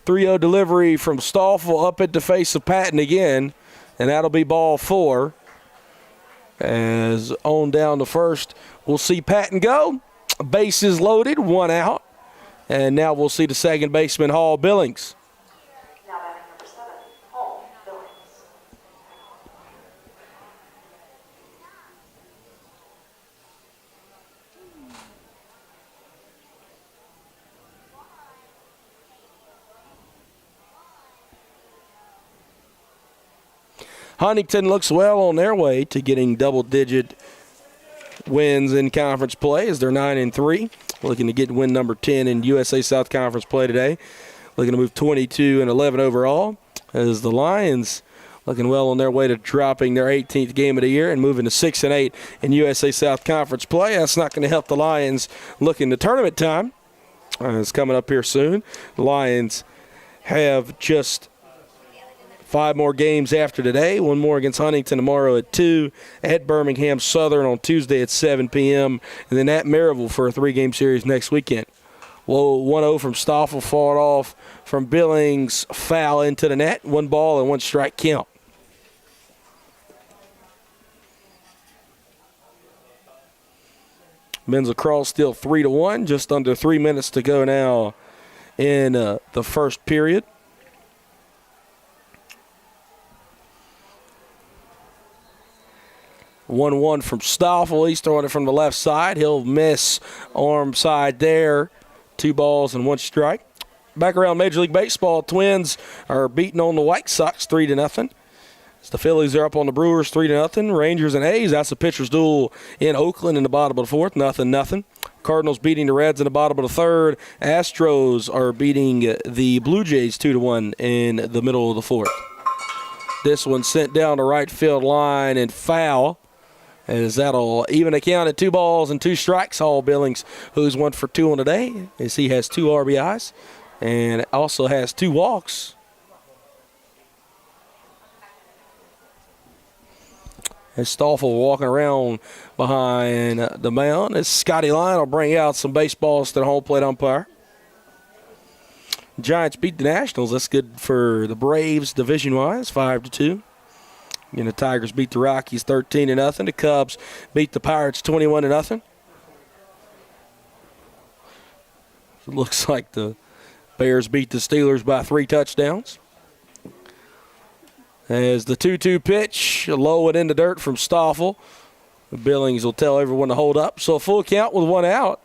3-0 delivery from Stoffel up at the face of Patton again. And that'll be ball 4. As on down to first, we'll see Patton go. Bases loaded, 1 out. And now we'll see the second baseman, Hall Billings. Now batting number 7, Hall Billings. Huntington looks well on their way to getting double-digit wins in conference play as they're 9-3. Looking to get win number 10 in USA South Conference play today. Looking to move 22-11 overall as the Lions looking well on their way to dropping their 18th game of the year and moving to 6-8 in USA South Conference play. That's not going to help the Lions looking to tournament time. It's coming up here soon. The Lions have just 5 more games after today. 1 more against Huntington tomorrow at 2, at Birmingham Southern on Tuesday at 7 p.m., and then at Maryville for a 3-game series next weekend. Whoa, 1-0 from Stoffel, fought off from Billings, foul into the net. 1 ball and 1 strike count. Men's lacrosse still 3-1, just under 3 minutes to go now in the first period. 1-1 from Stoffel. He's throwing it from the left side. He'll miss arm side there. 2 balls and 1 strike. Back around Major League Baseball, Twins are beating on the White Sox 3-0. As the Phillies are up on the Brewers 3-0. Rangers and A's, that's a pitcher's duel in Oakland in the bottom of the 4th. 0-0. Cardinals beating the Reds in the bottom of the 3rd. Astros are beating the Blue Jays 2-1 in the middle of the 4th. This one sent down the right field line and foul. As that'll even a count at 2 balls and 2 strikes. Hall Billings, who's 1 for 2 on the day, as he has 2 RBIs and also has 2 walks. As Stoffel walking around behind the mound, as Scotty Line will bring out some baseballs to the home plate umpire. Giants beat the Nationals. That's good for the Braves division-wise, 5-2. And the Tigers beat the Rockies 13-0. The Cubs beat the Pirates 21-0. It looks like the Bears beat the Steelers by 3 touchdowns. As the 2-2 pitch, low and in the dirt from Stoffel. Billings will tell everyone to hold up. So a full count with 1 out.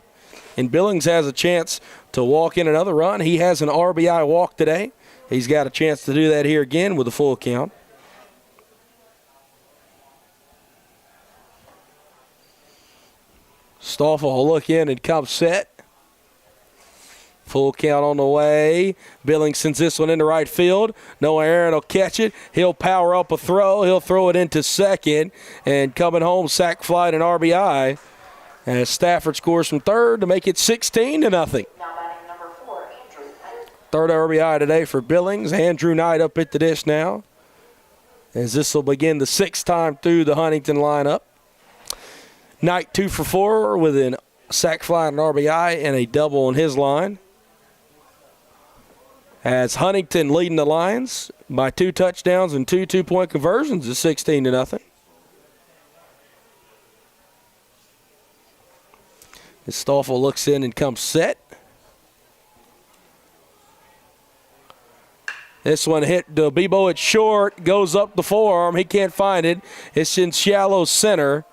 And Billings has a chance to walk in another run. He has an RBI walk today. He's got a chance to do that here again with a full count. Stoffel will look in and come set. Full count on the way. Billings sends this one into right field. Noah Aaron will catch it. He'll power up a throw. He'll throw it into second. And coming home, sac fly and RBI. As Stafford scores from third to make it 16-0. Now batting number 4, Andrew Pettit. Third RBI today for Billings. Andrew Knight up at the dish now, as this will begin the 6th time through the Huntington lineup. Knight 2 for 4 with a sac fly and an RBI and a double on his line. As Huntington leading the Lions by 2 touchdowns and 2 two-point conversions is 16-0. As Stoffel looks in and comes set. This one hit Bebo at short, goes up the forearm. He can't find it. It's in shallow center.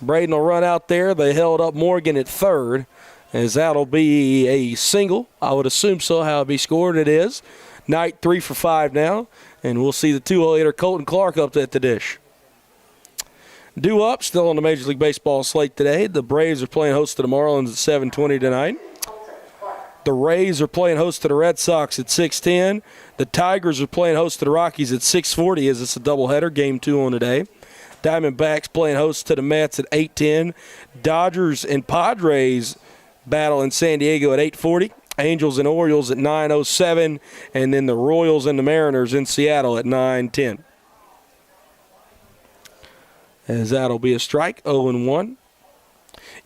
Braden will run out there. They held up Morgan at third, as that'll be a single. I would assume so, how it'll be scored. It is. Knight 3 for 5 now, and we'll see the 2-0 hitter Colton Clark up at the dish. Due up, still on the Major League Baseball slate today. The Braves are playing host to the Marlins at 7:20 tonight. The Rays are playing host to the Red Sox at 6:10. The Tigers are playing host to the Rockies at 6:40, as it's a doubleheader, game 2 on today. Diamondbacks playing host to the Mets at 8:10. Dodgers and Padres battle in San Diego at 8:40. Angels and Orioles at 9:07. And then the Royals and the Mariners in Seattle at 9:10. As that'll be a strike, 0-1.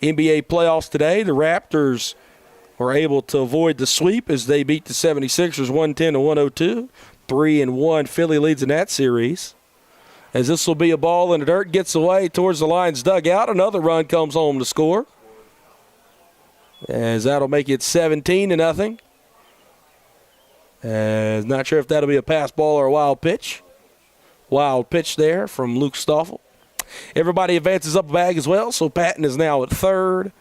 NBA playoffs today. The Raptors were able to avoid the sweep as they beat the 76ers 110-102. 3-1. Philly leads in that series. As this will be a ball in the dirt, gets away towards the Lions dugout. Another run comes home to score. As that'll make it 17-0. As not sure if that'll be a pass ball or a wild pitch. Wild pitch there from Luke Stoffel. Everybody advances up a bag as well, so Patton is now at third.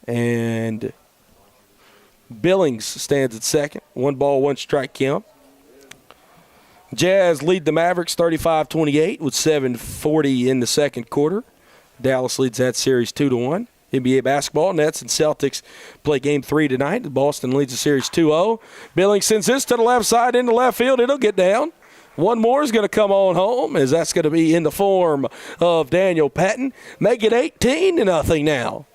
And Billings stands at second. 1 ball, 1 strike count. Jazz lead the Mavericks 35-28 with 7:40 in the second quarter. Dallas leads that series 2-1. NBA basketball, Nets and Celtics play game 3 tonight. Boston leads the series 2-0. Billings sends this to the left side into left field. It'll get down. One more is going to come on home, as that's going to be in the form of Daniel Patton. Make it 18-0 now.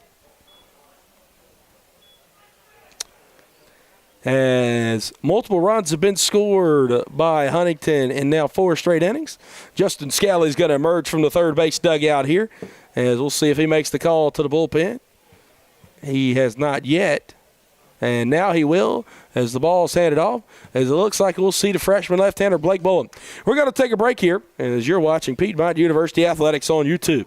As multiple runs have been scored by Huntington in now 4 straight innings. Justin Scally's going to emerge from the third base dugout here, as we'll see if he makes the call to the bullpen. He has not yet, and now he will, as the ball is handed off, as it looks like we'll see the freshman left-hander Blake Bowen. We're going to take a break here, as you're watching Piedmont University Athletics on YouTube.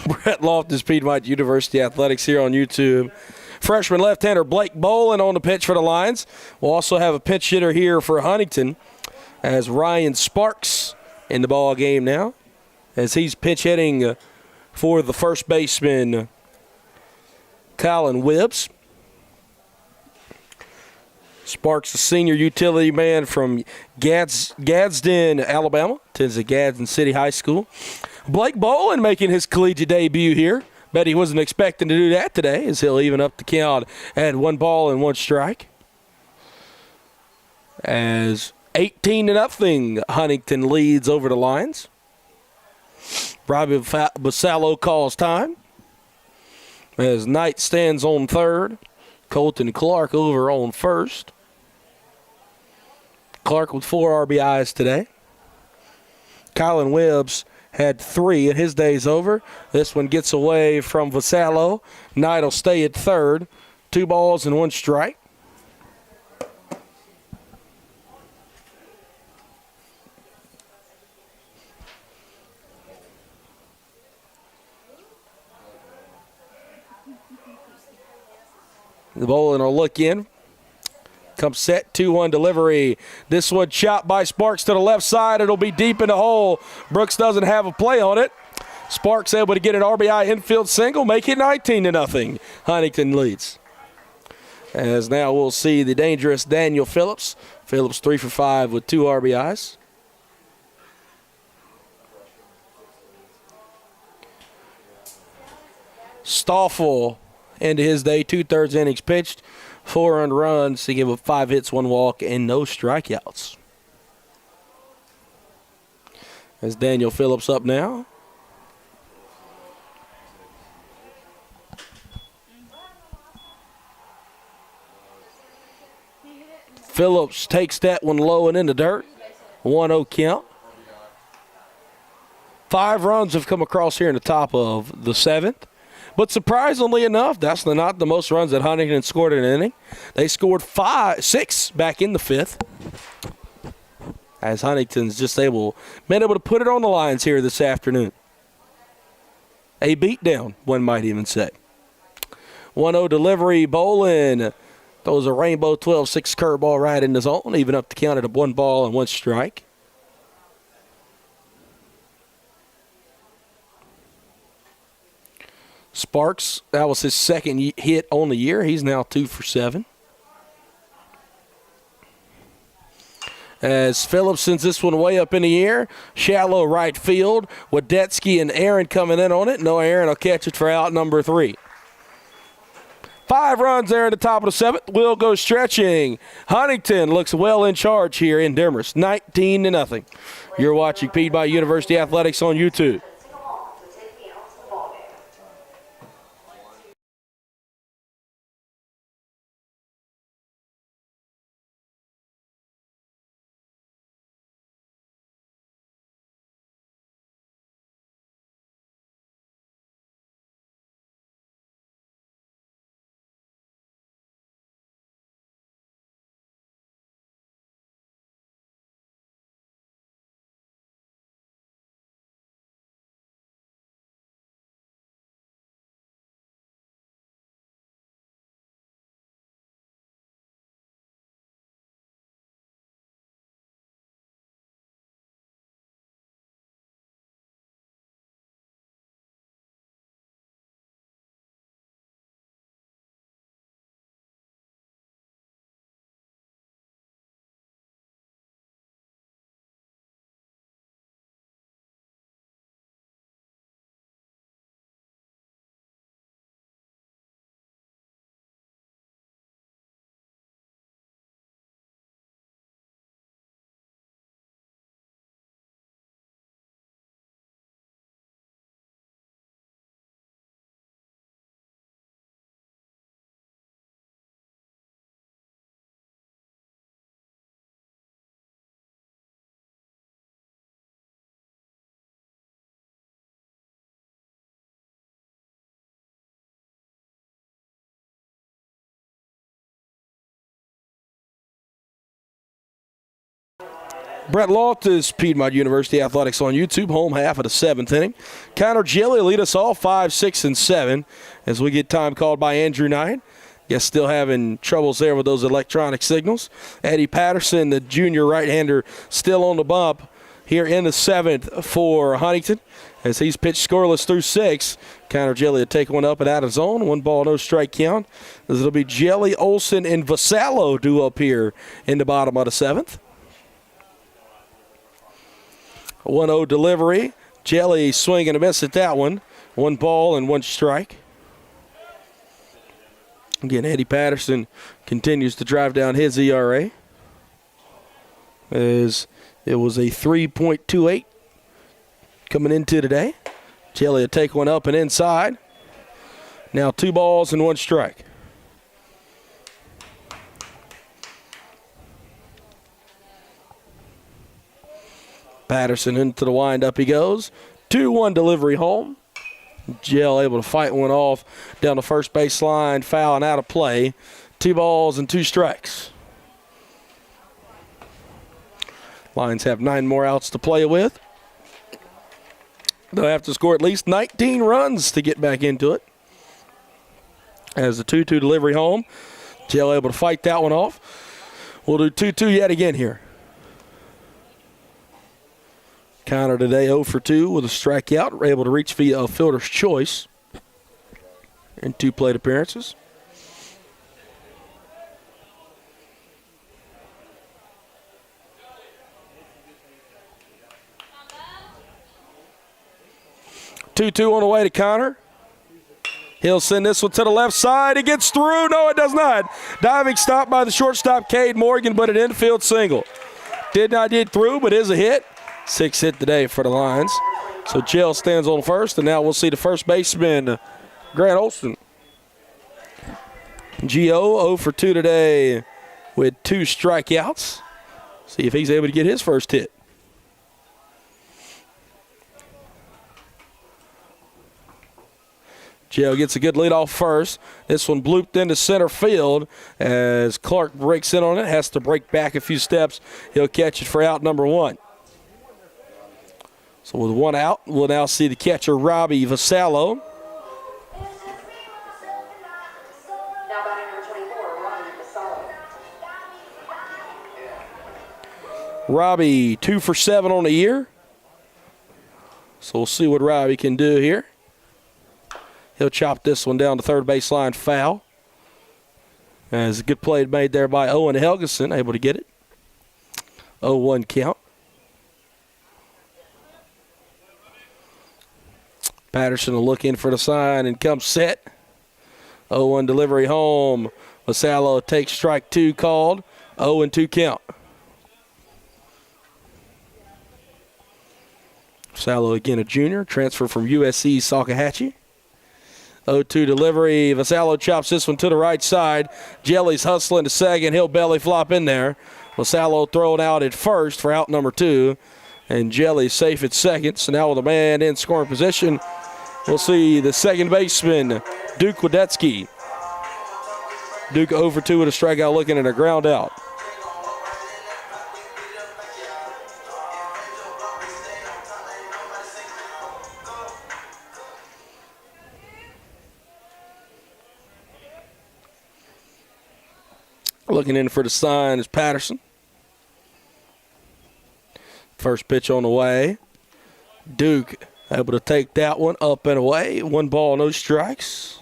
Brett Loftus, Piedmont University Athletics here on YouTube. Freshman left-hander Blake Bolin on the pitch for the Lions. We'll also have a pinch hitter here for Huntington as Ryan Sparks in the ball game now, as he's pinch hitting for the first baseman Colin Wibbs. Sparks, a senior utility man from Gadsden, Alabama, attends at Gadsden City High School. Blake Bolin making his collegiate debut here. Bet he wasn't expecting to do that today, as he'll even up the count at 1 strike. As 18-0, Huntington leads over the Lions. Robbie Basallo calls time. As Knight stands on third. Colton Clark over on first. Clark with 4 RBIs today. Colin Wibbs had 3, and his day's over. This one gets away from Vasallo. Knight will stay at third. 2 balls and 1 strike. The bowler will look in. Comes set, 2-1 delivery. This one chopped by Sparks to the left side. It'll be deep in the hole. Brooks doesn't have a play on it. Sparks able to get an RBI infield single, make it 19-0. Huntington leads. As now we'll see the dangerous Daniel Phillips. Phillips 3 for 5 with 2 RBIs. Stoffel into his day, 2/3 innings pitched. 4 earned runs to give up 5 hits, 1 walk, and no strikeouts. As Daniel Phillips up now. Phillips takes that one low and in the dirt. 1-0 count. 5 runs have come across here in the top of the 7th. But surprisingly enough, that's not the most runs that Huntington scored in an inning. They scored 6 back in the 5th. As Huntington's just been able to put it on the Lions here this afternoon. A beatdown, one might even say. 1-0 delivery, Bolin throws a rainbow 12-6 curveball right in the zone, even up the count at 1 strike. Sparks, that was his second hit on the year. He's now 2 for 7. As Phillips sends this one way up in the air, shallow right field. Wadetsky and Aaron coming in on it. No, Aaron will catch it for out number 3. 5 runs there in the top of the 7th. Will go stretching. Huntington looks well in charge here in Demorest. 19-0. You're watching Piedmont University Athletics on YouTube. Brett Loftus, Piedmont University Athletics on YouTube, home half of the 7th inning. Connor Gilly lead us all 5, 6, and 7 as we get time called by Andrew Knight. Guess still having troubles there with those electronic signals. Eddie Patterson, the junior right-hander, still on the bump here in the 7th for Huntington as he's pitched scoreless through 6. Connor Gilly will take one up and out of zone. 1 ball, no strike count. As it'll be Jelly, Olson, and Vasallo due up here in the bottom of the 7th. 1-0 delivery. Jelly swing and a miss at that one. 1 ball and 1 strike. Again, Eddie Patterson continues to drive down his ERA as it was a 3.28 coming into today. Jelly will take one up and inside. Now 2 balls and 1 strike. Patterson into the windup he goes. 2-1 delivery home. Jill able to fight one off down the first base line, foul and out of play. 2 balls and 2 strikes. Lions have 9 more outs to play with. They'll have to score at least 19 runs to get back into it. As the 2-2 delivery home, Jill able to fight that one off. We'll do 2-2 yet again here. Connor today 0 for 2 with a strikeout. We're able to reach via a fielder's choice in 2 plate appearances. Two on the way to Connor. He'll send this one to the left side. It gets through. No, it does not. Diving stop by the shortstop, Cade Morgan, but an infield single. Did not get through, but is a hit. 6th hit today for the Lions. So Jill stands on first, and now we'll see the first baseman, Grant Olson. Gio 0 for 2 today with 2 strikeouts. See if he's able to get his first hit. Gio gets a good lead off first. This one blooped into center field as Clark breaks in on it. Has to break back a few steps. He'll catch it for out number 1. So with 1 out, we'll now see the catcher, Robbie Vasallo. Now batting number 24, Robbie Vasallo. Robbie 2 for 7 on the year. So we'll see what Robbie can do here. He'll chop this one down to third baseline foul. As a good play made there by Owen Helgeson, able to get it. 0-1 count. Patterson will look in for the sign and comes set. 0-1 delivery home. Vasallo takes strike 2 called. 0-2 count. Vasallo again a junior, transfer from USC Salkehatchie. 0-2 delivery. Vasallo chops this one to the right side. Jelly's hustling to second. He'll belly flop in there. Vasallo thrown out at first for out number 2. And Jelly safe at second. So now with a man in scoring position, we'll see the second baseman, Duke Wadetsky. Duke 0 for 2 with a strikeout, looking at a ground out. Looking in for the sign is Patterson. First pitch on the way. Duke able to take that one up and away. 1 ball, no strikes.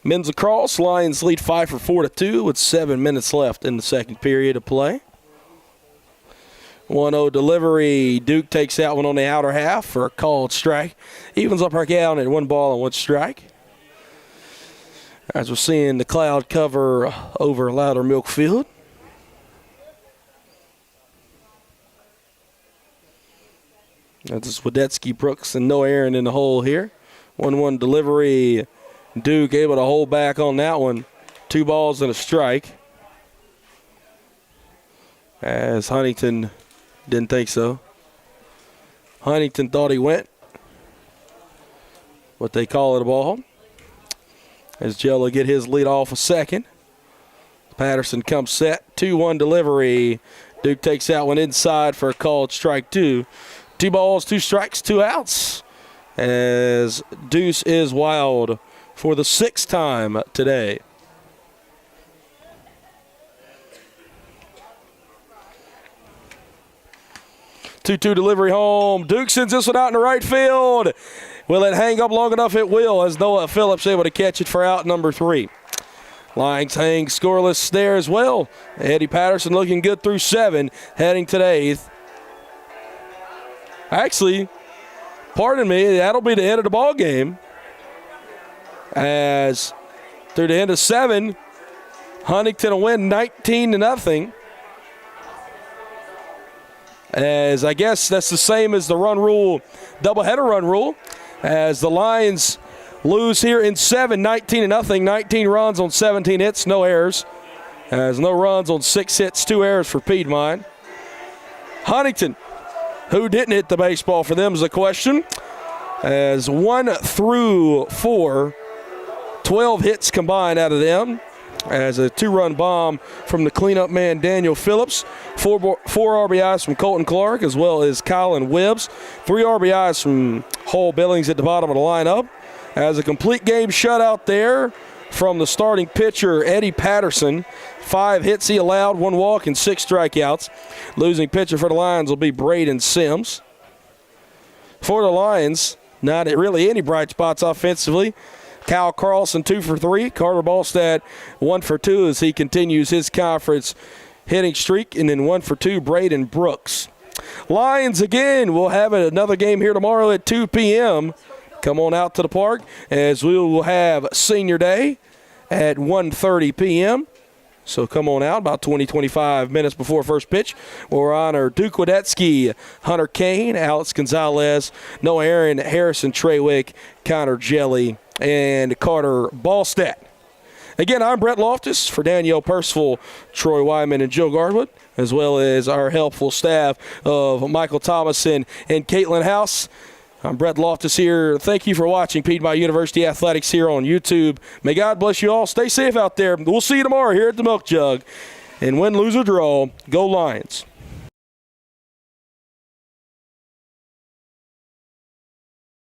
Men's lacrosse, Lions lead 5 for 4 to 2 with 7 minutes left in the second period of play. 1-0 delivery. Duke takes that one on the outer half for a called strike. Evens up our count at 1 ball and 1 strike. As we're seeing the cloud cover over Louder Milk Field. That's Wadetsky, Brooks, and no Aaron in the hole here. 1-1 delivery. Duke able to hold back on that one. 2 balls and a strike. As Huntington didn't think so. Huntington thought he went. But they call it a ball. As Jello get his lead off a second. Patterson comes set. 2-1 delivery. Duke takes that one inside for a called strike 2. 2 balls, 2 strikes, 2 outs. As Deuce is wild for the 6th time today. Two-two delivery home. Duke sends this one out in the right field. Will it hang up long enough? It will, as Noah Phillips able to catch it for out number 3. Lions hang scoreless there as well. Eddie Patterson looking good through 7, heading to the 8th. Actually, pardon me, that'll be the end of the ball game. As through the end of 7, Huntington will win 19-0. As I guess that's the same as the run rule, doubleheader run rule, as the Lions lose here in 7, 19-0. 19 runs on 17 hits, no errors. As no runs on 6 hits, 2 errors for Piedmont. Huntington, who didn't hit the baseball for them is a question. As 1 through 4, 12 hits combined out of them. As a 2-run bomb from the cleanup man Daniel Phillips. 4 RBIs from Colton Clark as well as Colin Wibbs. 3 RBIs from Hull Billings at the bottom of the lineup. As a complete game shutout there from the starting pitcher Eddie Patterson. 5 hits he allowed, 1 walk and 6 strikeouts. Losing pitcher for the Lions will be Braden Sims. For the Lions, not really any bright spots offensively. Kyle Carlson 2 for 3. Carter Ballstad 1 for 2 as he continues his conference hitting streak. And then 1 for 2, Braden Brooks. Lions again will have another game here tomorrow at 2 p.m. Come on out to the park as we will have senior day at 1:30 p.m. So come on out about 20-25 minutes before first pitch. We'll honor Duke Wadetsky, Hunter Kane, Alex Gonzalez, Noah Aaron, Harrison Treywick, Connor Jelly, and Carter Ballstat. Again, I'm Brett Loftus for Danielle Percival, Troy Wyman, and Joe Gardwood, as well as our helpful staff of Michael Thomason and Caitlin House. I'm Brett Loftus here. Thank you for watching Piedmont University Athletics here on YouTube. May God bless you all. Stay safe out there. We'll see you tomorrow here at the Milk Jug. And win, lose, or draw, go Lions.